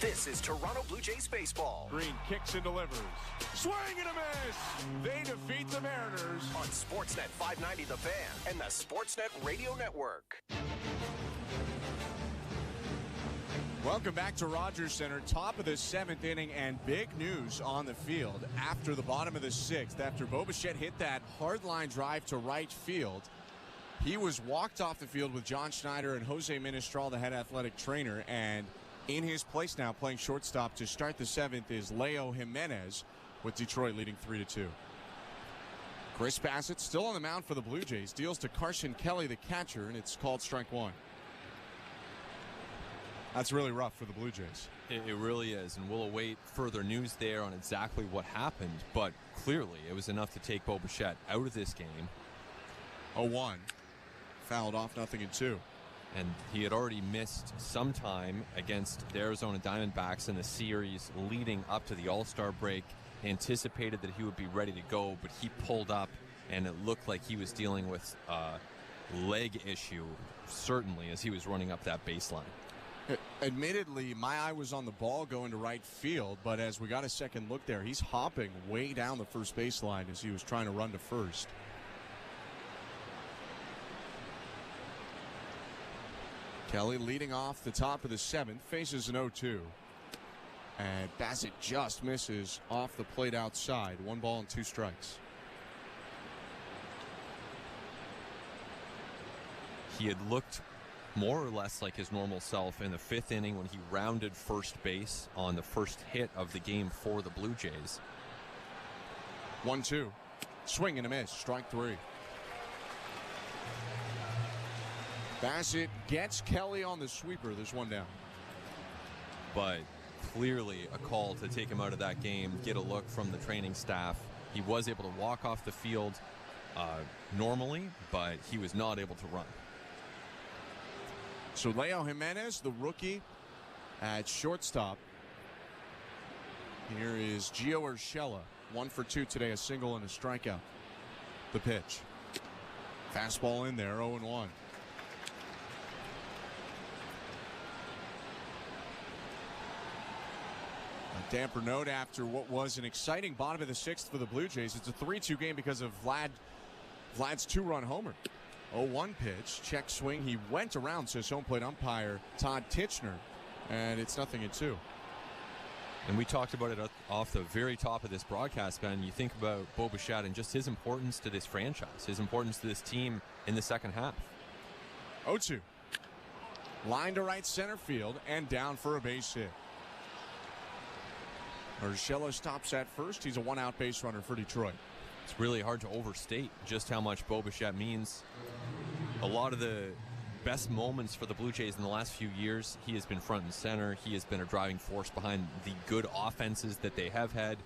This is Toronto Blue Jays baseball. Green kicks and delivers. Swing and a miss! They defeat the Mariners. On Sportsnet 590 The Fan and the Sportsnet Radio Network. Welcome back to Rogers Center. Top of the 7th inning and big news on the field after the bottom of the 6th. After Bo Bichette hit that hardline drive to right field, he was walked off the field with John Schneider and Jose Ministral, the head athletic trainer, and in his place now playing shortstop to start the 7th is Leo Jimenez, with Detroit leading 3-2. Chris Bassett still on the mound for the Blue Jays, deals to Carson Kelly, the catcher, and it's called strike one. That's really rough for the Blue Jays. It really is, and we'll await further news there on exactly what happened, but clearly it was enough to take Bo Bichette out of this game. 0-1. Fouled off, 0-2. And he had already missed some time against the Arizona Diamondbacks in the series leading up to the All-Star break. Anticipated that he would be ready to go, but he pulled up, and it looked like he was dealing with a leg issue, certainly, as he was running up that baseline. Admittedly, my eye was on the ball going to right field, but as we got a second look there, he's hopping way down the first baseline as he was trying to run to first. Kelly leading off the top of the 7th, faces an 0-2. And Bassett just misses off the plate outside. 1 ball and 2 strikes. He had looked more or less like his normal self in the 5th inning when he rounded first base on the first hit of the game for the Blue Jays. 1-2. Swing and a miss. Strike 3. Bassett gets Kelly on the sweeper. There's 1 down. But clearly a call to take him out of that game, get a look from the training staff. He was able to walk off the field normally, but he was not able to run. So Leo Jimenez, the rookie at shortstop. Here is Gio Urshela. 1 for 2 today, a single and a strikeout. The pitch. Fastball in there, 0-1. A damper note after what was an exciting bottom of the 6th for the Blue Jays. It's a 3-2 game because of Vlad's 2-run homer. 0-1 pitch, check swing. He went around, says home plate umpire Todd Titchener, and it's 0-2. And we talked about it off the very top of this broadcast, Ben. You think about Bo Bichette and just his importance to this franchise, his importance to this team in the second half. 0-2. Line to right center field and down for a base hit. Urshela stops at first. He's a 1-out base runner for Detroit. It's really hard to overstate just how much Bo Bichette means. A lot of the best moments for the Blue Jays in the last few years, he has been front and center. He has been a driving force behind the good offenses that they have had.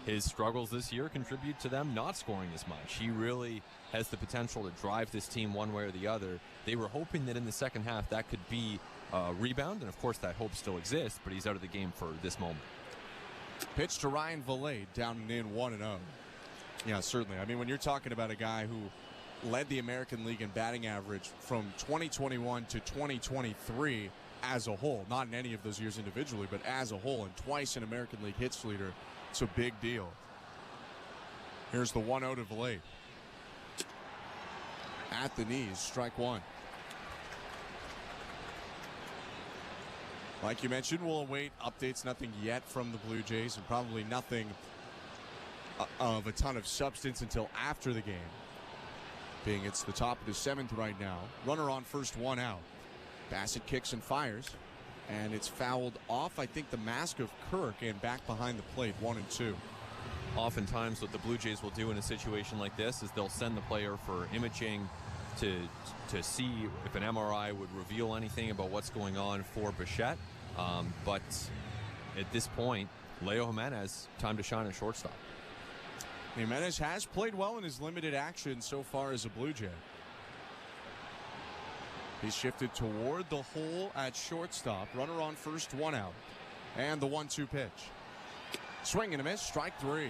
His struggles this year contribute to them not scoring as much. He really has the potential to drive this team one way or the other. They were hoping that in the second half that could be a rebound, and of course that hope still exists, but he's out of the game for this moment. Pitch to Ryan Valade, down and in 1-0. Yeah, certainly. I mean, when you're talking about a guy who led the American League in batting average from 2021 to 2023 as a whole, not in any of those years individually, but as a whole, and twice an American League hits leader, it's a big deal. Here's the 1-0 to Valade. At the knees, strike one. Like you mentioned, we'll await updates. Nothing yet from the Blue Jays, and probably nothing of a ton of substance until after the game. Being it's the top of the 7th right now. Runner on first, 1 out. Bassett kicks and fires, and it's fouled off, I think, the mask of Kirk, and back behind the plate, 1-2. Oftentimes what the Blue Jays will do in a situation like this is they'll send the player for imaging to see if an MRI would reveal anything about what's going on for Bichette. But at this point, Leo Jimenez, time to shine at shortstop. Jimenez has played well in his limited action so far as a Blue Jay. He's shifted toward the hole at shortstop. Runner on first, 1 out. And the 1-2 pitch. Swing and a miss, strike 3.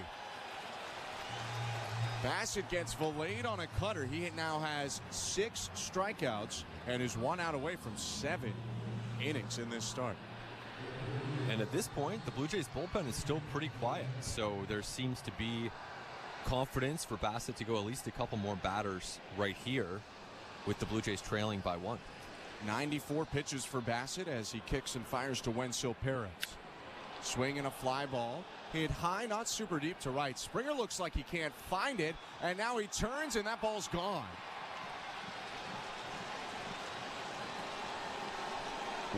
Bassett gets Valade on a cutter. He now has 6 strikeouts and is 1 out away from 7 innings in this start. And at this point, the Blue Jays bullpen is still pretty quiet. So there seems to be confidence for Bassett to go at least a couple more batters right here with the Blue Jays trailing by 1. 94 pitches for Bassett as he kicks and fires to Wensil Perez. Swing and a fly ball. Hit high, not super deep to right. Springer looks like he can't find it, and now he turns, and that ball's gone.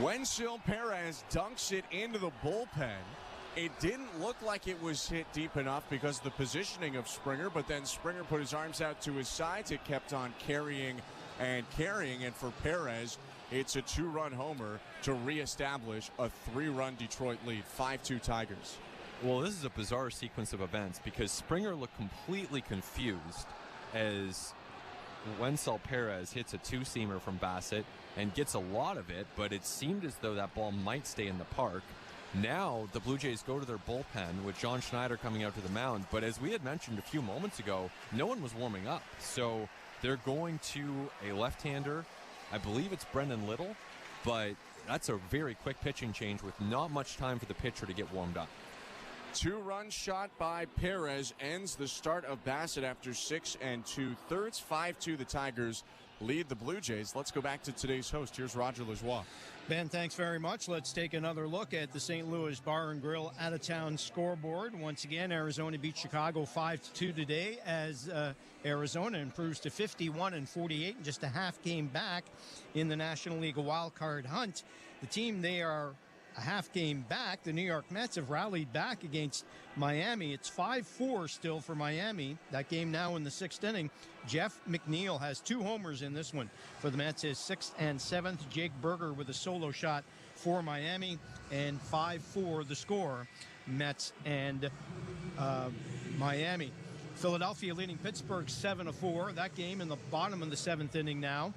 Wensil Perez dunks it into the bullpen. It didn't look like it was hit deep enough because of the positioning of Springer, but then Springer put his arms out to his sides. It kept on carrying, and for Perez, it's a 2-run homer to reestablish a 3-run Detroit lead. 5-2 Tigers. Well, this is a bizarre sequence of events because Springer looked completely confused as Wensil Perez hits a 2-seamer from Bassett and gets a lot of it, but it seemed as though that ball might stay in the park. Now the Blue Jays go to their bullpen with John Schneider coming out to the mound, but as we had mentioned a few moments ago, no one was warming up. So they're going to a left-hander. I believe it's Brendan Little, but that's a very quick pitching change with not much time for the pitcher to get warmed up. 2-run shot by Perez ends the start of Bassett after 6 2/3. 5-2 the Tigers lead the Blue Jays. Let's go back to today's host. Here's Roger Lajoie. Ben, thanks very much. Let's take another look at the St. Louis Bar and Grill out-of-town scoreboard. Once again, Arizona beat Chicago 5-2 today as Arizona improves to 51-48 and just a half game back in the National League wild card hunt. The team, they are a half game back. The New York Mets have rallied back against Miami. It's 5-4 still for Miami. That game now in the 6th inning. Jeff McNeil has 2 homers in this one for the Mets. His 6th and 7th. Jake Berger with a solo shot for Miami. And 5-4 the score. Mets and Miami. Philadelphia leading Pittsburgh 7-4. That game in the bottom of the 7th inning now.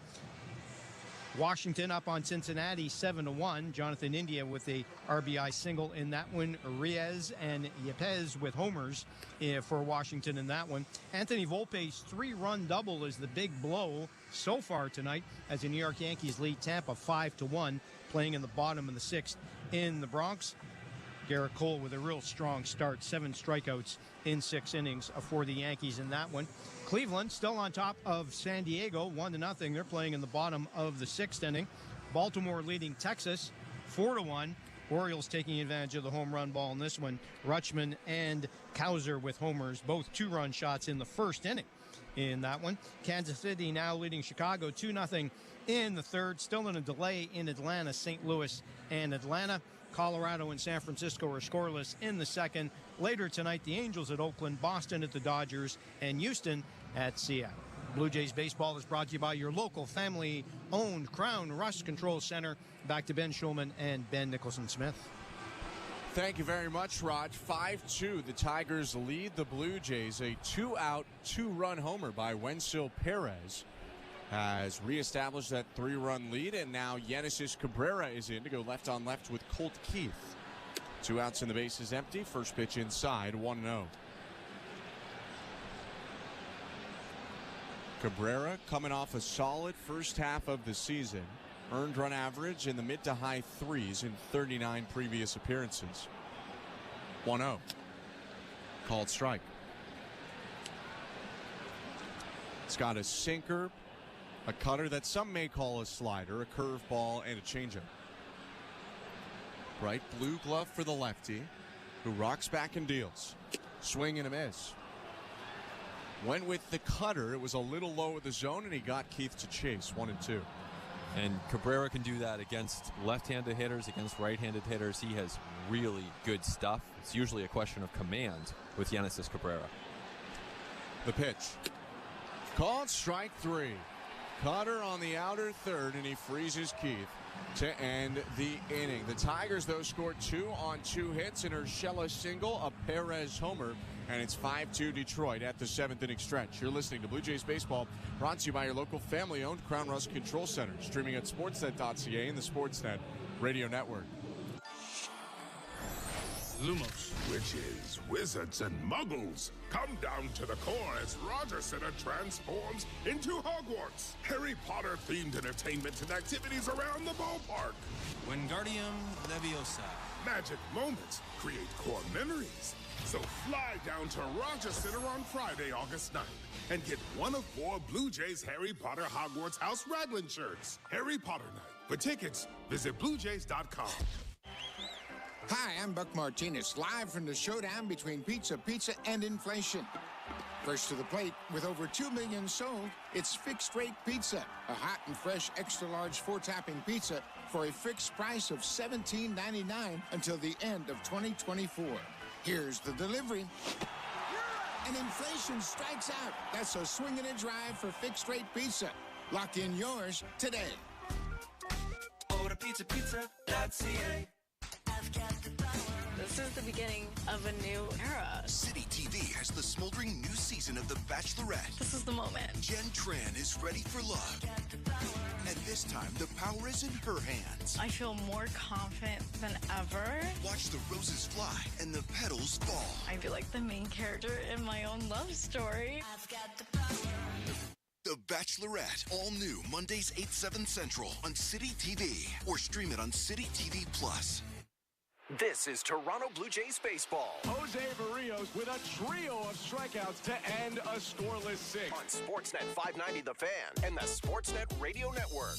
Washington up on Cincinnati 7-1. Jonathan India with a RBI single in that one. Reyes and Yepez with homers for Washington in that one. Anthony Volpe's 3-run double is the big blow so far tonight as the New York Yankees lead Tampa 5-1, playing in the bottom of the 6th in the Bronx. Garrett Cole with a real strong start, 7 strikeouts in 6 innings for the Yankees in that one. Cleveland still on top of San Diego, 1-0. They're playing in the bottom of the 6th inning. Baltimore leading Texas 4-1. Orioles taking advantage of the home run ball in this one. Rutschman and Kauser with homers, both 2-run shots in the 1st inning in that one. Kansas City now leading Chicago 2-0 in the 3rd. Still in a delay in Atlanta, St. Louis and Atlanta. Colorado and San Francisco are scoreless in the 2nd. Later tonight, the Angels at Oakland, Boston at the Dodgers, and Houston at Seattle. Blue Jays baseball is brought to you by your local family-owned Crown Rust Control Center. Back to Ben Schulman and Ben Nicholson-Smith. Thank you very much, Raj. 5-2, the Tigers lead the Blue Jays. A 2-out, 2-run homer by Wensil Perez has reestablished that 3-run lead, and now Yenesis Cabrera is in to go left on left with Colt Keith. 2 outs and the base is empty. First pitch inside, 1-0. Cabrera coming off a solid first half of the season. Earned run average in the mid to high 3s in 39 previous appearances. 1-0. Called strike. It's got a sinker, a cutter that some may call a slider, a curveball, and a changeup. Bright blue glove for the lefty, who rocks back and deals. Swing and a miss. Went with the cutter. It was a little low at the zone, and he got Keith to chase. 1-2. And Cabrera can do that against left-handed hitters, against right-handed hitters. He has really good stuff. It's usually a question of command with Yoenis Cabrera. The pitch. Called strike 3. Cutter on the outer third, and he freezes Keith to end the inning. The Tigers, though, scored 2 on 2 hits, an Urshela single, a Perez homer, and it's 5-2 Detroit at the 7th inning stretch. You're listening to Blue Jays Baseball, brought to you by your local family-owned Crown Rust Control Center, streaming at sportsnet.ca and the Sportsnet Radio Network. Lumos. Witches, wizards, and muggles come down to the core as Roger Center transforms into Hogwarts. Harry Potter-themed entertainment and activities around the ballpark. Wingardium Leviosa. Magic moments create core memories. So fly down to Roger Center on Friday, August 9th, and get one of 4 Blue Jays Harry Potter Hogwarts House Raglan shirts. Harry Potter Night. For tickets, visit BlueJays.com. Hi, I'm Buck Martinez, live from the showdown between pizza, and inflation. First to the plate, with over 2 million sold, it's Fixed Rate Pizza, a hot and fresh extra-large 4-topping pizza for a fixed price of $17.99 until the end of 2024. Here's the delivery. And inflation strikes out. That's a swing and a drive for Fixed Rate Pizza. Lock in yours today. Order pizza.ca. This is the beginning of a new era. City TV has the smoldering new season of The Bachelorette. This is the moment. Jen Tran is ready for love. And this time, the power is in her hands. I feel more confident than ever. Watch the roses fly and the petals fall. I feel like the main character in my own love story. I've got the power. The Bachelorette, all new Mondays 8/7 Central on City TV or stream it on City TV Plus. This is Toronto Blue Jays baseball. Jose Barrios with a trio of strikeouts to end a scoreless 6. On Sportsnet 590 The Fan and the Sportsnet Radio Network.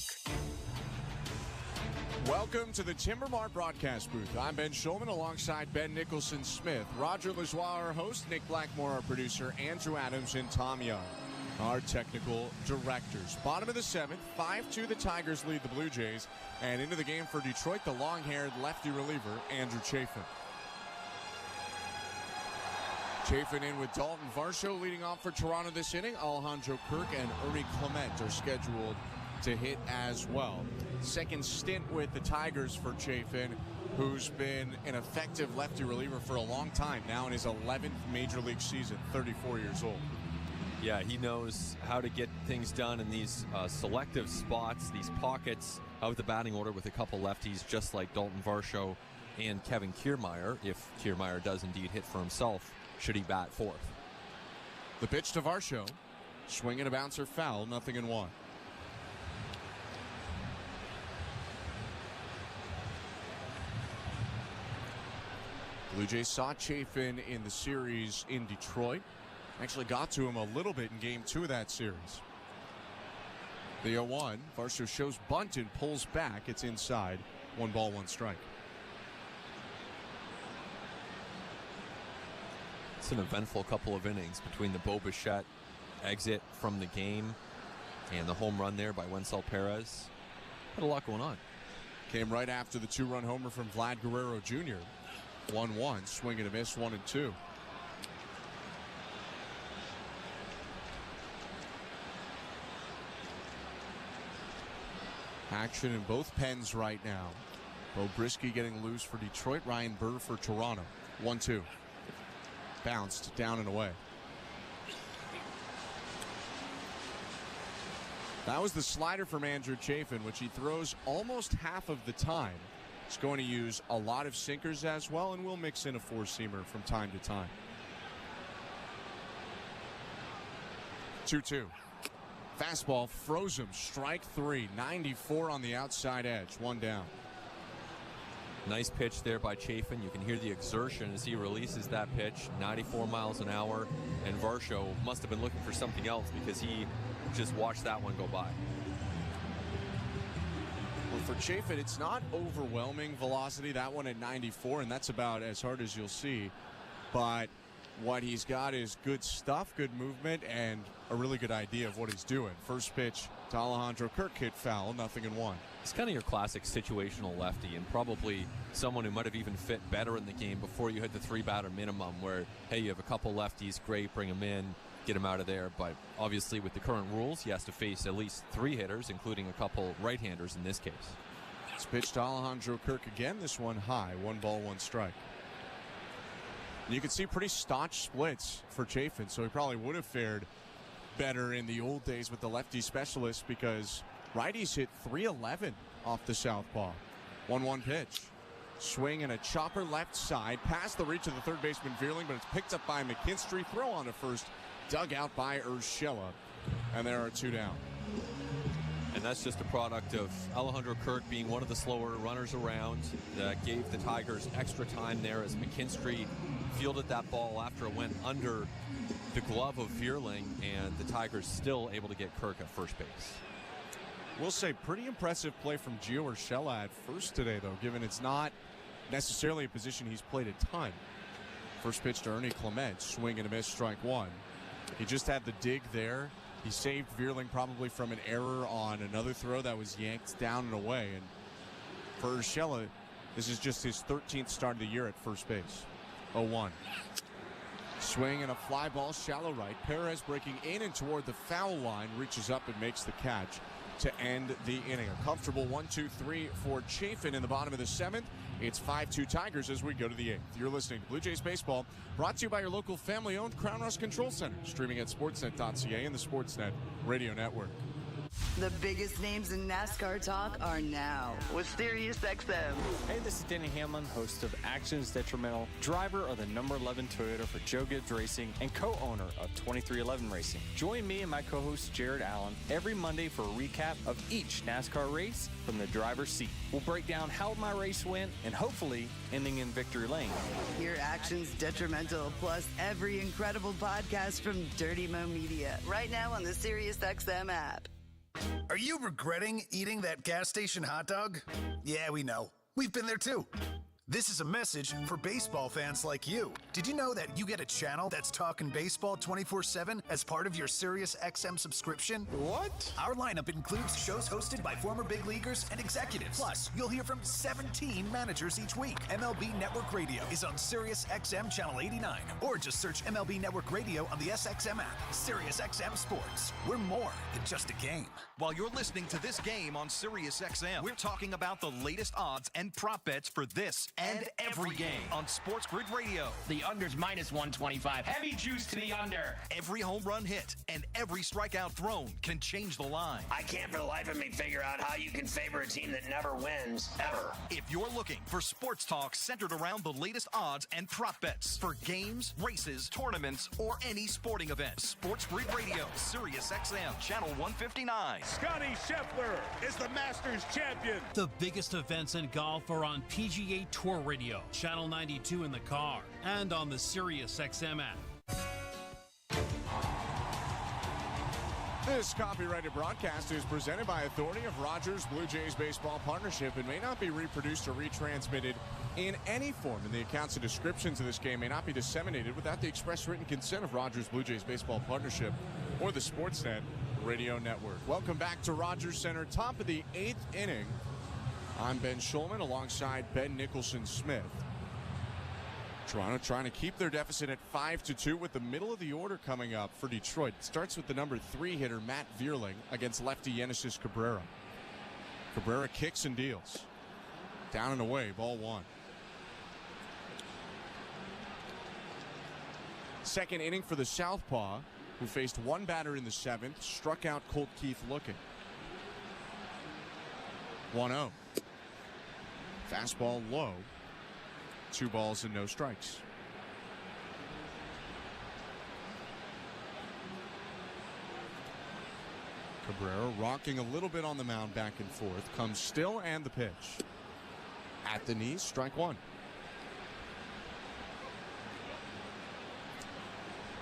Welcome to the Timber Mart broadcast booth. I'm Ben Schulman alongside Ben Nicholson-Smith, Roger Lajoie, our host, Nick Blackmore, our producer, Andrew Adams, and Tom Young, our technical directors. Bottom of the 7th, 5-2 the Tigers lead the Blue Jays. And into the game for Detroit, the long-haired lefty reliever, Andrew Chafin. Chafin in with Dalton Varsho leading off for Toronto this inning. Alejandro Kirk and Ernie Clement are scheduled to hit as well. Second stint with the Tigers for Chafin, who's been an effective lefty reliever for a long time, now in his 11th Major League season, 34 years old. Yeah, he knows how to get things done in these selective spots, these pockets of the batting order with a couple lefties, just like Dalton Varsho and Kevin Kiermaier, if Kiermaier does indeed hit for himself, should he bat fourth. The pitch to Varsho. Swing and a bouncer foul, 0-1. Blue Jays saw Chafin in the series in Detroit. Actually got to him a little bit in game 2 of that series. The 0-1. Varsho shows bunt and pulls back. It's inside. 1 ball, 1 strike. It's an eventful couple of innings between the Bo Bichette exit from the game and the home run there by Wencel Perez. Had a lot going on. Came right after the 2-run homer from Vlad Guerrero Jr. 1-1. Swing and a miss, 1-2. Action in both pens right now. Bo Brisky getting loose for Detroit. Ryan Burr for Toronto. 1-2. Bounced down and away. That was the slider from Andrew Chafin, which he throws almost half of the time. He's going to use a lot of sinkers as well, and we'll mix in a four-seamer from time to time. 2-2. Fastball froze him. Strike 3. 94 on the outside edge. 1 down. Nice pitch there by Chafin. You can hear the exertion as he releases that pitch. 94 miles an hour. And Varsho must have been looking for something else because he just watched that one go by. Well, for Chafin, it's not overwhelming velocity. That one at 94, and that's about as hard as you'll see. But what he's got is good stuff, good movement, and a really good idea of what he's doing. First pitch to Alejandro Kirk, hit foul, 0-1. It's kind of your classic situational lefty, and probably someone who might have even fit better in the game before you hit the 3-batter minimum, where, hey, you have a couple lefties, great, bring them in, get him out of there. But obviously with the current rules, he has to face at least 3 hitters, including a couple right-handers in this case. It's pitched to Alejandro Kirk again, this one high, 1 ball, 1 strike. You can see pretty staunch splits for Chafin, so he probably would have fared better in the old days with the lefty specialist because righties hit 311 off the southpaw. 1-1 pitch. Swing and a chopper left side, past the reach of the third baseman Vierling, but it's picked up by McKinstry. Throw on to first, dug out by Urshela, and there are 2 down. And that's just a product of Alejandro Kirk being one of the slower runners around. That gave the Tigers extra time there as McKinstry fielded that ball after it went under the glove of Vierling, and the Tigers still able to get Kirk at first base. We'll say pretty impressive play from Gio Urshela at first today, though, given it's not necessarily a position he's played a ton. First pitch to Ernie Clement, swing and a miss, strike 1. He just had the dig there. He saved Vierling probably from an error on another throw that was yanked down and away. And for Urshela, this is just his 13th start of the year at first base. 0-1. Swing and a fly ball, shallow right. Perez breaking in and toward the foul line, reaches up and makes the catch to end the inning. A comfortable 1-2-3 for Chafin in the bottom of the 7th. It's 5-2 Tigers as we go to the 8th. You're listening to Blue Jays Baseball, brought to you by your local family-owned Crown Rust Control Center, streaming at sportsnet.ca and the Sportsnet Radio Network. The biggest names in NASCAR talk are now with SiriusXM. Hey, this is Denny Hamlin, host of Actions Detrimental, driver of the number 11 Toyota for Joe Gibbs Racing, and co-owner of 2311 Racing. Join me and my co-host Jared Allen every Monday for a recap of each NASCAR race from the driver's seat. We'll break down how my race went and hopefully ending in victory lane. Hear Actions Detrimental plus every incredible podcast from Dirty Mo Media right now on the SiriusXM app. Are you regretting eating that gas station hot dog? Yeah, we know. We've been there too. This is a message for baseball fans like you. Did you know that you get a channel that's talking baseball 24/7 as part of your SiriusXM subscription? What? Our lineup includes shows hosted by former big leaguers and executives. Plus, you'll hear from 17 managers each week. MLB Network Radio is on SiriusXM Channel 89, or just search MLB Network Radio on the SXM app. SiriusXM Sports. We're more than just a game. While you're listening to this game on SiriusXM, we're talking about the latest odds and prop bets for this and every game on Sports Grid Radio. The under's minus 125. Heavy juice to the under. Every home run hit and every strikeout thrown can change the line. I can't for the life of me figure out how you can favor a team that never wins, ever. If you're looking for sports talk centered around the latest odds and prop bets for games, races, tournaments, or any sporting event, Sports Grid Radio, SiriusXM, Channel 159. Scotty Scheffler is the Masters champion. The biggest events in golf are on PGA Tour Radio, Channel 92 in the car, and on the SiriusXM app. This copyrighted broadcast is presented by authority of Rogers Blue Jays Baseball Partnership and may not be reproduced or retransmitted in any form. And the accounts and descriptions of this game may not be disseminated without the express written consent of Rogers Blue Jays Baseball Partnership or the Sportsnet Radio Network. Welcome back to Rogers Center, top of the 8th inning. I'm Ben Schulman alongside Ben Nicholson-Smith. Toronto trying to keep their deficit at 5-2 with the middle of the order coming up for Detroit. It starts with the number 3 hitter, Matt Vierling, against lefty Genesis Cabrera. Cabrera kicks and deals. Down and away, ball 1. Second inning for the southpaw, who faced one batter in the 7th, struck out Colt Keith looking. 1-0. Fastball low. 2 balls and no strikes. Cabrera rocking a little bit on the mound back and forth. Comes still and the pitch. At the knees, strike 1.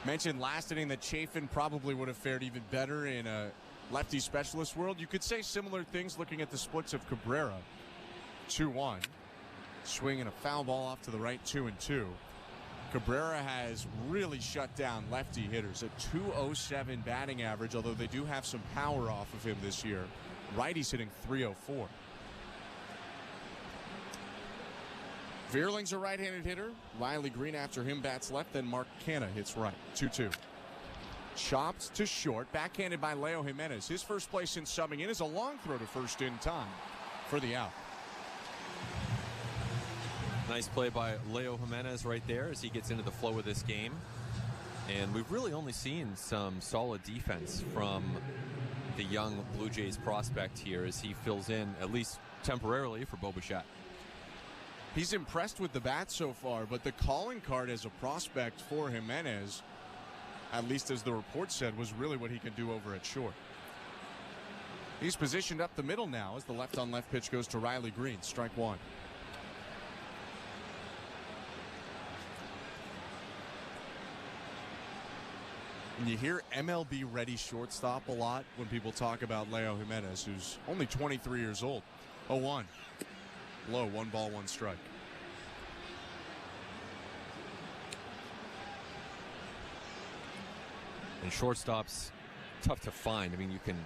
Mentioned last inning that Chafin probably would have fared even better in a lefty specialist world. You could say similar things looking at the splits of Cabrera. 2-1. Swinging a foul ball off to the right, 2-2. Cabrera has really shut down lefty hitters. A .207 batting average, although they do have some power off of him this year. Righty's hitting .304. Veerling's a right-handed hitter. Riley Green after him bats left, then Mark Canha hits right. 2-2. Chopped to short, backhanded by Leo Jimenez. His first play since subbing in is a long throw to first in time for the out. Nice play by Leo Jimenez right there as he gets into the flow of this game. And we've really only seen some solid defense from the young Blue Jays prospect here as he fills in, at least temporarily, for Bo Bichette. He's impressed with the bat so far, but the calling card as a prospect for Jimenez, at least as the report said, was really what he can do over at short. He's positioned up the middle now as the left-on-left pitch goes to Riley Green. Strike 1. And you hear MLB ready shortstop a lot when people talk about Leo Jimenez, who's only 23 years old. 0-1. Low, 1 ball, 1 strike. And shortstops, tough to find. I mean, you can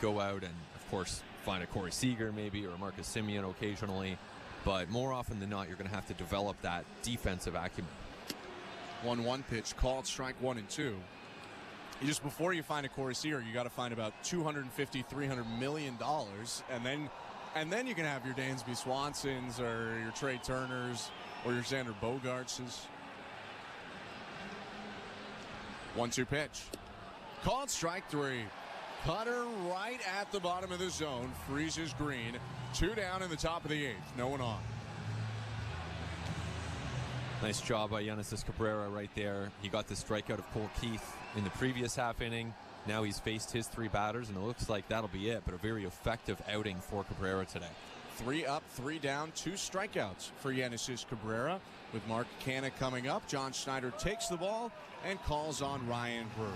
go out and, of course, find a Corey Seager maybe or a Marcus Semien occasionally, but more often than not, you're going to have to develop that defensive acumen. 1-1 pitch called, strike 1 and 2. Just before you find a Corey Seager, you got to find about $250-300 million, and then you can have your Dansby Swansons or your Trey Turners or your Xander Bogaertses. 1-2 pitch. Called strike 3. Cutter right at the bottom of the zone. Freezes Green. 2 down in the top of the 8th. No one on. Nice job by Yoenis Cabrera right there. He got the strikeout of Cole Keith in the previous half inning. Now he's faced his 3 batters, and it looks like that'll be it, but a very effective outing for Cabrera today. 3 up, 3 down, 2 strikeouts for Yoenis Cabrera. With Mark Canha coming up, John Schneider takes the ball and calls on Ryan Brewer.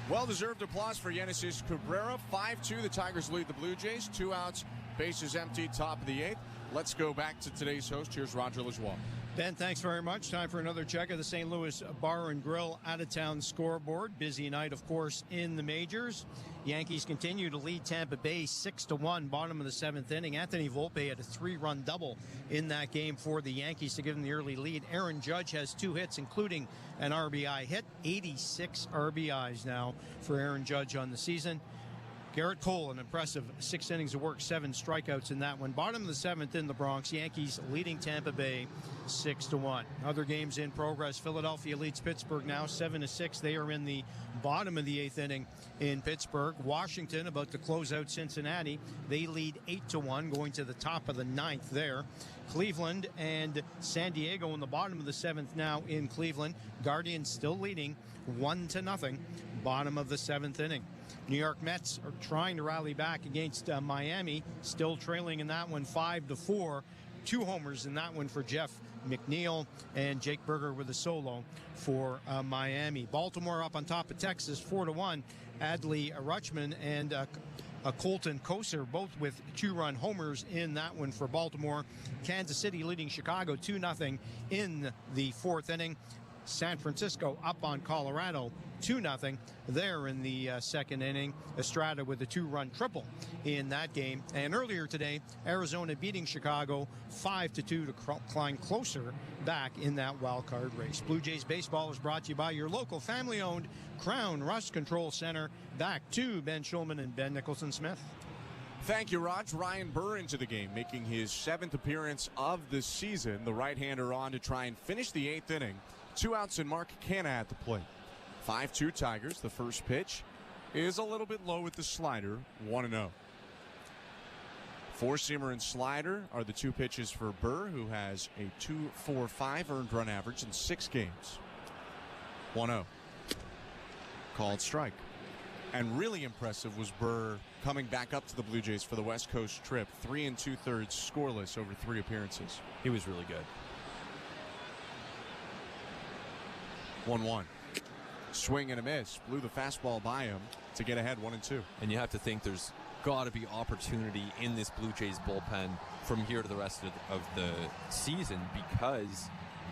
Well-deserved applause for Yoenis Cabrera. 5-2, the Tigers lead the Blue Jays. 2 outs, bases empty, top of the 8th. Let's go back to today's host. Here's Roger Lajoie. Ben, thanks very much. Time for another check of the St. Louis Bar and Grill out-of-town scoreboard. Busy night, of course, in the majors. Yankees continue to lead Tampa Bay 6-1, bottom of the 7th inning. Anthony Volpe had a 3-run double in that game for the Yankees to give them the early lead. Aaron Judge has 2 hits, including an RBI hit. 86 RBIs now for Aaron Judge on the season. Garrett Cole, an impressive 6 innings of work, 7 strikeouts in that one. Bottom of the 7th in the Bronx, Yankees leading Tampa Bay 6-1. Other games in progress. Philadelphia leads Pittsburgh now 7-6. They are in the bottom of the 8th inning in Pittsburgh. Washington about to close out Cincinnati. They lead 8-1, going to the top of the 9th there. Cleveland and San Diego in the bottom of the 7th now in Cleveland. Guardians still leading 1-0, bottom of the 7th inning. New York Mets are trying to rally back against Miami, still trailing in that one 5-4. 2 homers in that one for Jeff McNeil, and Jake Berger with a solo for Miami. Baltimore up on top of Texas 4-1. Adley Rutschman and Colton Kosar both with 2-run homers in that one for Baltimore. Kansas City leading Chicago 2-0 in the 4th inning. San Francisco up on Colorado 2-0 there in the 2nd inning. Estrada with a 2-run triple in that game. And earlier today, Arizona beating Chicago 5-2 to climb closer back in that wild card race. Blue Jays baseball is brought to you by your local family-owned Crown Rust Control Center. Back to Ben Schulman and Ben Nicholson-Smith. Thank you, Raj. Ryan Burr into the game, making his 7th appearance of the season. The right-hander on to try and finish the 8th inning. 2 outs and Mark Canha at the plate. 5-2 Tigers. The first pitch is a little bit low with the slider. 1-0. Four-seamer and slider are the two pitches for Burr, who has a 2.45 earned run average in 6 games. 1-0. Called strike. And really impressive was Burr coming back up to the Blue Jays for the West Coast trip. 3 2/3 scoreless over 3 appearances. He was really good. 1-1. Swing and a miss. Blew the fastball by him to get ahead 1-2. And you have to think there's got to be opportunity in this Blue Jays bullpen from here to the rest of the season, because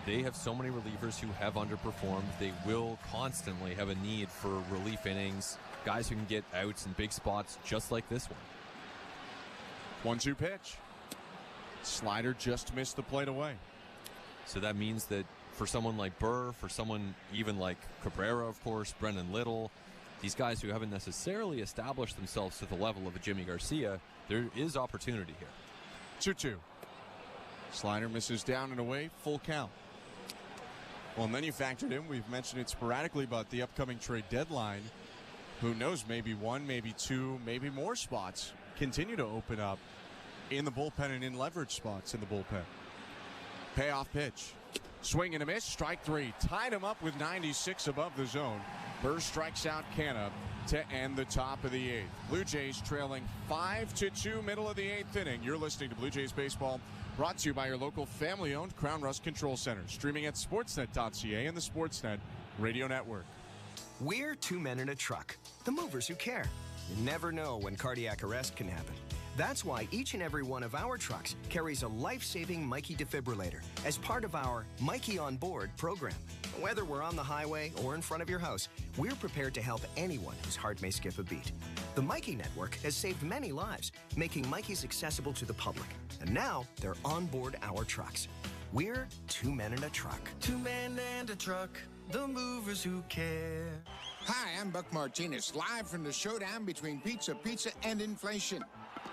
they have so many relievers who have underperformed. They will constantly have a need for relief innings, guys who can get outs in big spots just like this one. 1-2 pitch. Slider just missed the plate away. So that means that for someone like Burr, for someone even like Cabrera, of course, Brendan Little, these guys who haven't necessarily established themselves to the level of a Jimmy Garcia, there is opportunity here. 2-2. Slider misses down and away, full count. Well, and then you factored in, we've mentioned it sporadically about the upcoming trade deadline. Who knows, maybe 1, maybe 2, maybe more spots continue to open up in the bullpen and in leverage spots in the bullpen. Payoff pitch. Swing and a miss, strike 3. Tied him up with 96 above the zone. Burr strikes out Canna to end the top of the 8th. Blue Jays trailing 5-2 middle of the 8th inning. You're listening to Blue Jays Baseball, brought to you by your local family-owned Crown Rust Control Center. Streaming at sportsnet.ca and the Sportsnet Radio Network. We're 2 men in a truck, the movers who care. You never know when cardiac arrest can happen. That's why each and every one of our trucks carries a life-saving Mikey defibrillator as part of our Mikey on Board program. Whether we're on the highway or in front of your house, we're prepared to help anyone whose heart may skip a beat. The Mikey Network has saved many lives, making Mikey's accessible to the public. And now they're on board our trucks. We're 2 men in a truck. 2 men and a truck, the movers who care. Hi, I'm Buck Martinez, live from the showdown between Pizza and inflation.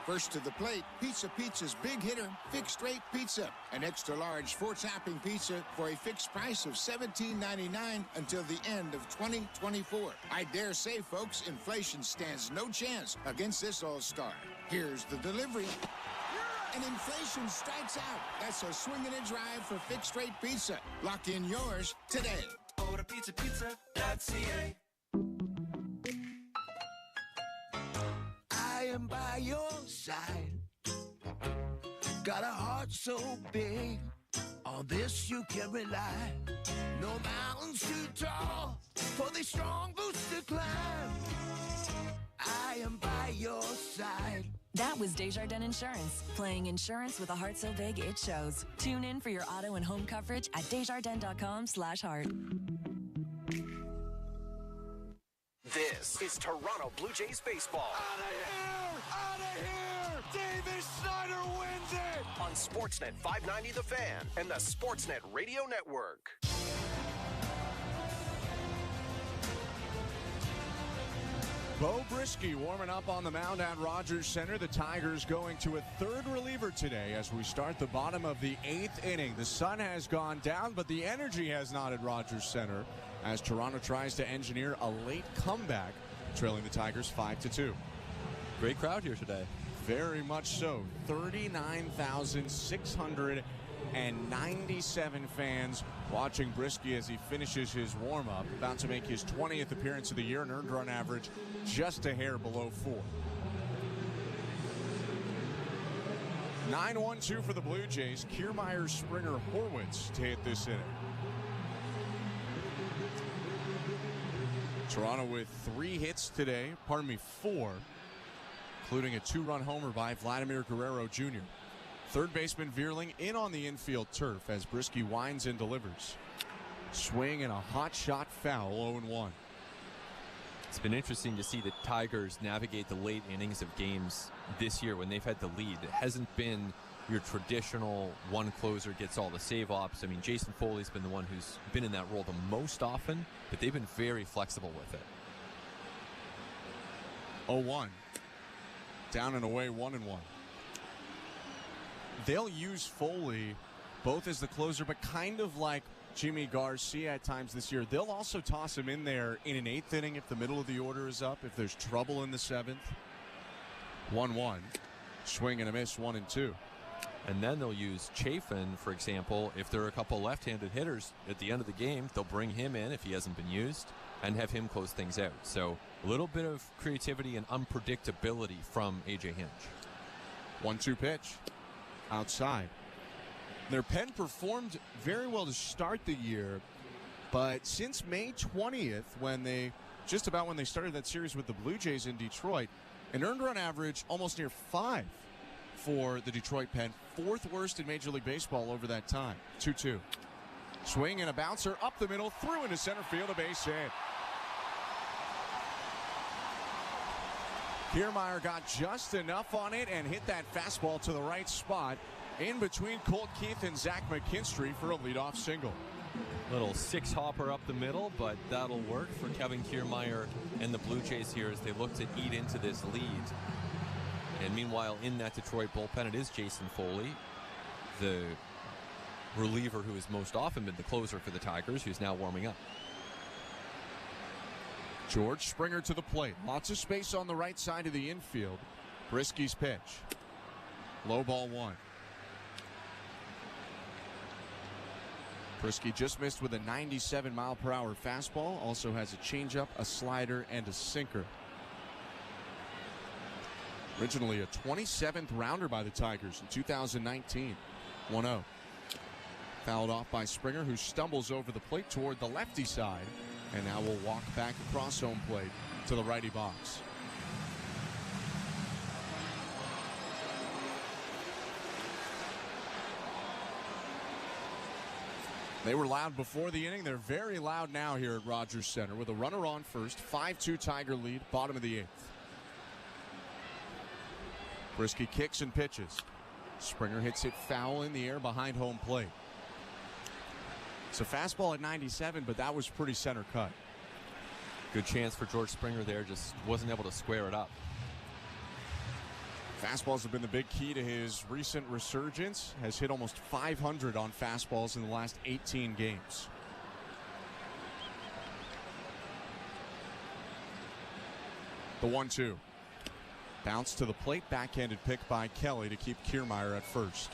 First to the plate, Pizza's big hitter, fixed rate pizza. An extra large 4-topping pizza for a fixed price of $17.99 until the end of 2024. I dare say, folks, inflation stands no chance against this All-Star. Here's the delivery. And inflation strikes out. That's a swing and a drive for fixed rate pizza. Lock in yours today. Order pizza.ca. I am by your side. Got a heart so big, on this you can rely. No mountains too tall for the strong boots to climb. I am by your side. That was Desjardins Insurance, playing insurance with a heart so big it shows. Tune in for your auto and home coverage at desjardins.com/heart. This is Toronto Blue Jays baseball. Out of here! Davis Snyder wins it! On Sportsnet 590 The Fan and the Sportsnet Radio Network. Bo Brisky warming up on the mound at Rogers Center. The Tigers going to a 3rd reliever today as we start the bottom of the 8th inning. The sun has gone down, but the energy has not at Rogers Center as Toronto tries to engineer a late comeback, trailing the Tigers 5-2. Great crowd here today. Very much so. 39,697 fans watching Brisky as he finishes his warm-up. About to make his 20th appearance of the year, an earned run average just a hair below 4. 9-1-2 for the Blue Jays. Kiermaier, Springer, Horwitz to hit this inning. Toronto with 3 hits today. 4. Including a 2-run homer by Vladimir Guerrero Jr. Third baseman Vierling in on the infield turf as Brisky winds and delivers. Swing and a hot shot foul, 0-1. It's been interesting to see the Tigers navigate the late innings of games this year when they've had the lead. It hasn't been your traditional one closer gets all the save ops. I mean, Jason Foley's been the one who's been in that role the most often, but they've been very flexible with it. 0-1. Down and away, 1-1. They'll use Foley both as the closer, but kind of like Jimmy Garcia at times this year. They'll also toss him in there in an 8th inning if the middle of the order is up, if there's trouble in the 7th. 1-1. Swing and a miss, 1-2. And then they'll use Chafin, for example. If there are a couple left-handed hitters at the end of the game, they'll bring him in if he hasn't been used and have him close things out. So a little bit of creativity and unpredictability from A.J. Hinch. 1-2 pitch. Outside. Their pen performed very well to start the year, but since May 20th, when they started that series with the Blue Jays in Detroit, an earned run average almost near 5 for the Detroit pen, 4th worst in Major League Baseball over that time. 2-2. Swing and a bouncer up the middle, through into center field, a base hit. Kiermaier got just enough on it and hit that fastball to the right spot in between Colt Keith and Zach McKinstry for a leadoff single. Little 6-hopper up the middle, but that'll work for Kevin Kiermaier and the Blue Jays here as they look to eat into this lead. And meanwhile, in that Detroit bullpen, it is Jason Foley, the reliever who has most often been the closer for the Tigers, who's now warming up. George Springer to the plate. Lots of space on the right side of the infield. Brisky's pitch. Low ball 1. Brisky just missed with a 97-mile-per-hour fastball. Also has a changeup, a slider, and a sinker. Originally a 27th rounder by the Tigers in 2019. 1-0. Fouled off by Springer, who stumbles over the plate toward the lefty side, and now will walk back across home plate to the righty box. They were loud before the inning. They're very loud now here at Rogers Center with a runner on first. 5-2 Tiger lead, bottom of the 8th. Brisky kicks and pitches. Springer hits it foul in the air behind home plate. It's a fastball at 97, but that was pretty center cut. Good chance for George Springer there, just wasn't able to square it up. Fastballs have been the big key to his recent resurgence. Has hit almost 500 on fastballs in the last 18 games. The 1-2. Bounce to the plate, backhanded pick by Kelly to keep Kiermaier at first.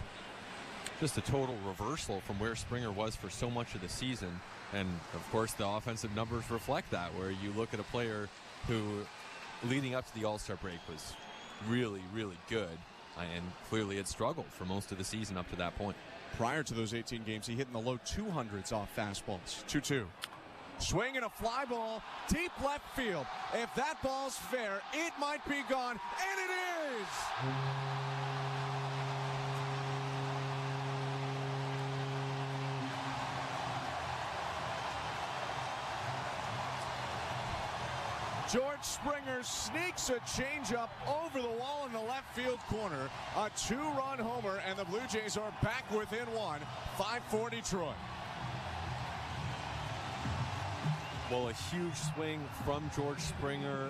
Just a total reversal from where Springer was for so much of the season. And, of course, the offensive numbers reflect that, where you look at a player who, leading up to the All-Star break, was really, really good, and clearly had struggled for most of the season up to that point. Prior to those 18 games, he hit in the low 200s off fastballs. 2-2. Swing and a fly ball, deep left field. If that ball's fair, it might be gone, and it is! George Springer sneaks a changeup over the wall in the left field corner. A 2-run homer, and the Blue Jays are back within 1. 5-4 Detroit. Well, a huge swing from George Springer.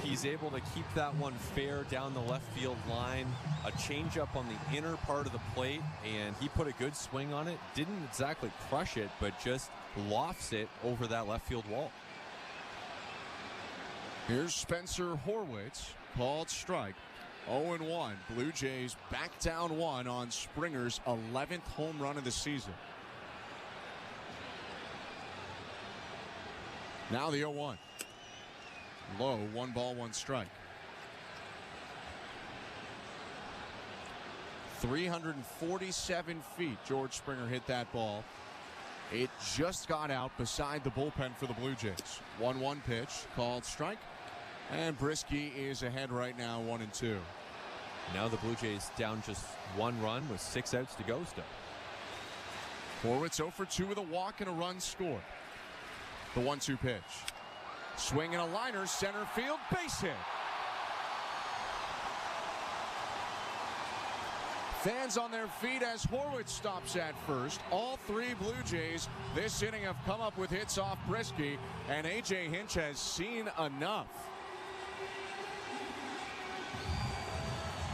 He's able to keep that one fair down the left field line. A changeup on the inner part of the plate, and he put a good swing on it. Didn't exactly crush it, but just lofts it over that left field wall. Here's Spencer Horwitz, called strike. 0-1. Blue Jays back down 1 on Springer's 11th home run of the season. Now the 0-1. Low, 1 ball, 1 strike. 347 feet George Springer hit that ball. It just got out beside the bullpen for the Blue Jays. 1-1 pitch, called strike. And Brisky is ahead right now, 1-2. Now the Blue Jays down just 1 run with 6 outs to go still. Horwitz 0 for 2 with a walk and a run scored. The 1-2 pitch. Swing and a liner, center field, base hit. Fans on their feet as Horwitz stops at first. All 3 Blue Jays this inning have come up with hits off Brisky, and A.J. Hinch has seen enough.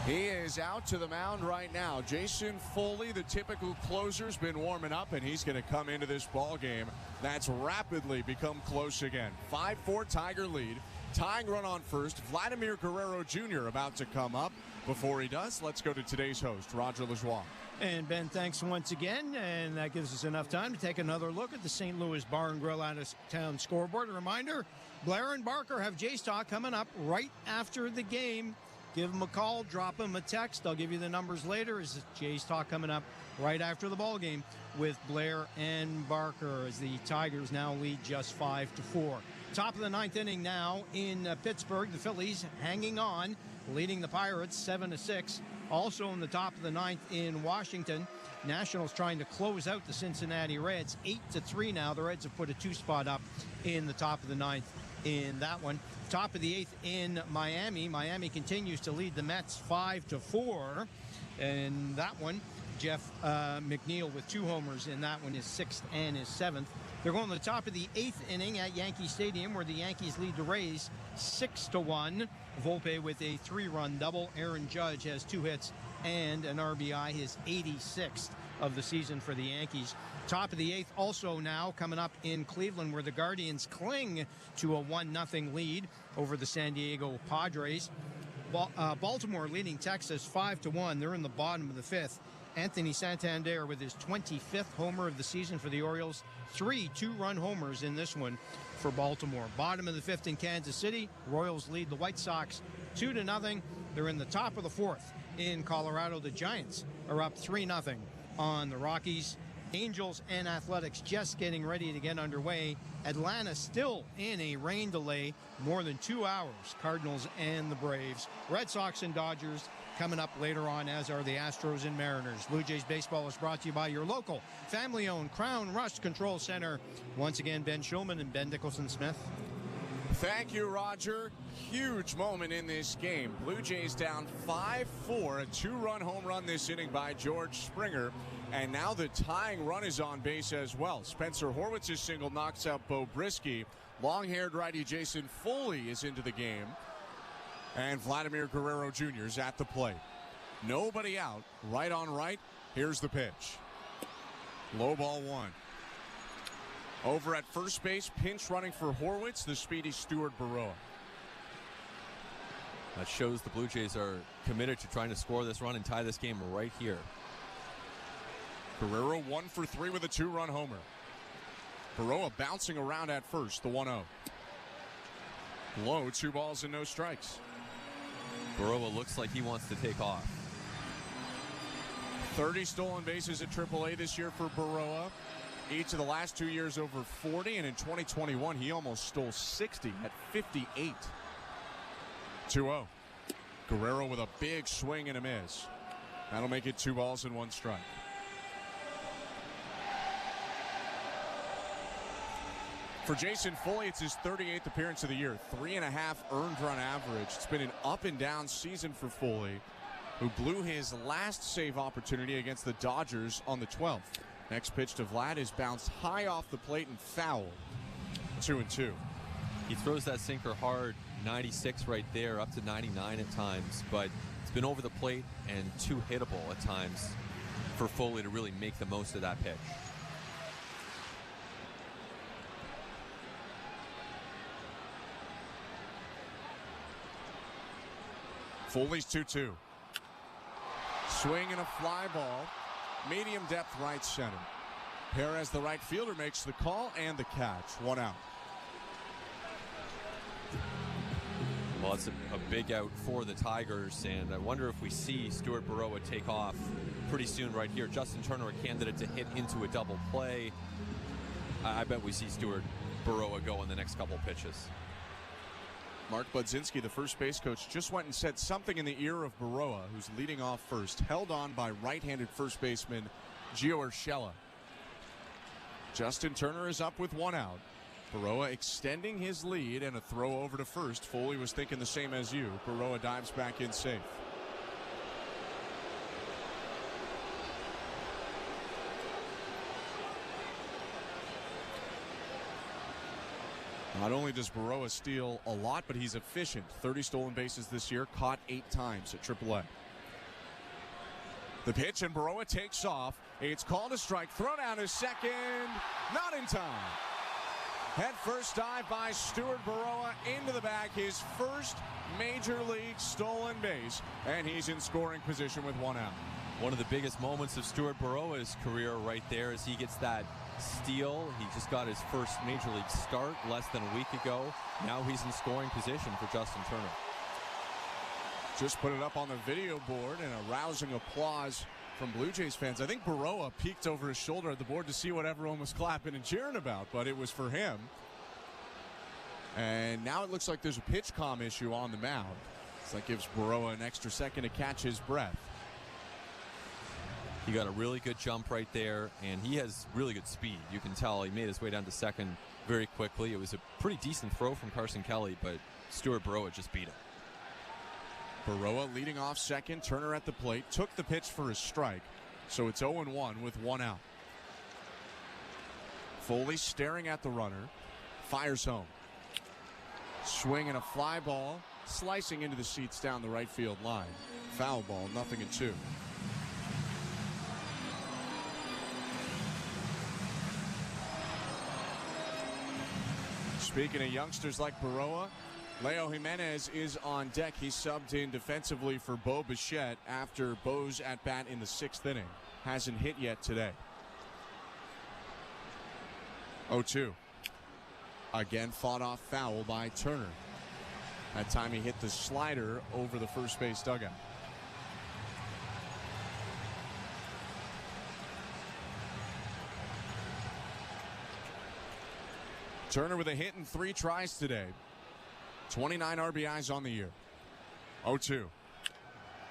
He is out to the mound right now. Jason Foley, the typical closer, has been warming up, and he's going to come into this ball game that's rapidly become close again. 5-4 Tiger lead Tying run on first, Vladimir Guerrero Jr. about to come up. Before he does, let's go to today's host, Roger Lajoie. And Ben, thanks once again, and that gives us enough time to take another look at the St. Louis Bar and Grill out of town scoreboard. A reminder, Blair and Barker have Jays Talk coming up right after the game. Give them a call, drop them a text. I'll give you the numbers later. Is Jays Talk coming up right after the ball game with Blair and Barker as the Tigers now lead just 5-4. Top of the ninth inning now in Pittsburgh. The Phillies hanging on, leading the Pirates 7-6. Also in the top of the ninth in Washington, Nationals trying to close out the Cincinnati Reds 8-3 now. The Reds have put a 2-spot up in the top of the ninth in that one. Top of the eighth in Miami. Miami continues to lead the Mets 5-4. And that one, Jeff McNeil with 2 homers in that one, his 6th and his 7th. They're going to the top of the 8th inning at Yankee Stadium, where the Yankees lead the Rays 6-1. Volpe with a 3-run double. Aaron Judge has 2 hits and an RBI, his 86th of the season for the Yankees. Top of the 8th also now coming up in Cleveland, where the Guardians cling to a 1-0 lead over the San Diego Padres. Baltimore leading Texas 5-1. They're in the bottom of the 5th. Anthony Santander with his 25th homer of the season for the Orioles. 3 2-run homers in this one for Baltimore. Bottom of the 5th in Kansas City. Royals lead the White Sox 2-0. They're in the top of the 4th in Colorado. The Giants are up 3-0 on the Rockies. Angels and Athletics just getting ready to get underway. Atlanta still in a rain delay, more than 2 hours. Cardinals and the Braves. Red Sox and Dodgers coming up later on, as are the Astros and Mariners. Blue Jays Baseball is brought to you by your local family-owned Crown Rust Control Center. Once again, Ben Schulman and Ben Nicholson-Smith. Thank you, Roger. Huge moment in this game. Blue Jays down 5-4. A 2-run home run this inning by George Springer. And now the tying run is on base as well. Spencer Horwitz's single knocks out Bo Brisky. Long-haired righty Jason Foley is into the game. And Vladimir Guerrero Jr. is at the plate. Nobody out. Right on right. Here's the pitch. Low ball 1. Over at first base, pinch running for Horwitz, the speedy Stuart Burroa. That shows the Blue Jays are committed to trying to score this run and tie this game right here. Guerrero 1 for 3 with a 2-run homer. Burroa bouncing around at first, the 1-0. Low, 2 balls and no strikes. Burroa looks like he wants to take off. 30 stolen bases at AAA this year for Burroa. Each of the last 2 years over 40, and in 2021 he almost stole 60 at 58. 2-0. Guerrero with a big swing and a miss. That'll make it 2 balls and 1 strike. For Jason Foley, it's his 38th appearance of the year. 3.5 earned run average. It's been an up and down season for Foley, who blew his last save opportunity against the Dodgers on the 12th. Next pitch to Vlad is bounced high off the plate and foul. 2-2. He throws that sinker hard, 96 right there, up to 99 at times, but it's been over the plate and too hittable at times for Foley to really make the most of that pitch. Foley's 2-2. Swing and a fly ball. Medium depth right center. Perez, the right fielder, makes the call and the catch. 1 out. Well, it's a big out for the Tigers, and I wonder if we see Stuart Burroa take off pretty soon right here. Justin Turner, a candidate to hit into a double play. I bet we see Stuart Burroa go in the next couple pitches. Mark Budzinski, the first base coach, just went and said something in the ear of Burroa, who's leading off first, held on by right-handed first baseman Gio Urshela. Justin Turner is up with 1 out. Burroa extending his lead and a throw over to first. Foley was thinking the same as you. Burroa dives back in safe. Not only does Burroa steal a lot, but he's efficient. 30 stolen bases this year, caught 8 times at AAA. The pitch, and Burroa takes off. It's called a strike. Throw down to second. Not in time. Head first dive by Stuart Baroa into the bag, his first major league stolen base, and he's in scoring position with one out. One of the biggest moments of Stuart Baroa's career right there as he gets that steal. He just got his first major league start less than a week ago. Now he's in scoring position for Justin Turner. Just put it up on the video board, and a rousing applause from Blue Jays fans. I think Baroa peeked over his shoulder at the board to see what everyone was clapping and cheering about, but it was for him. And now it looks like there's a pitch comm issue on the mound. So that gives Baroa an extra second to catch his breath. He got a really good jump right there, and he has really good speed. You can tell he made his way down to second very quickly. It was a pretty decent throw from Carson Kelly, but Stuart Baroa just beat him. Baroa leading off second, Turner at the plate, took the pitch for a strike, so it's 0-1 with one out. Foley staring at the runner, fires home. Swing and a fly ball, slicing into the seats down the right field line. Foul ball, 0-2. Speaking of youngsters like Baroa, Leo Jimenez is on deck. He subbed in defensively for Bo Bichette after Bo's at bat in the 6th inning. Hasn't hit yet today. 0-2. Again fought off foul by Turner. That time he hit the slider over the first base dugout. Turner with a hit and 3 tries today. 29 RBIs on the year. 0-2.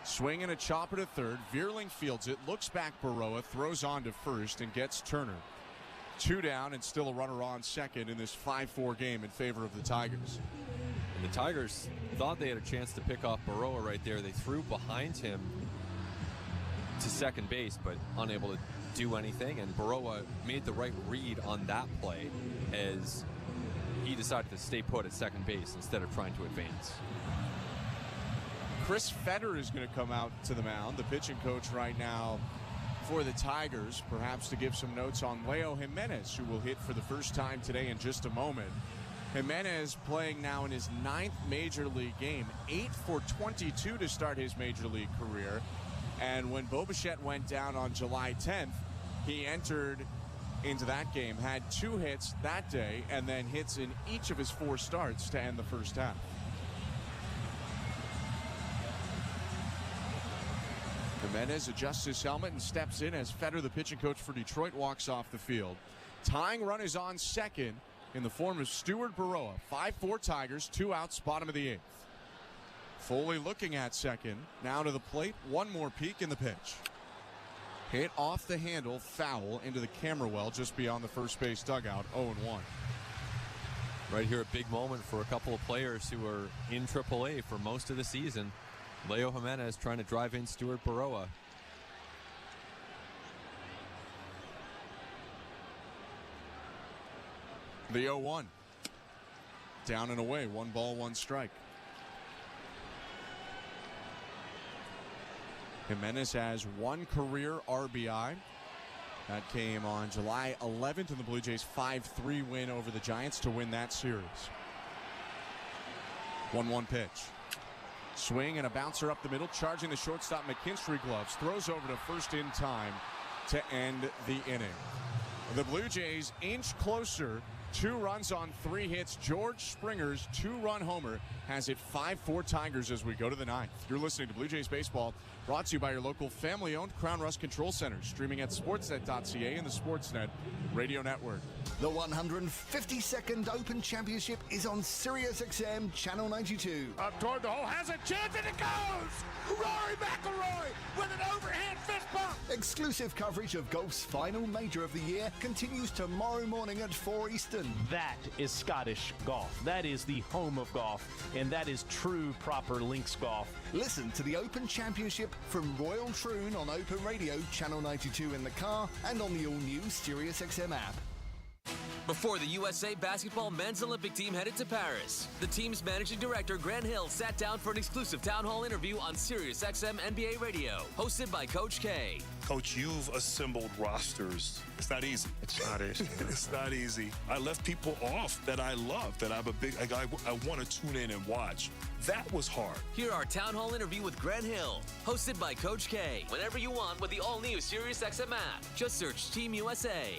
Swing and a chopper to third. Veerling fields it. Looks back Baroa. Throws on to first and gets Turner. 2 down and still a runner on second in this 5-4 game in favor of the Tigers. And the Tigers thought they had a chance to pick off Baroa right there. They threw behind him to second base, but unable to do anything. And Baroa made the right read on that play as he decided to stay put at second base instead of trying to advance. Chris Fetter is going to come out to the mound, the pitching coach right now for the Tigers, perhaps to give some notes on Leo Jimenez, who will hit for the first time today in just a moment. Jimenez playing now in his 9th major league game, 8 for 22 to start his major league career. And when Bo Bichette went down on July 10th, he entered into that game, had 2 hits that day, and then hits in each of his 4 starts to end the first half. Jimenez adjusts his helmet and steps in as Fetter, the pitching coach for Detroit, walks off the field. Tying run is on second in the form of Stuart Baroa. 5-4 Tigers, 2 outs, bottom of the 8th. Foley looking at second, now to the plate, one more peek in the pitch. Hit off the handle, foul into the camera well just beyond the first base dugout, 0-1. Right here, a big moment for a couple of players who were in AAA for most of the season. Leo Jimenez trying to drive in Stuart Baroa. The 0-1. Down and away, 1 ball, 1 strike. Jimenez has 1 career RBI. That came on July 11th in the Blue Jays' 5-3 win over the Giants to win that series. 1-1 pitch. Swing and a bouncer up the middle, charging the shortstop McKinstry gloves. Throws over to first in time to end the inning. The Blue Jays inch closer. 2 runs on 3 hits. George Springer's 2-run homer has it 5-4 Tigers as we go to the 9th. You're listening to Blue Jays Baseball, brought to you by your local family-owned Crown Rust Control Center, streaming at sportsnet.ca and the Sportsnet Radio Network. The 152nd Open Championship is on SiriusXM Channel 92. Up toward the hole, has a chance, and it goes! Rory McIlroy with an overhand fist bump! Exclusive coverage of golf's final major of the year continues tomorrow morning at 4 Eastern. That is Scottish golf. That is the home of golf, and that is true, proper links golf. Listen to the Open Championship from Royal Troon on Open Radio, Channel 92 in the car, and on the all-new SiriusXM app. Before the USA Basketball Men's Olympic team headed to Paris, the team's managing director, Grant Hill, sat down for an exclusive town hall interview on Sirius XM NBA Radio, hosted by Coach K. Coach, you've assembled rosters. It's not easy. It's not easy. It's not easy. I left people off that I love, that I'm a big, I want to tune in and watch. That was hard. Hear our town hall interview with Grant Hill, hosted by Coach K, whenever you want with the all-new Sirius XM app. Just search Team USA.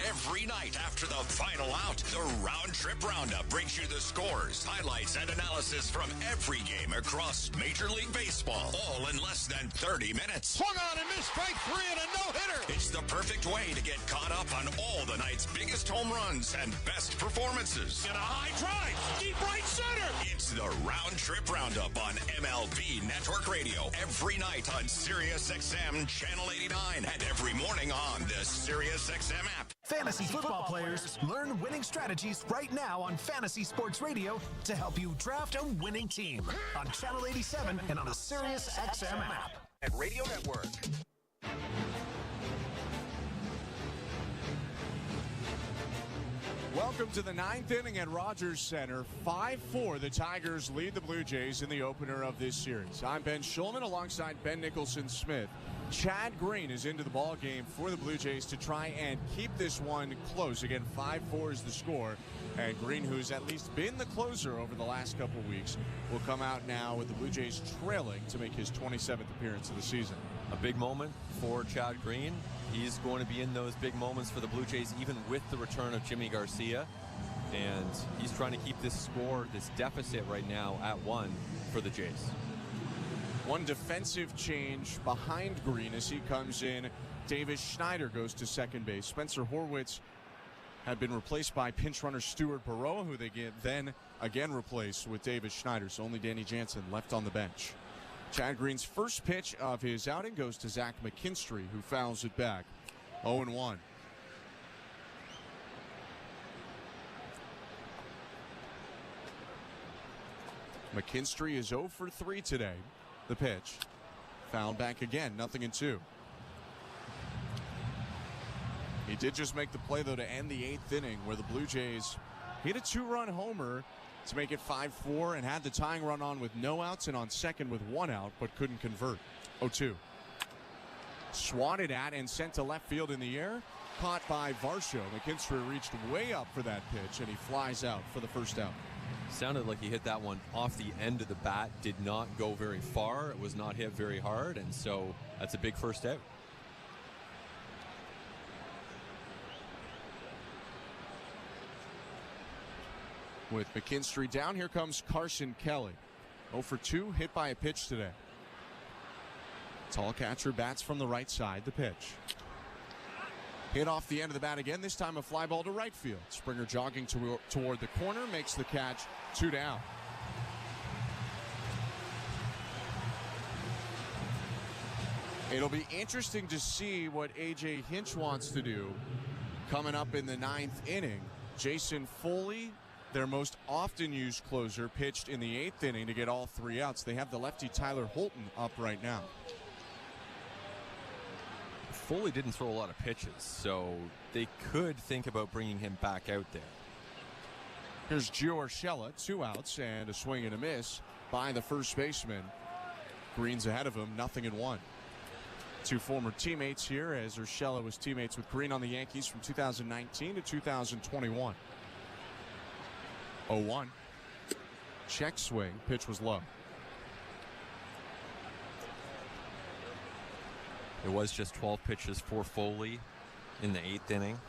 Every night after the final out, the Round Trip Roundup brings you the scores, highlights, and analysis from every game across Major League Baseball, all in less than 30 minutes. Swung on and missed, strike three and a no-hitter. It's the perfect way to get caught up on all the night's biggest home runs and best performances. And a high drive, deep right center. It's the Round Trip Roundup on MLB Network Radio every night on Sirius XM Channel 89 and every morning on the Sirius XM app. Fantasy football players, learn winning strategies right now on Fantasy Sports Radio to help you draft a winning team on Channel 87 and on the Sirius XM app. At Radio Network. Welcome to the ninth inning at Rogers Center. 5-4, the Tigers lead the Blue Jays in the opener of this series. I'm Ben Schulman alongside Ben Nicholson-Smith. Chad Green is into the ball game for the Blue Jays to try and keep this one close. Again, 5-4 is the score. And Green, who's at least been the closer over the last couple weeks, will come out now with the Blue Jays trailing to make his 27th appearance of the season. A big moment for Chad Green. He's going to be in those big moments for the Blue Jays, even with the return of Jimmy Garcia. And he's trying to keep this score, this deficit right now at 1 for the Jays. One defensive change behind Green as he comes in. Davis Schneider goes to second base. Spencer Horwitz had been replaced by pinch runner Stuart Baroa, who they then again replaced with Davis Schneider. So only Danny Jansen left on the bench. Chad Green's first pitch of his outing goes to Zach McKinstry, who fouls it back. 0-1. McKinstry is 0 for 3 today. The pitch. Fouled back again. 0-2. He did just make the play, though, to end the 8th inning, where the Blue Jays hit a 2-run homer to make it 5-4 and had the tying run on with no outs and on second with 1 out, but couldn't convert. 0-2. Swatted at and sent to left field in the air. Caught by Varsho. McKinstry reached way up for that pitch, and he flies out for the first out. Sounded like he hit that one off the end of the bat, did not go very far. It was not hit very hard, and so that's a big first out. With McKinstry down, here comes Carson Kelly. 0 for 2, hit by a pitch today. Tall catcher bats from the right side. The pitch. Hit off the end of the bat again, this time a fly ball to right field. Springer jogging toward the corner, makes the catch, 2 down. It'll be interesting to see what A.J. Hinch wants to do coming up in the 9th inning. Jason Foley, their most often used closer, pitched in the 8th inning to get all 3 outs. They have the lefty Tyler Holton up right now. Foley didn't throw a lot of pitches, so they could think about bringing him back out there. Here's Gio Urshela, 2 outs and a swing and a miss by the first baseman. Green's ahead of him, 0-1. 2 former teammates here, as Urshela was teammates with Green on the Yankees from 2019 to 2021. 0-1. Check swing, pitch was low. It was just 12 pitches for Foley in the 8th inning.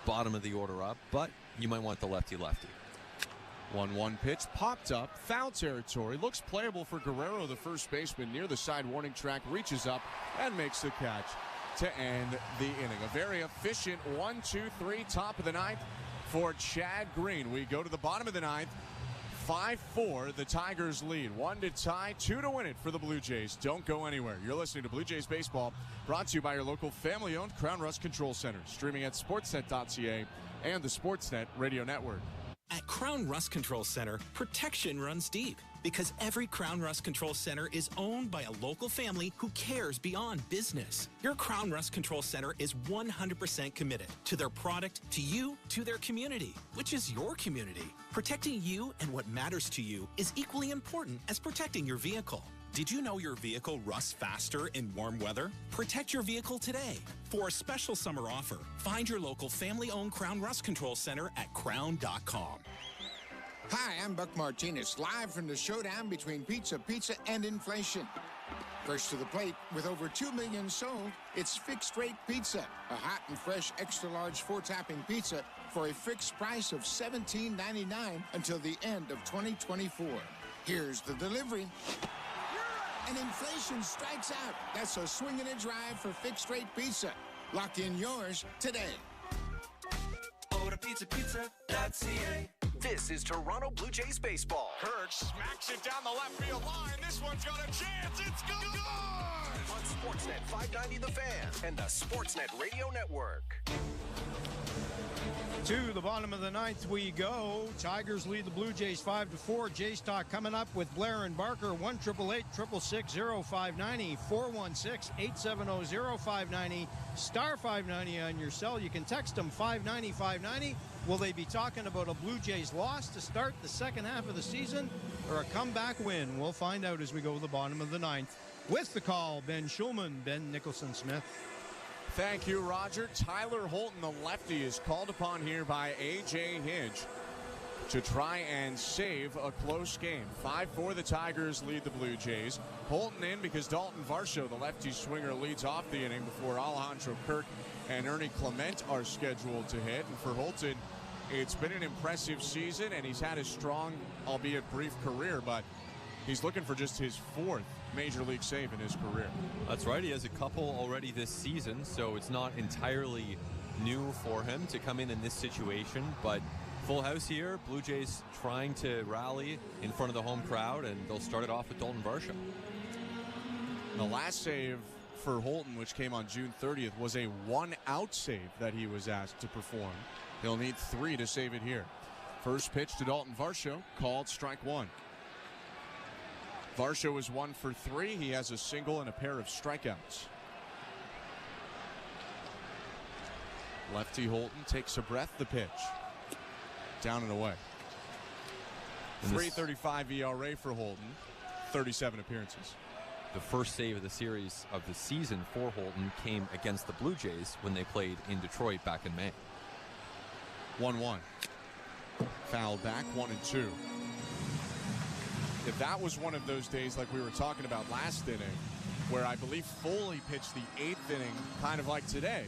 Bottom of the order up, but you might want the lefty-lefty. 1-1 pitch popped up, foul territory. Looks playable for Guerrero, the first baseman, near the side warning track, reaches up and makes the catch to end the inning. A very efficient 1-2-3, top of the 9th for Chad Green. We go to the bottom of the 9th. 5-4, the Tigers lead. 1 to tie, 2 to win it for the Blue Jays. Don't go anywhere. You're listening to Blue Jays Baseball, brought to you by your local family-owned Crown Rust Control Center. Streaming at sportsnet.ca and the Sportsnet Radio Network. At Crown Rust Control Center, protection runs deep. Because every Crown Rust Control Center is owned by a local family who cares beyond business. Your Crown Rust Control Center is 100% committed to their product, to you, to their community, which is your community. Protecting you and what matters to you is equally important as protecting your vehicle. Did you know your vehicle rusts faster in warm weather? Protect your vehicle today. For a special summer offer, find your local family-owned Crown Rust Control Center at crown.com. Hi, I'm Buck Martinez, live from the showdown between pizza, and inflation. First to the plate, with over 2 million sold, it's Fixed Rate Pizza, a hot and fresh extra-large 4-topping pizza for a fixed price of $17.99 until the end of 2024. Here's the delivery. And inflation strikes out. That's a swing and a drive for Fixed Rate Pizza. Lock in yours today. Order pizza.ca. This is Toronto Blue Jays baseball. Kirk smacks it down the left field line. This one's got a chance. It's good! On Sportsnet 590 The Fan and the Sportsnet Radio Network. To the bottom of the ninth we go. Tigers lead the Blue Jays 5-4. Jays talk coming up with Blair and Barker. 1-888-666-0590. 416-870-0590. Star 590 on your cell. You can text them 590-590. Will they be talking about a Blue Jays loss to start the second half of the season or a comeback win? We'll find out as we go to the bottom of the ninth. With the call, Ben Schulman, Ben Nicholson-Smith. Thank you, Roger. Tyler Holton, the lefty, is called upon here by A.J. Hinch to try and save a close game. 5-4, the Tigers lead the Blue Jays. Holton in because Dalton Varsho, the lefty swinger, leads off the inning before Alejandro Kirk and Ernie Clement are scheduled to hit. And for Holton, it's been an impressive season, and he's had a strong, albeit brief, career, but he's looking for just his 4th Major League save in his career. That's right. He has a couple already this season, so it's not entirely new for him to come in this situation. But full house here. Blue Jays trying to rally in front of the home crowd, and they'll start it off with Dalton Varsho. The last save for Holton, which came on June 30th, was a 1-out save that he was asked to perform. He'll need 3 to save it here. First pitch to Dalton Varsho, called strike 1. Varsho is 1 for 3. He has a single and a pair of strikeouts. Lefty Holton takes a breath. The pitch. Down and away. 3.35 ERA for Holton. 37 appearances. The first save of the series of the season for Holton came against the Blue Jays when they played in Detroit back in May. 1-1. Foul back, 1-2. If that was one of those days like we were talking about last inning, where I believe Foley pitched the 8th inning, kind of like today,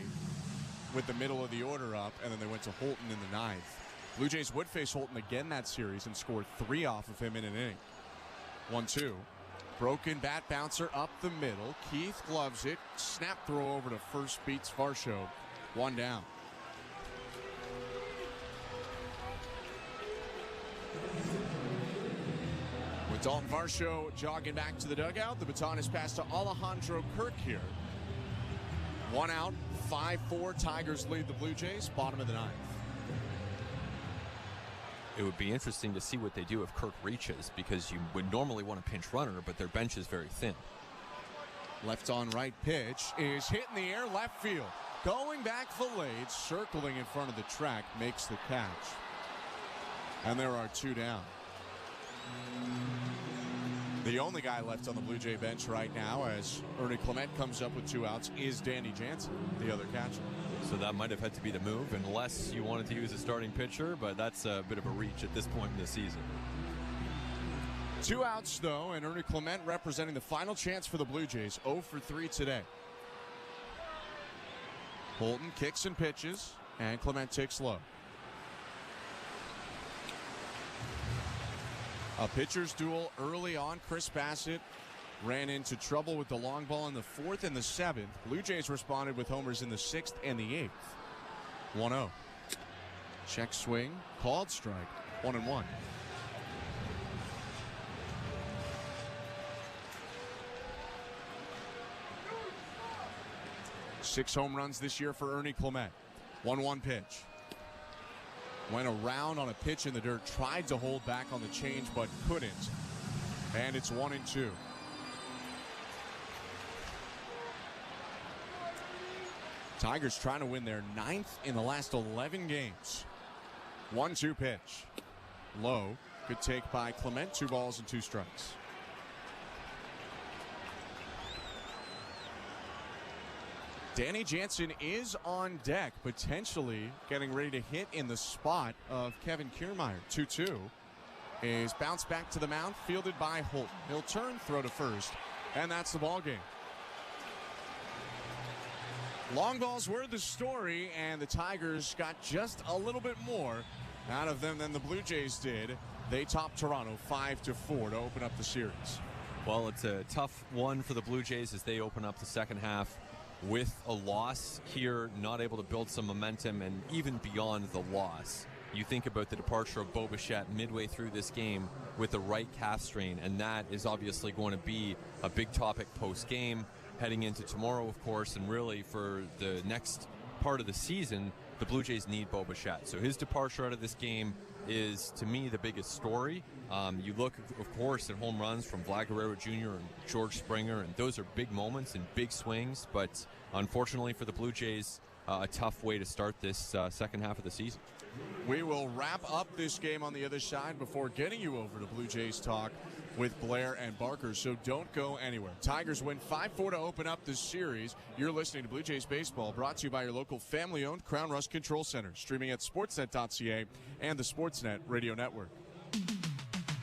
with the middle of the order up, and then they went to Holton in the 9th. Blue Jays would face Holton again that series and score 3 off of him in an inning. 1-2. Broken bat bouncer up the middle. Keith gloves it. Snap throw over to first, beats Varsho. 1 down. With Dalton Varsho jogging back to the dugout, the baton is passed to Alejandro Kirk here. 1 out, 5-4. Tigers lead the Blue Jays, bottom of the 9th. It would be interesting to see what they do if Kirk reaches, because you would normally want a pinch runner, but their bench is very thin. Left on right pitch is hit in the air left field. Going back filleted, circling in front of the track, makes the catch. And there are 2 down. The only guy left on the Blue Jay bench right now, as Ernie Clement comes up with 2 outs, is Danny Jansen, the other catcher. So that might have had to be the move, unless you wanted to use a starting pitcher, but that's a bit of a reach at this point in the season. 2 outs, though, and Ernie Clement representing the final chance for the Blue Jays. 0 for 3 today. Holton kicks and pitches, and Clement takes low. A pitcher's duel early on. Chris Bassett ran into trouble with the long ball in the 4th and the 7th. Blue Jays responded with homers in the 6th and the 8th. 1-0. Check swing, called strike. 1-1. Six home runs this year for Ernie Clement. 1-1 pitch. Went around on a pitch in the dirt, tried to hold back on the change, but couldn't. And it's 1-2. Tigers trying to win their 9th in the last 11 games. 1-2 pitch. Low. Good take by Clement. 2 balls and 2 strikes. Danny Jansen is on deck, potentially getting ready to hit in the spot of Kevin Kiermaier. 2-2 is bounced back to the mound, fielded by Holt. He'll turn, throw to first, and that's the ball game. Long balls were the story, and the Tigers got just a little bit more out of them than the Blue Jays did. They topped Toronto 5-4 to open up the series. Well, it's a tough one for the Blue Jays as they open up the second half with a loss here, not able to build some momentum, and even beyond the loss. You think about the departure of Bo Bichette midway through this game with the right calf strain, and that is obviously going to be a big topic post-game, heading into tomorrow, of course, and really for the next part of the season, the Blue Jays need Bo Bichette. So his departure out of this game is, to me, the biggest story. You look, of course, at home runs from Vlad Guerrero Jr. and George Springer, and those are big moments and big swings, but unfortunately for the Blue Jays, a tough way to start this second half of the season. We will wrap up this game on the other side before getting you over to Blue Jays Talk with Blair and Barker, so don't go anywhere. Tigers win 5-4 to open up this series. You're listening to Blue Jays Baseball, brought to you by your local family-owned Crown Rust Control Center, streaming at sportsnet.ca and the Sportsnet Radio Network.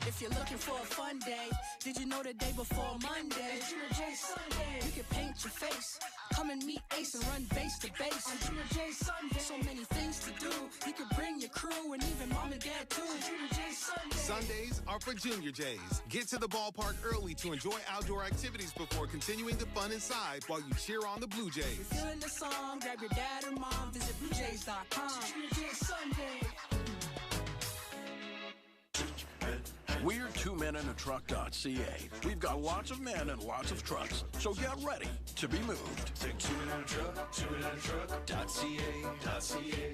If you're looking for a fun day, did you know the day before Monday? Junior J Sunday. You can paint your face, come and meet Ace and run base to base. On Junior J Sunday. So many things to do. You can bring your crew and even mom and dad too. Junior J Sunday. Sundays are for Junior Jays. Get to the ballpark early to enjoy outdoor activities before continuing the fun inside while you cheer on the Blue Jays. If you're feeling the song, grab your dad or mom, visit BlueJays.com. Junior J Sunday. We're two men in a truck.ca. We've got lots of men and lots of trucks, so get ready to be moved. Think 2 men in a truck, 2 men in a truck.ca.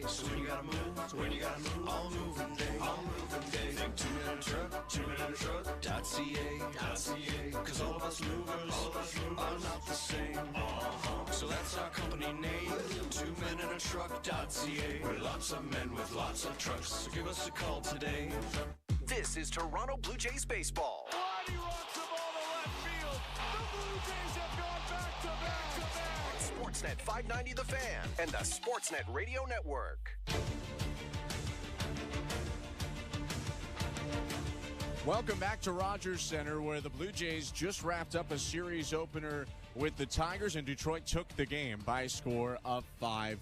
So when you gotta move, all moving day. Think 2 men in a truck, 2 men in a truck.ca. Cause all of us movers are not the same. So that's our company name, 2 men in a truck.ca. We're lots of men with lots of trucks, so give us a call today. This is Toronto Blue Jays baseball. Roddy rocks the ball to left field. The Blue Jays have gone back-to-back. Sportsnet 590 The Fan and the Sportsnet Radio Network. Welcome back to Rogers Center, where the Blue Jays just wrapped up a series opener with the Tigers, and Detroit took the game by a score of 5-4.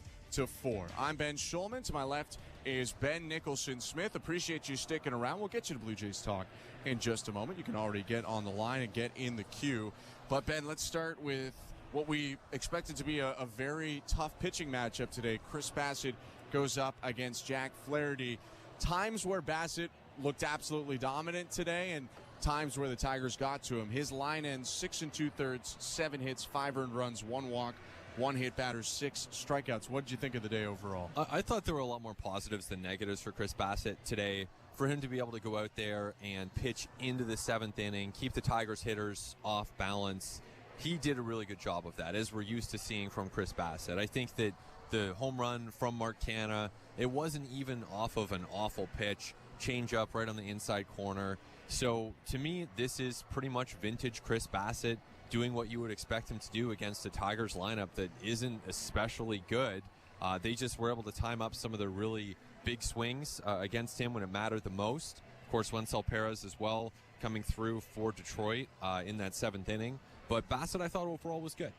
I'm Ben Schulman. To my left is Ben Nicholson-Smith. Appreciate you sticking around. We'll get you to Blue Jays Talk in just a moment. You can already get on the line and get in the queue. But, Ben, let's start with what we expected to be a very tough pitching matchup today. Chris Bassitt goes up against Jack Flaherty. Times where Bassitt looked absolutely dominant today, and times where the Tigers got to him. His line ends 6 2/3, 7 hits, 5 earned runs, 1 walk, 1 hit batter, 6 strikeouts. What did you think of the day overall? I thought there were a lot more positives than negatives for Chris Bassitt today. For him to be able to go out there and pitch into the 7th inning, keep the Tigers hitters off balance, he did a really good job of that, as we're used to seeing from Chris Bassitt. I think that the home run from Mark Canha, it wasn't even off of an awful pitch, change up right on the inside corner. So to me, this is pretty much vintage Chris Bassitt, doing what you would expect him to do against a Tigers lineup that isn't especially good. They just were able to time up some of the really big swings against him when it mattered the most. Of course, Wencel Perez as well coming through for Detroit in that 7th inning. But Bassitt, I thought overall, was good.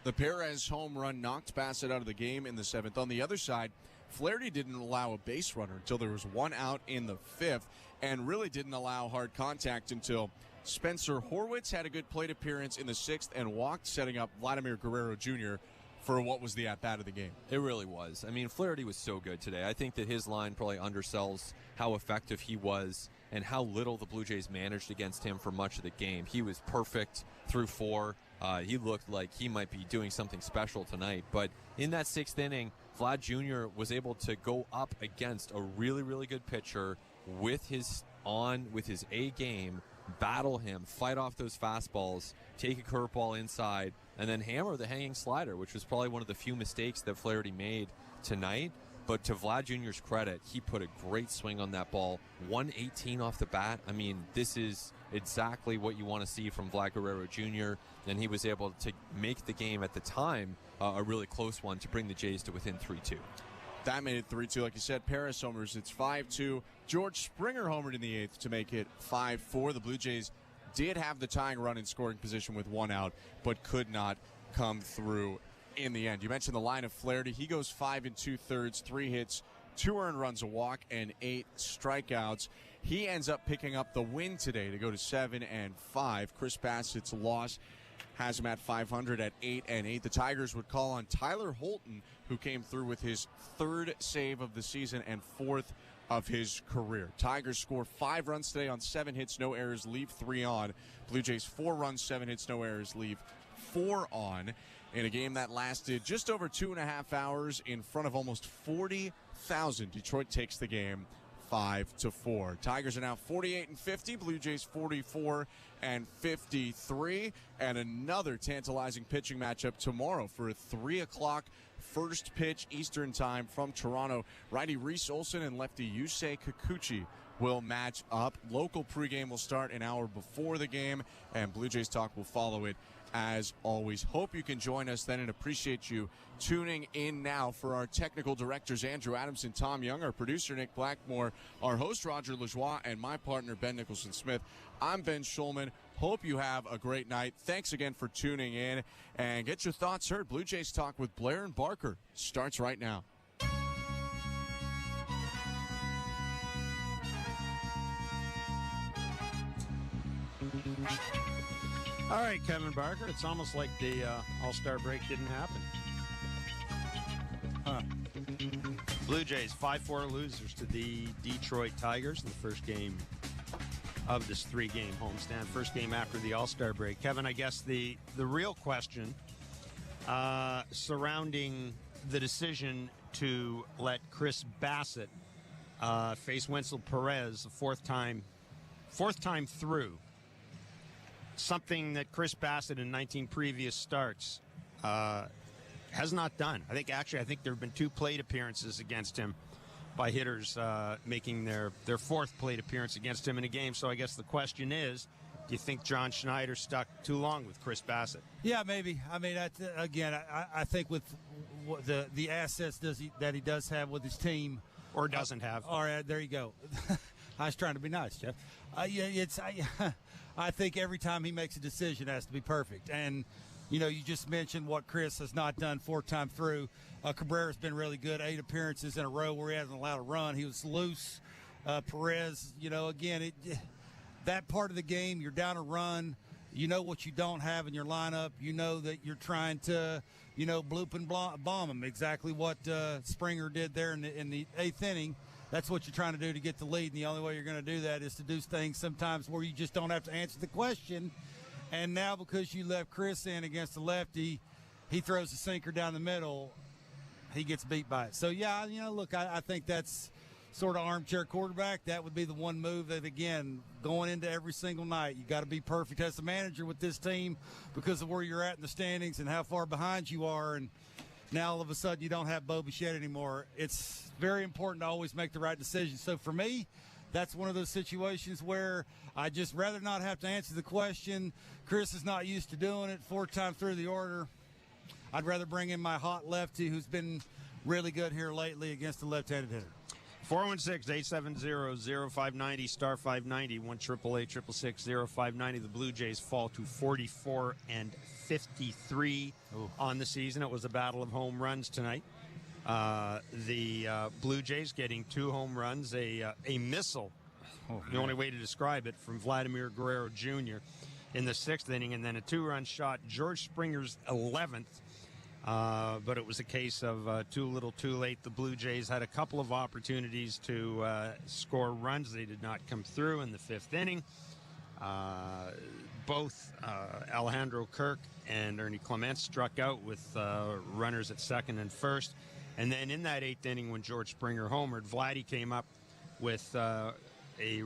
The Perez home run knocked Bassitt out of the game in the 7th. On the other side, Flaherty didn't allow a base runner until there was 1 out in the 5th, and really didn't allow hard contact until Spencer Horwitz had a good plate appearance in the 6th and walked, setting up Vladimir Guerrero Jr. for what was the at-bat of the game. It really was. I mean, Flaherty was so good today. I think that his line probably undersells how effective he was and how little the Blue Jays managed against him for much of the game. He was perfect through 4. He looked like he might be doing something special tonight. But in that 6th inning, Vlad Jr. was able to go up against a really, really good pitcher with his A game, battle him, fight off those fastballs, take a curveball inside, and then hammer the hanging slider, which was probably one of the few mistakes that Flaherty made tonight. But to Vlad Jr.'s credit, he put a great swing on that ball. 118 off the bat. I mean, this is exactly what you want to see from Vlad Guerrero Jr., and he was able to make the game at the time a really close one to bring the Jays to within 3-2. That made it 3-2. Like you said, Paris homers. It's 5-2. George Springer homered in the 8th to make it 5-4. The Blue Jays did have the tying run in scoring position with 1 out, but could not come through in the end. You mentioned the line of Flaherty. He goes 5 2/3, 3 hits, 2 earned runs, a walk, and 8 strikeouts. He ends up picking up the win today to go to 7-5. Chris Bassett's loss has him at 500 at 8-8. The Tigers would call on Tyler Holton, who came through with his 3rd save of the season and 4th of his career. Tigers score 5 runs today on 7 hits, no errors, leave 3 on. Blue Jays 4 runs, 7 hits, no errors, leave 4 on. In a game that lasted just over 2.5 hours in front of almost 40,000. Detroit takes the game 5-4. Tigers are now 48-50. Blue Jays 44-53. And another tantalizing pitching matchup tomorrow for a 3 o'clock first pitch Eastern time from Toronto. Righty Reese Olson and lefty Yusei Kikuchi will match up. Local pregame will start an hour before the game, and Blue Jays Talk will follow it as always. Hope you can join us then, and appreciate you tuning in now. For our technical directors, Andrew Adamson, Tom Young, our producer, Nick Blackmore, our host, Roger Lajoie, and my partner, Ben Nicholson-Smith, I'm Ben Schulman. Hope you have a great night. Thanks again for tuning in, and get your thoughts heard. Blue Jays Talk with Blair and Barker starts right now. All right, Kevin Barker, it's almost like the All-Star break didn't happen. Blue Jays 5-4 losers to the Detroit Tigers in the first game of this 3-game homestand, first game after the All-Star break. Kevin, I guess the real question surrounding the decision to let Chris Bassett face Wenzel Perez the fourth time through, something that Chris Bassett in 19 previous starts has not done. I think there have been 2 plate appearances against him by hitters making their 4th plate appearance against him in a game. So I guess the question is, do you think John Schneider stuck too long with Chris Bassett? Yeah, maybe. I mean, I think with the assets that he does have with his team. Or doesn't have. All right, there you go. I was trying to be nice, Jeff. I think every time he makes a decision it has to be perfect. And, you just mentioned what Chris has not done 4 times through. Cabrera's been really good, 8 appearances in a row where he hasn't allowed a run. He was loose. Perez, again, that part of the game, you're down a run. You know what you don't have in your lineup. You know that you're trying to, bloop and bomb him. Exactly what Springer did there in the 8th inning. That's what you're trying to do to get the lead, and the only way you're going to do that is to do things sometimes where you just don't have to answer the question. And now because you left Chris in against the lefty, he throws a sinker down the middle, he gets beat by it. So, yeah, look, I think that's sort of armchair quarterback. That would be the one move that, again, going into every single night, you got to be perfect as a manager with this team because of where you're at in the standings and how far behind you are. And now all of a sudden you don't have Bo Bichette anymore. It's very important to always make the right decision. So for me, that's one of those situations where I just rather not have to answer the question. Chris is not used to doing it 4 times through the order. I'd rather bring in my hot lefty who's been really good here lately against the left-handed hitter. 416-870-0590, star 590, 1-888-666-0590. The Blue Jays fall to 44-53 on the season. It was a battle of home runs tonight. The Blue Jays getting 2 home runs, a missile, the only way to describe it, from Vladimir Guerrero Jr. in the 6th inning, and then a 2-run shot, George Springer's 11th. But it was a case of too little, too late. The Blue Jays had a couple of opportunities to score runs. They did not come through in the 5th inning. Both Alejandro Kirk and Ernie Clement struck out with runners at second and first. And then in that 8th inning, when George Springer homered, Vladdy came up with a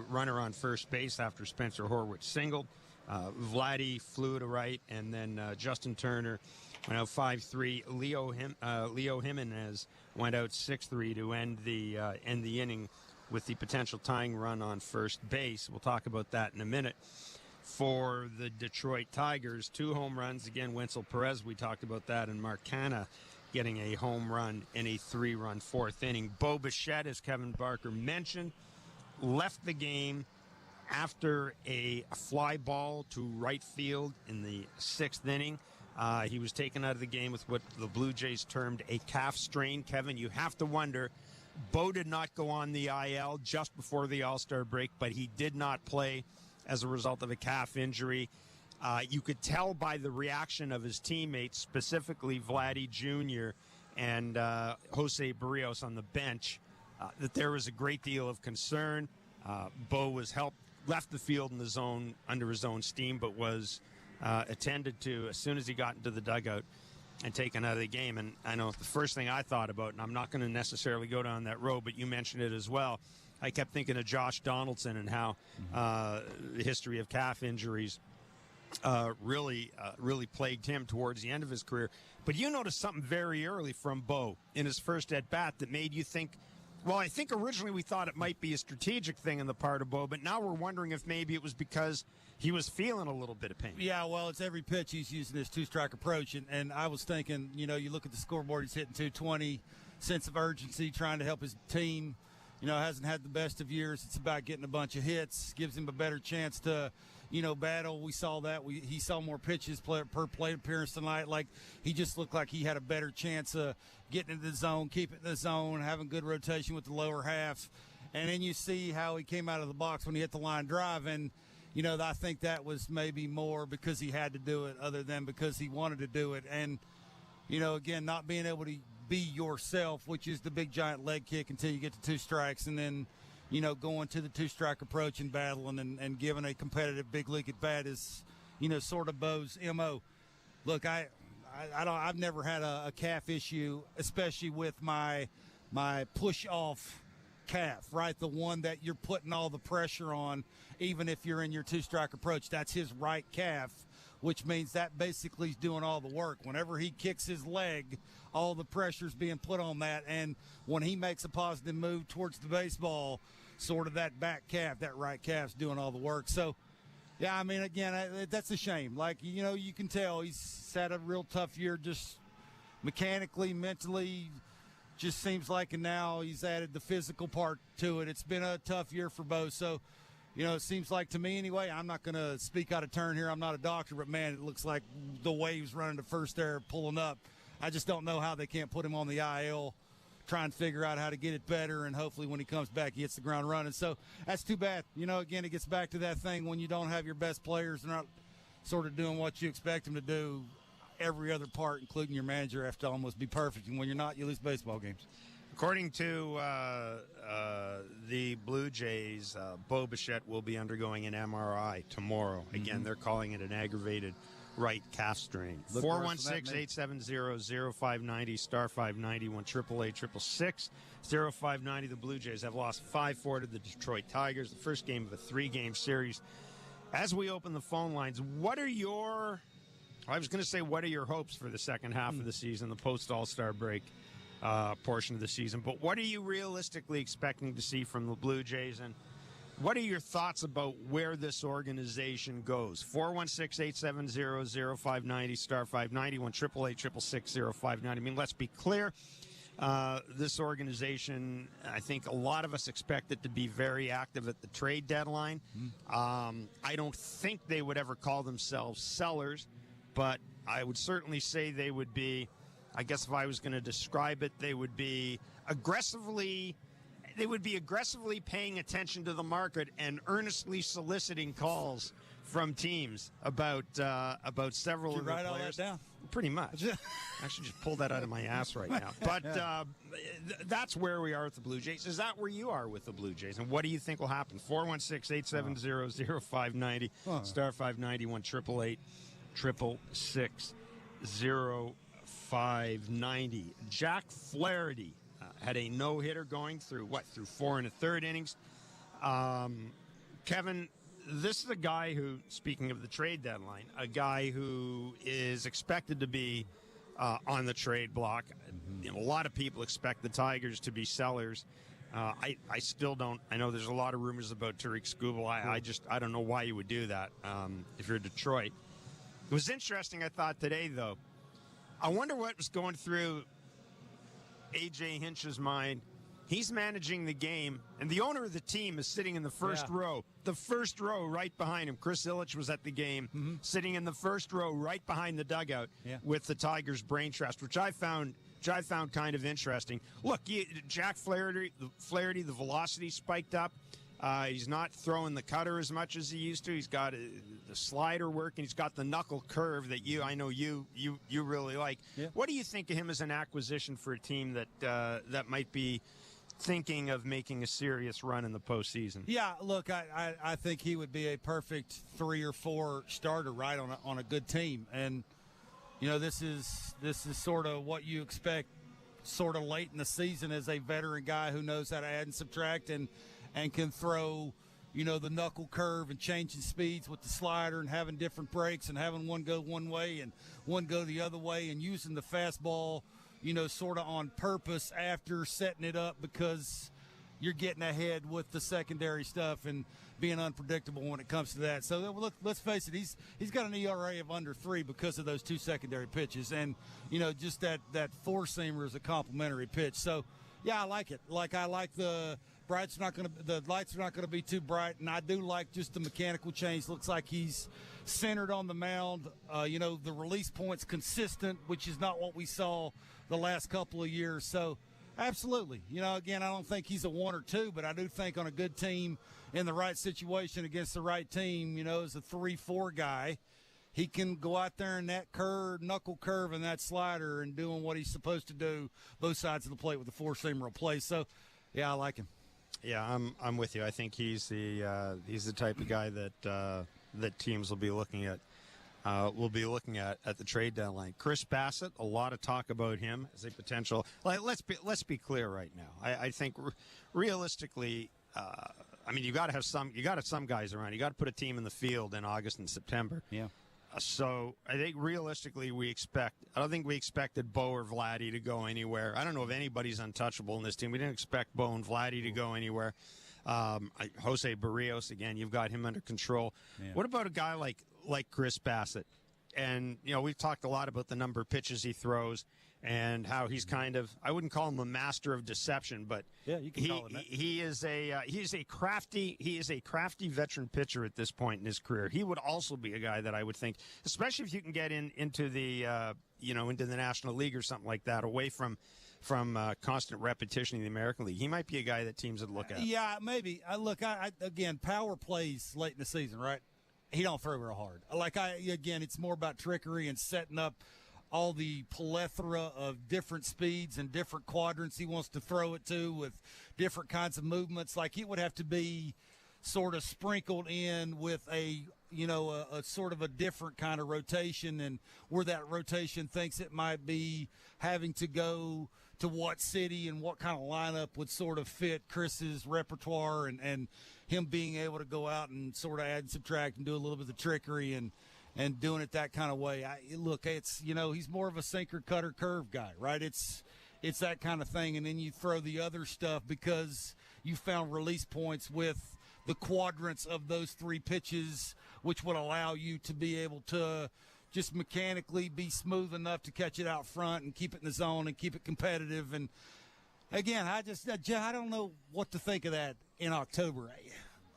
runner on first base after Spencer Horwitz singled. Vladdy flew to right, and then Justin Turner went out 5-3. Leo Jimenez went out 6-3 to end the inning with the potential tying run on first base. We'll talk about that in a minute. For the Detroit Tigers, 2 home runs. Again, Wenzel Perez, we talked about that, and Mark Canha getting a home run in a 3-run 4th inning. Bo Bichette, as Kevin Barker mentioned, left the game after a fly ball to right field in the 6th inning. He was taken out of the game with what the Blue Jays termed a calf strain. Kevin, you have to wonder, Bo did not go on the IL just before the All-Star break, but he did not play as a result of a calf injury. You could tell by the reaction of his teammates, specifically Vladdy Jr. and Jose Barrios on the bench, that there was a great deal of concern. Bo was left the field in the zone under his own steam, but was attended to as soon as he got into the dugout and taken out of the game. And I know the first thing I thought about, and I'm not going to necessarily go down that road, but you mentioned it as well, I kept thinking of Josh Donaldson and how the history of calf injuries really plagued him towards the end of his career. But you noticed something very early from Bo in his first at-bat that made you think, well, I think originally we thought it might be a strategic thing on the part of Bo, but now we're wondering if maybe it was because he was feeling a little bit of pain. Yeah, well, it's every pitch he's using this 2-strike approach, and I was thinking, you look at the scoreboard, he's hitting 220, sense of urgency, trying to help his team. Hasn't had the best of years. It's about getting a bunch of hits, gives him a better chance to, battle. We saw that. He saw more pitches per plate appearance tonight. Like, he just looked like he had a better chance of getting into the zone, keeping it in the zone, having good rotation with the lower half. And then you see how he came out of the box when he hit the line drive. And, I think that was maybe more because he had to do it other than because he wanted to do it. And, again, not being able to be yourself, which is the big giant leg kick until you get to 2 strikes, and then going to the 2-strike approach and battling and giving a competitive big league at bat is sort of Bo's MO. Look, I've never had a calf issue, especially with my push off calf, right? The one that you're putting all the pressure on, even if you're in your 2-strike approach. That's his right calf, which means that basically is doing all the work. Whenever he kicks his leg, all the pressure's being put on that. And when he makes a positive move towards the baseball, sort of that back calf, that right calf's doing all the work. So, yeah, I mean, again, that's a shame. Like, you can tell he's had a real tough year just mechanically, mentally. Just seems like, and now he's added the physical part to it. It's been a tough year for Bo. So, it seems like to me anyway, I'm not going to speak out of turn here. I'm not a doctor, but, man, it looks like the way he was running to first there, pulling up. I just don't know how they can't put him on the IL, try and figure out how to get it better, and hopefully when he comes back, he hits the ground running. So that's too bad. Again, it gets back to that thing when you don't have your best players. They're not sort of doing what you expect them to do. Every other part, including your manager, have to almost be perfect. And when you're not, you lose baseball games. According to the Blue Jays, Bo Bichette will be undergoing an MRI tomorrow. Again, they're calling it an aggravated right calf strain. 416-870-0590, star 590, 1-888-866-0590. The Blue Jays have lost 5-4 to the Detroit Tigers, the first game of a 3-game series. As we open the phone lines, what are your hopes for the second half of the season, the post-All-Star break portion of the season? But what are you realistically expecting to see from the Blue Jays, and what are your thoughts about where this organization goes? 416-870-0590, star 590, 1-888-866-0590. I mean, let's be clear. This organization, I think a lot of us expect it to be very active at the trade deadline. I don't think they would ever call themselves sellers, but I would certainly say they would be, I guess if I was going to describe it, they would be aggressively paying attention to the market and earnestly soliciting calls from teams about several of the players. Write all that down? Pretty much. I should just pull that out of my ass right now. But that's where we are with the Blue Jays. Is that where you are with the Blue Jays? And what do you think will happen? 416-870-0590, star 591, 888-666-0590. Jack Flaherty had a no-hitter going through 4 1/3 innings. Kevin, this is a guy who, speaking of the trade deadline, a guy who is expected to be on the trade block. You know, a lot of people expect the Tigers to be sellers. I still don't. I know there's a lot of rumors about Tariq Skubal. I don't know why you would do that if you're Detroit. It was interesting, I thought, today, though. I wonder what was going through A.J. Hinch's mind. He's managing the game, and the owner of the team is sitting in the first row. The first row right behind him. Chris Ilitch was at the game, sitting in the first row right behind the dugout with the Tigers brain trust, which I found kind of interesting. Look, Jack Flaherty, the velocity spiked up. He's not throwing the cutter as much as he used to. He's got the slider working. He's got the knuckle curve that I know you really like. Yeah. What do you think of him as an acquisition for a team that might be thinking of making a serious run in the postseason? Yeah, look, I think he would be a perfect 3 or 4 starter, right, on a good team. And you know, this is sort of what you expect, sort of late in the season, as a veteran guy who knows how to add and subtract and can throw, you know, the knuckle curve and changing speeds with the slider and having different breaks and having one go one way and one go the other way and using the fastball, you know, sort of on purpose after setting it up because you're getting ahead with the secondary stuff and being unpredictable when it comes to that. So look, let's face it, he's got an ERA of under 3 because of those 2 secondary pitches, and you know, just that 4-seamer is a complimentary pitch. So yeah, I like it. Like, I like the lights are not going to be too bright, and I do like just the mechanical change. Looks like he's centered on the mound. You know, the release point's consistent, which is not what we saw the last couple of years. So absolutely. You know, again, I don't think he's a 1 or 2, but I do think on a good team in the right situation against the right team, you know, as a 3-4 guy, he can go out there in that knuckle curve and that slider and doing what he's supposed to do both sides of the plate with the 4-seamer play. So, yeah, I like him. Yeah, I'm with you. I think he's the type of guy that teams will be looking at. At the trade deadline. Chris Bassett, a lot of talk about him as a potential. Let's be clear right now. I think realistically, I mean, you got to have some guys around. You got to put a team in the field in August and September. Yeah. So I think realistically I don't think we expected Bo or Vladdy to go anywhere. I don't know if anybody's untouchable in this team. We didn't expect Bo and Vladdy to go anywhere. Jose Barrios, again, you've got him under control. Yeah. What about a guy like Chris Bassett? And, you know, we've talked a lot about the number of pitches he throws and how he's kind of, I wouldn't call him a master of deception, but yeah, you can call him that. He is a crafty veteran pitcher at this point in his career. He would also be a guy that I would think, especially if you can get into the into the National League or something like that, away from constant repetition in the American League. He might be a guy that teams would look at. Yeah, maybe. Again, power plays late in the season, right? He don't throw real hard. It's more about trickery and setting up all the plethora of different speeds and different quadrants he wants to throw it to with different kinds of movements. Like, it would have to be sort of sprinkled in with a sort of a different kind of rotation, and where that rotation thinks it might be having to go to what city and what kind of lineup would sort of fit Chris's repertoire, and him being able to go out and sort of add and subtract and do a little bit of trickery and doing it that kind of way. It's, you know, he's more of a sinker, cutter, curve guy, right? It's that kind of thing. And then you throw the other stuff because you found release points with the quadrants of those 3 pitches, which would allow you to be able to just mechanically be smooth enough to catch it out front and keep it in the zone and keep it competitive. And again, I don't know what to think of that in October.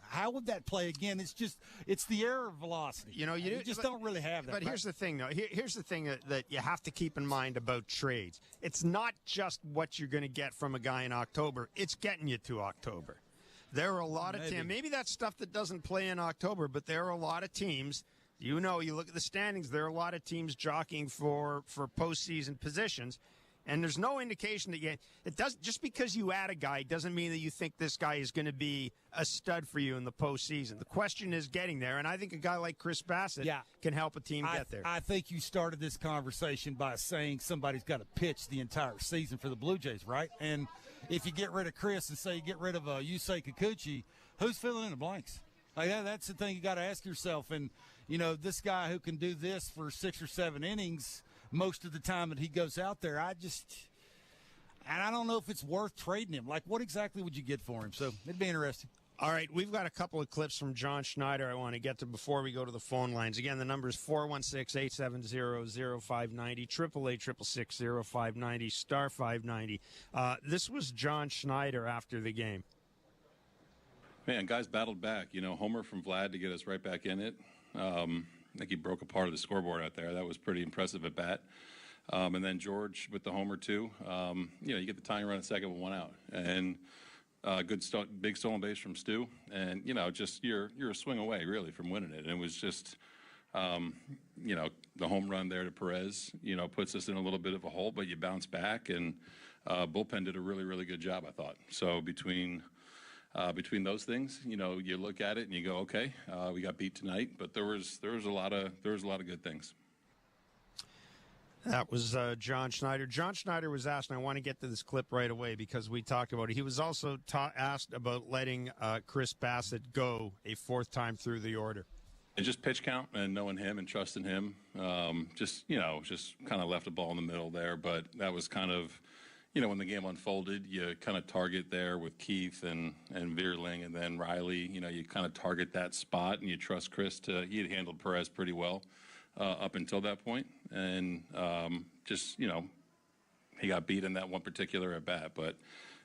How would that play again? It's the error velocity. You know, you just don't really have that. But here's the thing, though. Here's the thing that you have to keep in mind about trades. It's not just what you're going to get from a guy in October. It's getting you to October. There are a lot of teams. Maybe that's stuff that doesn't play in October, but there are a lot of teams. You look at the standings. There are a lot of teams jockeying for postseason positions, and there's no indication that it does. Just because you add a guy doesn't mean that you think this guy is going to be a stud for you in the postseason. The question is getting there, and I think a guy like Chris Bassett can help a team get there. I think you started this conversation by saying somebody's got to pitch the entire season for the Blue Jays, right? And if you get rid of Chris and say you get rid of Yusei Kikuchi, who's filling in the blanks? Like that's the thing you got to ask yourself. And this guy who can do this for 6 or 7 innings most of the time that he goes out there, I don't know if it's worth trading him. Like, what exactly would you get for him? So it'd be interesting. All right, we've got a couple of clips from John Schneider I want to get to before we go to the phone lines. Again, the number is 416-870-0590, 888-666-0590, star 590. This was John Schneider after the game. Man, guys battled back. Homer from Vlad to get us right back in it. I think he broke a part of the scoreboard out there. That was pretty impressive at bat. And then George with the homer, too. You get the tying run at second with 1 out. And big stolen base from Stu. And, just you're a swing away, really, from winning it. And it was just, the home run there to Perez, puts us in a little bit of a hole, but you bounce back. And bullpen did a really, really good job, I thought. So between those things, you look at it and you go, okay, we got beat tonight, but there was a lot of good things. That was John Schneider. John Schneider was asked, and I want to get to this clip right away because we talked about it. He was also asked about letting Chris Bassett go a 4th time through the order. And just pitch count and knowing him and trusting him, just kind of left a ball in the middle there, but that was kind of, when the game unfolded, you kind of target there with Keith and Vierling and then Riley. You kind of target that spot and you trust Chris he had handled Perez pretty well up until that point. And he got beat in that one particular at bat. But,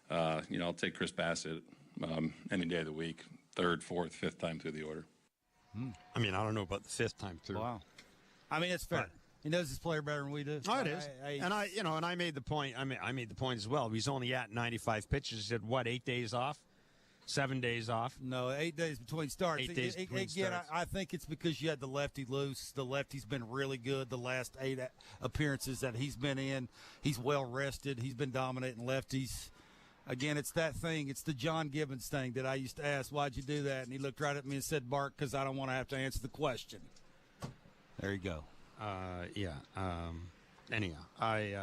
I'll take Chris Bassett any day of the week, 3rd, 4th, 5th time through the order. I mean, I don't know about the 5th time through. Wow. I mean, it's fair. He knows his player better than we do. Oh, it is. And I made the point. I made the point as well. He's only at 95 pitches. He had 8 days off, 7 days off. No, 8 days between starts. 8 days between starts. I think it's because you had the lefty loose. The lefty's been really good the last 8 appearances that he's been in. He's well rested. He's been dominating lefties. Again, it's that thing. It's the John Gibbons thing that I used to ask, why'd you do that? And he looked right at me and said, Bart, because I don't want to have to answer the question. There you go. Anyhow, I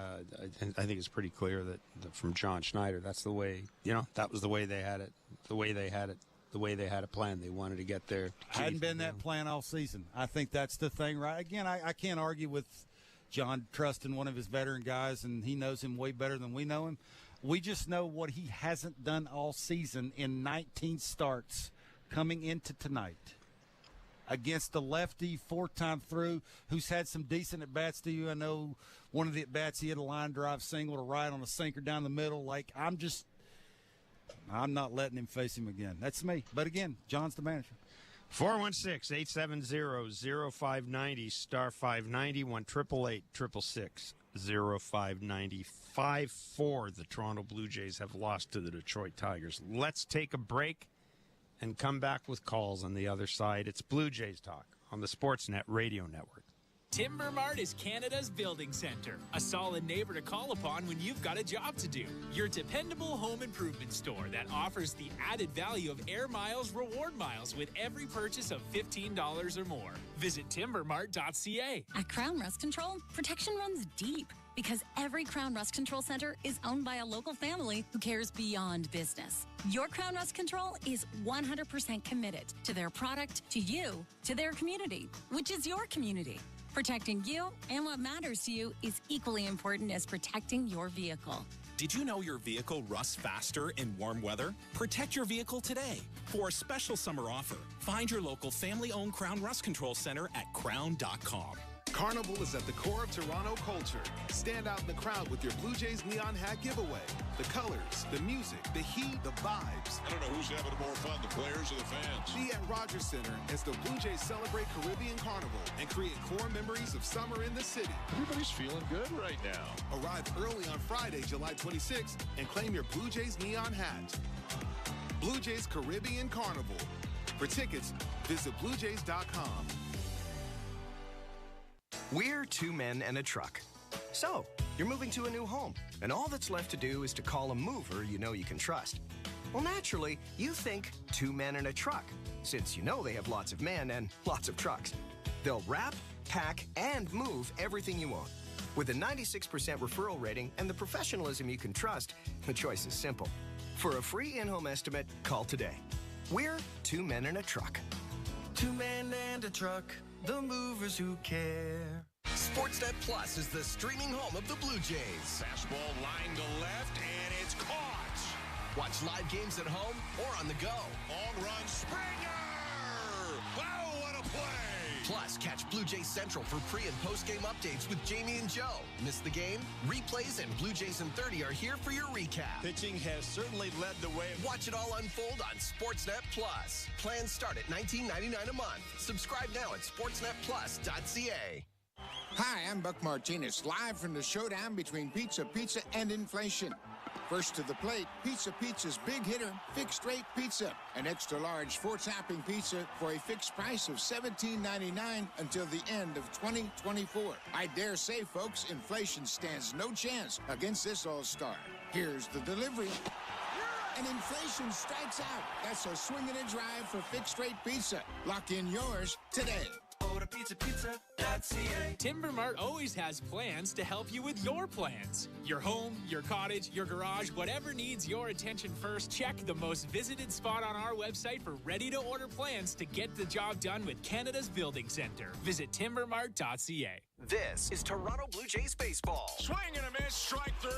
think it's pretty clear that from John Schneider, that's the way, that was the way they had it, the way they had it planned. They wanted to get there. Hadn't been that plan all season. I think that's the thing, right? Again, I can't argue with John trusting one of his veteran guys, and he knows him way better than we know him. We just know what he hasn't done all season in 19 starts coming into tonight. Against the lefty 4th time through, who's had some decent at-bats to you. I know one of the at-bats, he had a line drive single to right on a sinker down the middle. I'm not letting him face him again. That's me. But again, John's the manager. 416-870-0590, star 590, 1-888-666-0590. 5-4 the Toronto Blue Jays have lost to the Detroit Tigers. Let's take a break and come back with calls on the other side. It's Blue Jays Talk on the Sportsnet Radio Network. Timber Mart is Canada's building center, a solid neighbor to call upon when you've got a job to do. Your dependable home improvement store that offers the added value of Air Miles reward miles with every purchase of $15 or more. Visit timbermart.ca. At Crown Rust Control, protection runs deep because every Crown Rust Control Center is owned by a local family who cares beyond business. Your Crown Rust Control is 100% committed to their product, to you, to their community, which is your community. Protecting you and what matters to you is equally important as protecting your vehicle. Did you know your vehicle rusts faster in warm weather? Protect your vehicle today. For a special summer offer, find your local family-owned Crown Rust Control Center at crown.com. Carnival is at the core of Toronto culture. Stand out in the crowd with your Blue Jays neon hat giveaway. The colors, the music, the heat, the vibes. I don't know who's having more fun, the players or the fans. Be at Rogers Center as the Blue Jays celebrate Caribbean Carnival and create core memories of summer in the city. Everybody's feeling good right now. Arrive early on Friday, July 26th, and claim your Blue Jays neon hat. Blue Jays Caribbean Carnival. For tickets, visit bluejays.com. We're two men and a truck. So, you're moving to a new home, and all that's left to do is to call a mover you know you can trust. Well, naturally, you think two men and a truck, since you know they have lots of men and lots of trucks. They'll wrap, pack, and move everything you own. With a 96% referral rating and the professionalism you can trust, the choice is simple. For a free in-home estimate, call today. We're two men and a truck. Two men and a truck, the movers who care. Sportsnet Plus is the streaming home of the Blue Jays. Fastball line to left, and it's caught. Watch live games at home or on the go. Long run, Springer! Wow, what a play! Plus, catch Blue Jays Central for pre- and post-game updates with Jamie and Joe. Miss the game? Replays and Blue Jays in 30 are here for your recap. Pitching has certainly led the way. Watch it all unfold on Sportsnet Plus. Plans start at $19.99 a month. Subscribe now at sportsnetplus.ca. Hi, I'm Buck Martinez, live from the showdown between Pizza and inflation. First to the plate, Pizza's big hitter, fixed rate pizza. An extra large 4-topping pizza for a fixed price of $17.99 until the end of 2024. I dare say, folks, inflation stands no chance against this All-Star. Here's the delivery. And inflation strikes out. That's a swing and a drive for fixed rate pizza. Lock in yours today. Order pizza.ca. Timber Mart always has plans to help you with your plans. Your home, your cottage, your garage, whatever needs your attention first, check the most visited spot on our website for ready-to-order plans to get the job done with Canada's Building Centre. Visit timbermart.ca. This is Toronto Blue Jays baseball. Swing and a miss, strike three.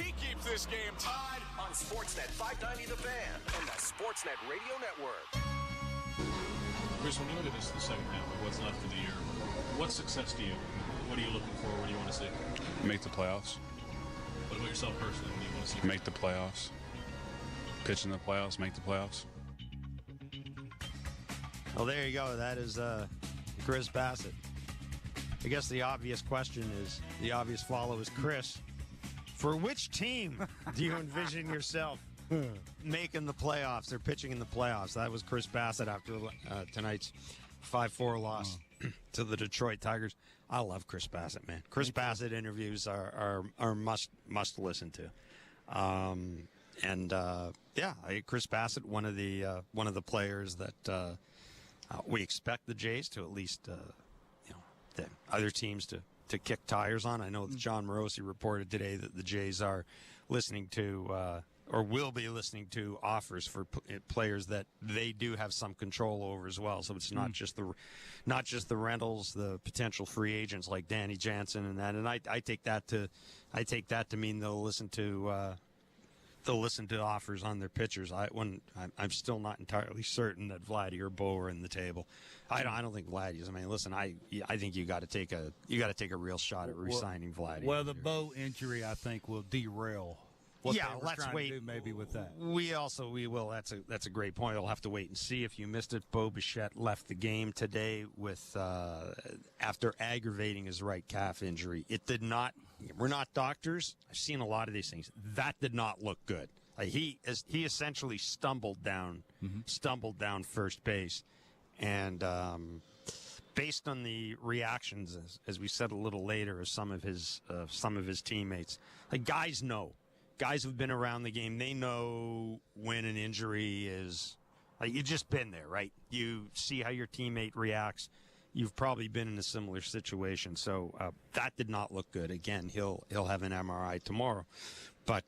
He keeps this game tied on Sportsnet 590 The Fan and the Sportsnet Radio Network. Chris, when you look at this the second half, like what's left for the year, what's success to you? What are you looking for? What do you want to see? Make the playoffs. What about yourself personally? What do you want to see? Make the playoffs. Pitch in the playoffs, make the playoffs. Well, there you go. That is Chris Bassett. I guess the obvious question is, the obvious follow is, Chris, for which team do you envision yourself making the playoffs or pitching in the playoffs? That was Chris Bassett after tonight's 5-4 loss to the Detroit Tigers. I love Chris Bassett, man. Chris Bassett interviews are must listen to. Chris Bassett, one of the players that we expect the Jays to at least the other teams to kick tires on. I know that John Morosi reported today that the Jays are listening to or will be listening to offers for players that they do have some control over as well. So it's not just the rentals, the potential free agents like Danny Jansen and that. And I take that to mean they'll listen to offers on their pitchers. I'm still not entirely certain that Vladdy or Bo are in the table. I don't think Vladdy is. I mean, listen, I think you got to take a real shot at re-signing Vladdy. Well, the Bo injury, I think, will derail. Let's wait. To do maybe with that. We will. That's a great point. I'll have to wait and see. If you missed it, Bo Bichette left the game today with after aggravating his right calf injury. It did not. We're not doctors. I've seen a lot of these things. That did not look good. He essentially stumbled down first base, and based on the reactions, as we said a little later, of some of his teammates, like guys who've been around the game, they know when an injury is. Like, you've just been there, right? You see how your teammate reacts. You've probably been in a similar situation, so that did not look good. Again, he'll have an MRI tomorrow, but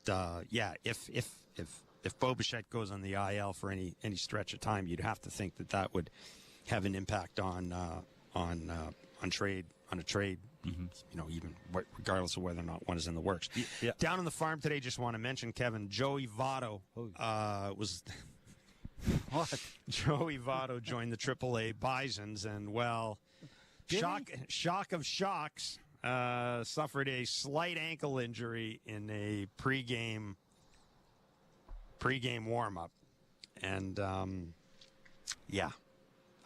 if Bo Bichette goes on the IL for any stretch of time, you'd have to think that would have an impact on a trade. Even regardless of whether or not one is in the works. Yeah. Down on the farm today, just want to mention, Kevin, Joey Votto was. What? Joey Votto joined the AAA Bisons, and shock of shocks, suffered a slight ankle injury in a pregame warm-up, and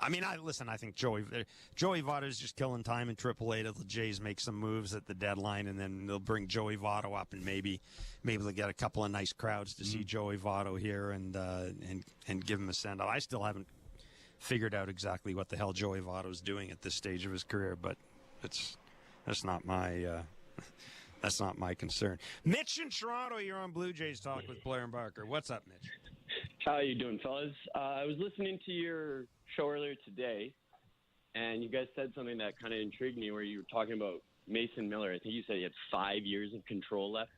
I mean, I think Joey Votto is just killing time in AAA till the Jays make some moves at the deadline, and then they'll bring Joey Votto up, and maybe they'll get a couple of nice crowds to see Joey Votto here and give him a send off. I still haven't figured out exactly what the hell Joey Votto's doing at this stage of his career, but that's not my concern. Mitch in Toronto, you're on Blue Jays Talk with Blair and Barker. What's up, Mitch? How you doing, fellas? I was listening to your show earlier today, and you guys said something that kind of intrigued me, where you were talking about Mason Miller. I think you said he had 5 years of control left.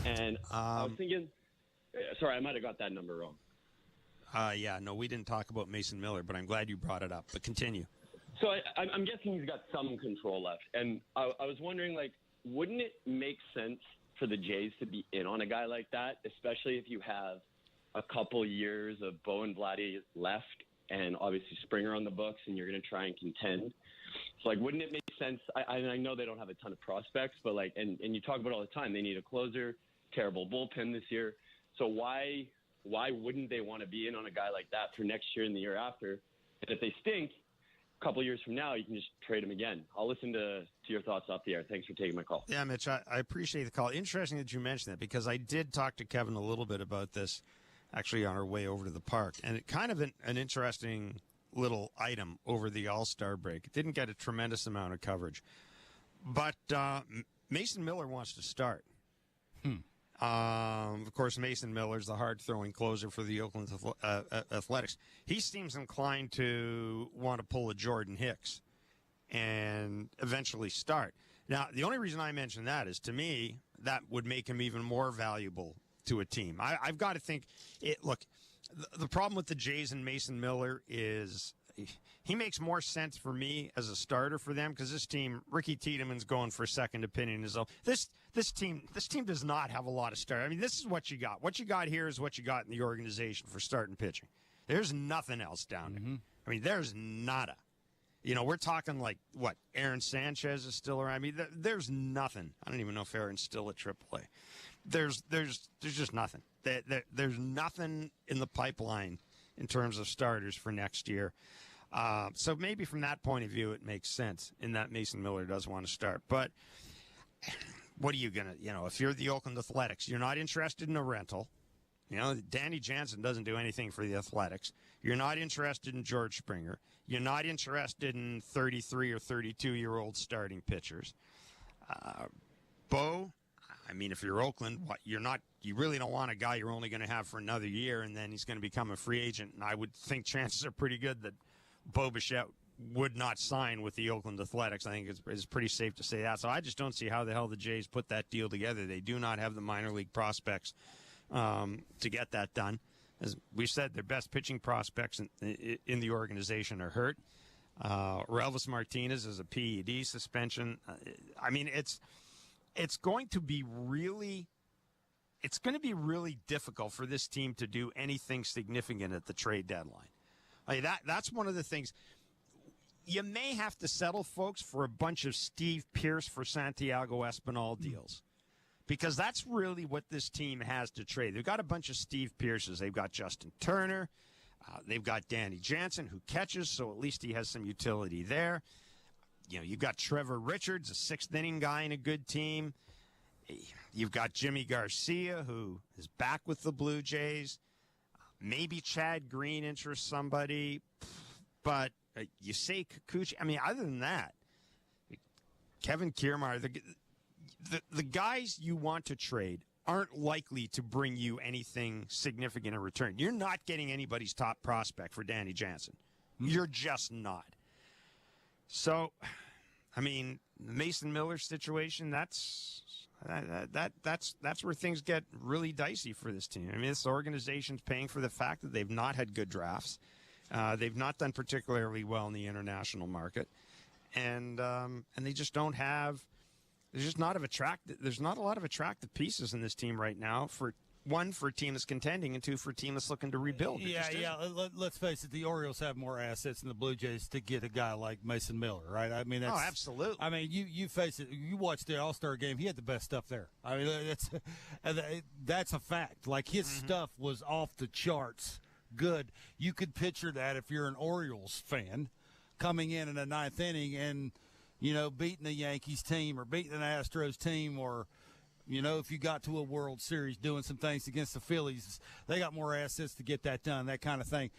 And I was thinking, sorry, I might have got that number wrong. No, we didn't talk about Mason Miller, but I'm glad you brought it up. But continue. So I'm guessing he's got some control left. And I was wondering, like, wouldn't it make sense for the Jays to be in on a guy like that, especially if you have a couple years of Bo and Vladdy left and obviously Springer on the books and you're going to try and contend? So, like, wouldn't it make sense? I know they don't have a ton of prospects, but, like, and you talk about it all the time, they need a closer, terrible bullpen this year. So why wouldn't they want to be in on a guy like that for next year and the year after? And if they stink, a couple years from now, you can just trade them again. I'll listen to your thoughts off the air. Thanks for taking my call. Yeah, Mitch, I appreciate the call. Interesting that you mentioned that, because I did talk to Kevin a little bit about this actually on our way over to the park. And it kind of an interesting little item over the All-Star break. It didn't get a tremendous amount of coverage. But Mason Miller wants to start. Of course, Mason Miller's the hard-throwing closer for the Oakland Athletics. He seems inclined to want to pull a Jordan Hicks and eventually start. Now, the only reason I mention that is, to me, that would make him even more valuable to a team. I've got to think look, the problem with the Jays and Mason Miller is he makes more sense for me as a starter for them, because this team, Ricky Tiedemann's going for second opinion as well. This team does not have a lot of start. I mean, this is what you got. What you got here is what you got in the organization for starting pitching. There's nothing else down there. I mean, there's nada. We're talking like, what, Aaron Sanchez is still around. I mean, there's nothing. I don't even know if Aaron's still at AAA. There's just nothing. There's nothing in the pipeline in terms of starters for next year. So maybe from that point of view, it makes sense in that Mason Miller does want to start. But what are you going to, if you're the Oakland Athletics, you're not interested in a rental. Danny Jansen doesn't do anything for the Athletics. You're not interested in George Springer. You're not interested in 33 or 32-year-old starting pitchers. Bo, I mean, if you're Oakland, you really don't want a guy you're only going to have for another year, and then he's going to become a free agent. And I would think chances are pretty good that Bo Bichette would not sign with the Oakland Athletics. I think it's pretty safe to say that. So I just don't see how the hell the Jays put that deal together. They do not have the minor league prospects to get that done. As we said, their best pitching prospects in the organization are hurt. Relvis Martinez is a PED suspension. I mean, it's going to be really difficult for this team to do anything significant at the trade deadline. That's one of the things. You may have to settle, folks, for a bunch of Steve Pearce for Santiago Espinal deals, because that's really what this team has to trade. They've got a bunch of Steve Pearces. They've got Justin Turner. They've got Danny Jansen, who catches, so at least he has some utility there. You've got Trevor Richards, a sixth-inning guy in a good team. You've got Jimmy Garcia, who is back with the Blue Jays. Maybe Chad Green interests somebody, but Yusei Kikuchi. I mean, other than that, Kevin Kiermaier, the guys you want to trade aren't likely to bring you anything significant in return. You're not getting anybody's top prospect for Danny Jansen. You're just not. So, I mean, the Mason Miller situation, that's where things get really dicey for this team. I mean, this organization's paying for the fact that they've not had good drafts. They've not done particularly well in the international market, and they just don't have. There's not a lot of attractive pieces in this team right now. For a team that's contending, and two, for a team that's looking to rebuild. Let's face it, the Orioles have more assets than the Blue Jays to get a guy like Mason Miller, right? I mean, absolutely. I mean, you face it. You watch the All-Star game; he had the best stuff there. I mean, that's a fact. Like, his stuff was off the charts good. You could picture that if you're an Orioles fan coming in the ninth inning and, beating the Yankees team or beating an Astros team or, if you got to a World Series doing some things against the Phillies, they got more assets to get that done, that kind of thing.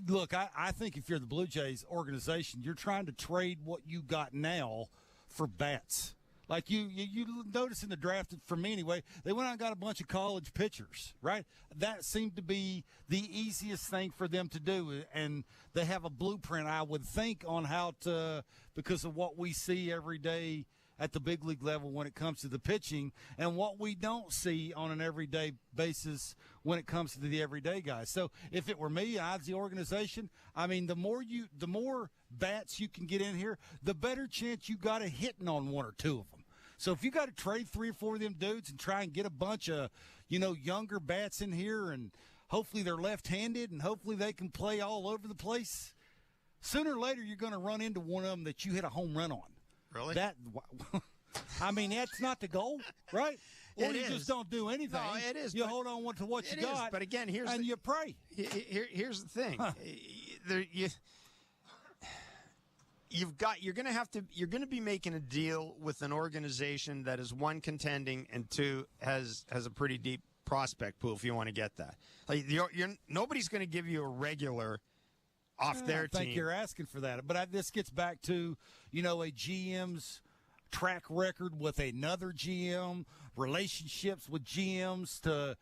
Look, I think if you're the Blue Jays organization, you're trying to trade what you got now for bats. Like you notice in the draft, for me anyway, they went out and got a bunch of college pitchers, right? That seemed to be the easiest thing for them to do, and they have a blueprint, I would think, on how to, because of what we see every day at the big league level when it comes to the pitching and what we don't see on an everyday basis when it comes to the everyday guys. So if it were me, I'd the organization. I mean, the more bats you can get in here, the better chance you got of hitting on one or two of them. So if you got to trade 3 or 4 of them dudes and try and get a bunch of, younger bats in here, and hopefully they're left-handed and hopefully they can play all over the place, sooner or later you're going to run into one of them that you hit a home run on. Really? That's not the goal, right? Or It you is. just don't do anything. No, it is. You hold on to what you got. But again, you pray. Here's the thing. You're going to be making a deal with an organization that is, 1, contending, and 2, has a pretty deep prospect pool if you want to get that. Like nobody's going to give you a regular off their team. I think you're asking for that. But this gets back to, a GM's track record with another GM, relationships with GMs to,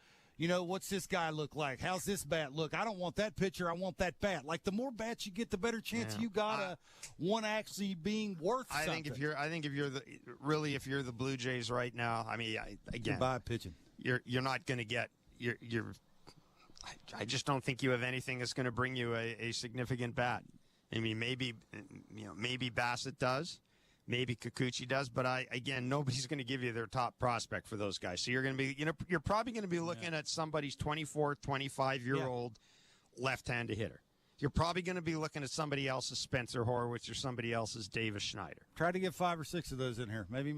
what's this guy look like? How's this bat look? I don't want that pitcher. I want that bat. Like, the more bats you get, the better chance you got of one actually being worth something. If you're the Blue Jays right now, I mean, again, goodbye pitching. You're not going to get I just don't think you have anything that's going to bring you a significant bat. I mean, maybe Bassett does, maybe Kikuchi does, but nobody's going to give you their top prospect for those guys. So you're going to be, you're probably going to be looking at somebody's 24, 25-year-old left-handed hitter. You're probably going to be looking at somebody else's Spencer Horwitz or somebody else's Davis Schneider. Try to get 5 or 6 of those in here. Maybe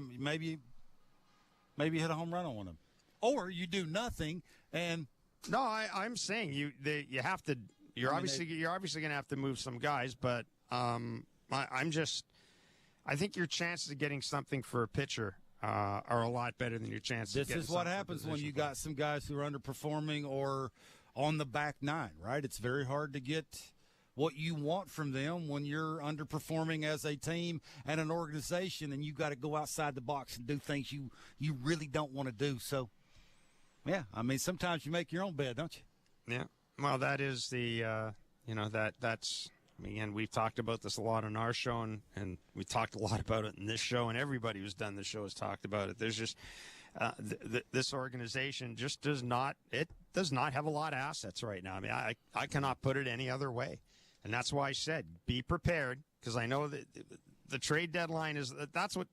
hit a home run on one of them, or you do nothing and. No, I'm saying you have to. You're obviously going to have to move some guys, but I think your chances of getting something for a pitcher are a lot better than your chances. This is what happens when you got some guys who are underperforming or on the back nine, right? It's very hard to get what you want from them when you're underperforming as a team and an organization, and you got to go outside the box and do things you really don't want to do. So. Yeah, I mean, sometimes you make your own bed, don't you? Yeah. Well, that is the, that's, again, we've talked about this a lot on our show, and we talked a lot about it in this show, and everybody who's done the show has talked about it. There's just, this organization just does not have a lot of assets right now. I mean, I cannot put it any other way. And that's why I said, be prepared, because I know that the trade deadline that's what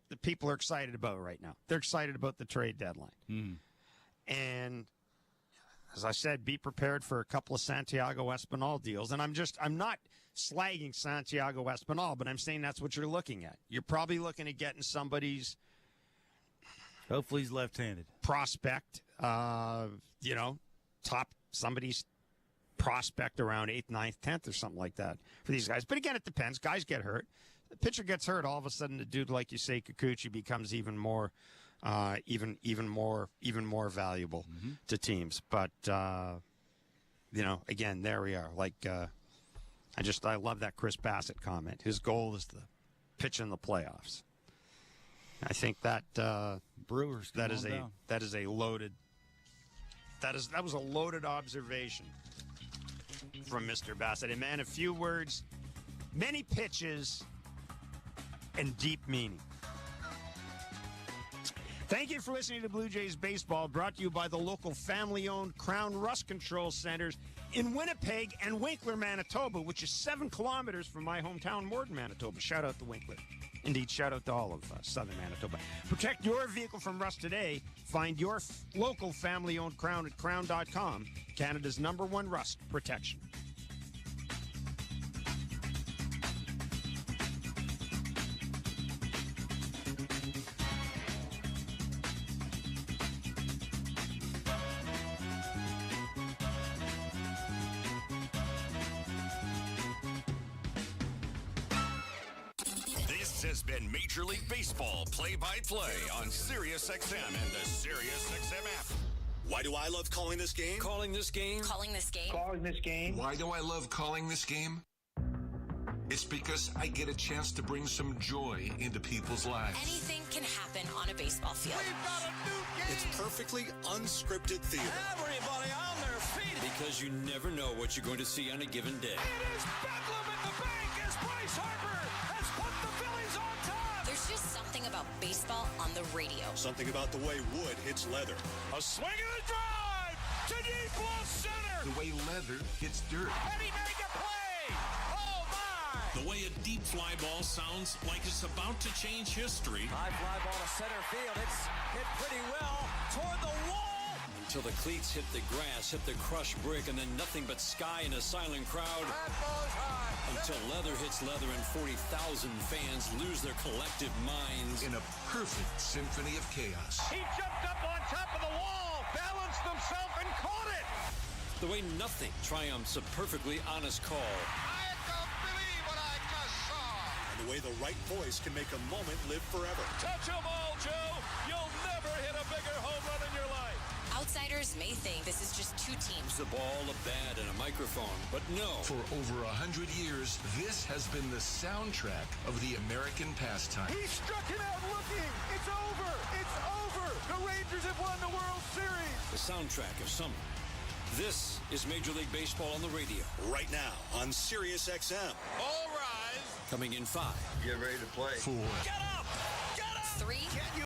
the people are excited about right now. They're excited about the trade deadline. Mm. And as I said, be prepared for a couple of Santiago Espinal deals. And I'm not slagging Santiago Espinal, but I'm saying that's what you're looking at. You're probably looking at getting somebody's. Hopefully he's left-handed. Prospect, somebody's prospect around 8th, 9th, 10th or something like that for these guys. But again, it depends. Guys get hurt. The pitcher gets hurt. All of a sudden, the dude like Yusei Kikuchi becomes even more valuable to teams. But again, there we are. Like I love that Chris Bassett comment. His goal is to pitch in the playoffs. I think that Brewers. That was a loaded observation from Mr. Bassett. And man, a few words, many pitches, and deep meaning. Thank you for listening to Blue Jays Baseball, brought to you by the local family-owned Crown Rust Control Centers in Winnipeg and Winkler, Manitoba, which is 7 kilometers from my hometown, Morden, Manitoba. Shout out to Winkler. Indeed, shout out to all of southern Manitoba. Protect your vehicle from rust today. Find your local family-owned Crown at crown.com, Canada's #1 rust protection. has been Major League Baseball play-by-play on SiriusXM and the SiriusXM app. Why do I love calling this game? Calling this game. Why do I love calling this game? It's because I get a chance to bring some joy into people's lives. Anything can happen on a baseball field. It's perfectly unscripted theater. Everybody on their feet. Because you never know what you're going to see on a given day. It is bedlam in the bank as Bryce Harper has put the Phillies on top. There's just something about baseball on the radio. Something about the way wood hits leather. A swing and a drive to deep left center. The way leather hits dirt. And he made the play. Oh, my. The way a deep fly ball sounds like it's about to change history. High fly ball to center field. It's hit pretty well toward the wall. Until the cleats hit the grass, hit the crushed brick, and then nothing but sky and a silent crowd. That ball's high. Until leather hits leather and 40,000 fans lose their collective minds. In a perfect symphony of chaos. He jumped up on top of the wall, balanced himself, and caught it. The way nothing triumphs a perfectly honest call. I don't believe what I just saw. And the way the right voice can make a moment live forever. Touch 'em all, Joe. You'll never hit a bigger home run in your life. Outsiders may think this is just two teams. The ball, a bat, and a microphone. But no. For over 100 years, this has been the soundtrack of the American pastime. He struck it out looking. It's over. It's over. The Rangers have won the World Series. The soundtrack of summer. This is Major League Baseball on the radio. Right now on SiriusXM. All rise. Coming in 5. Get ready to play. 4. Get up. Get up. 3.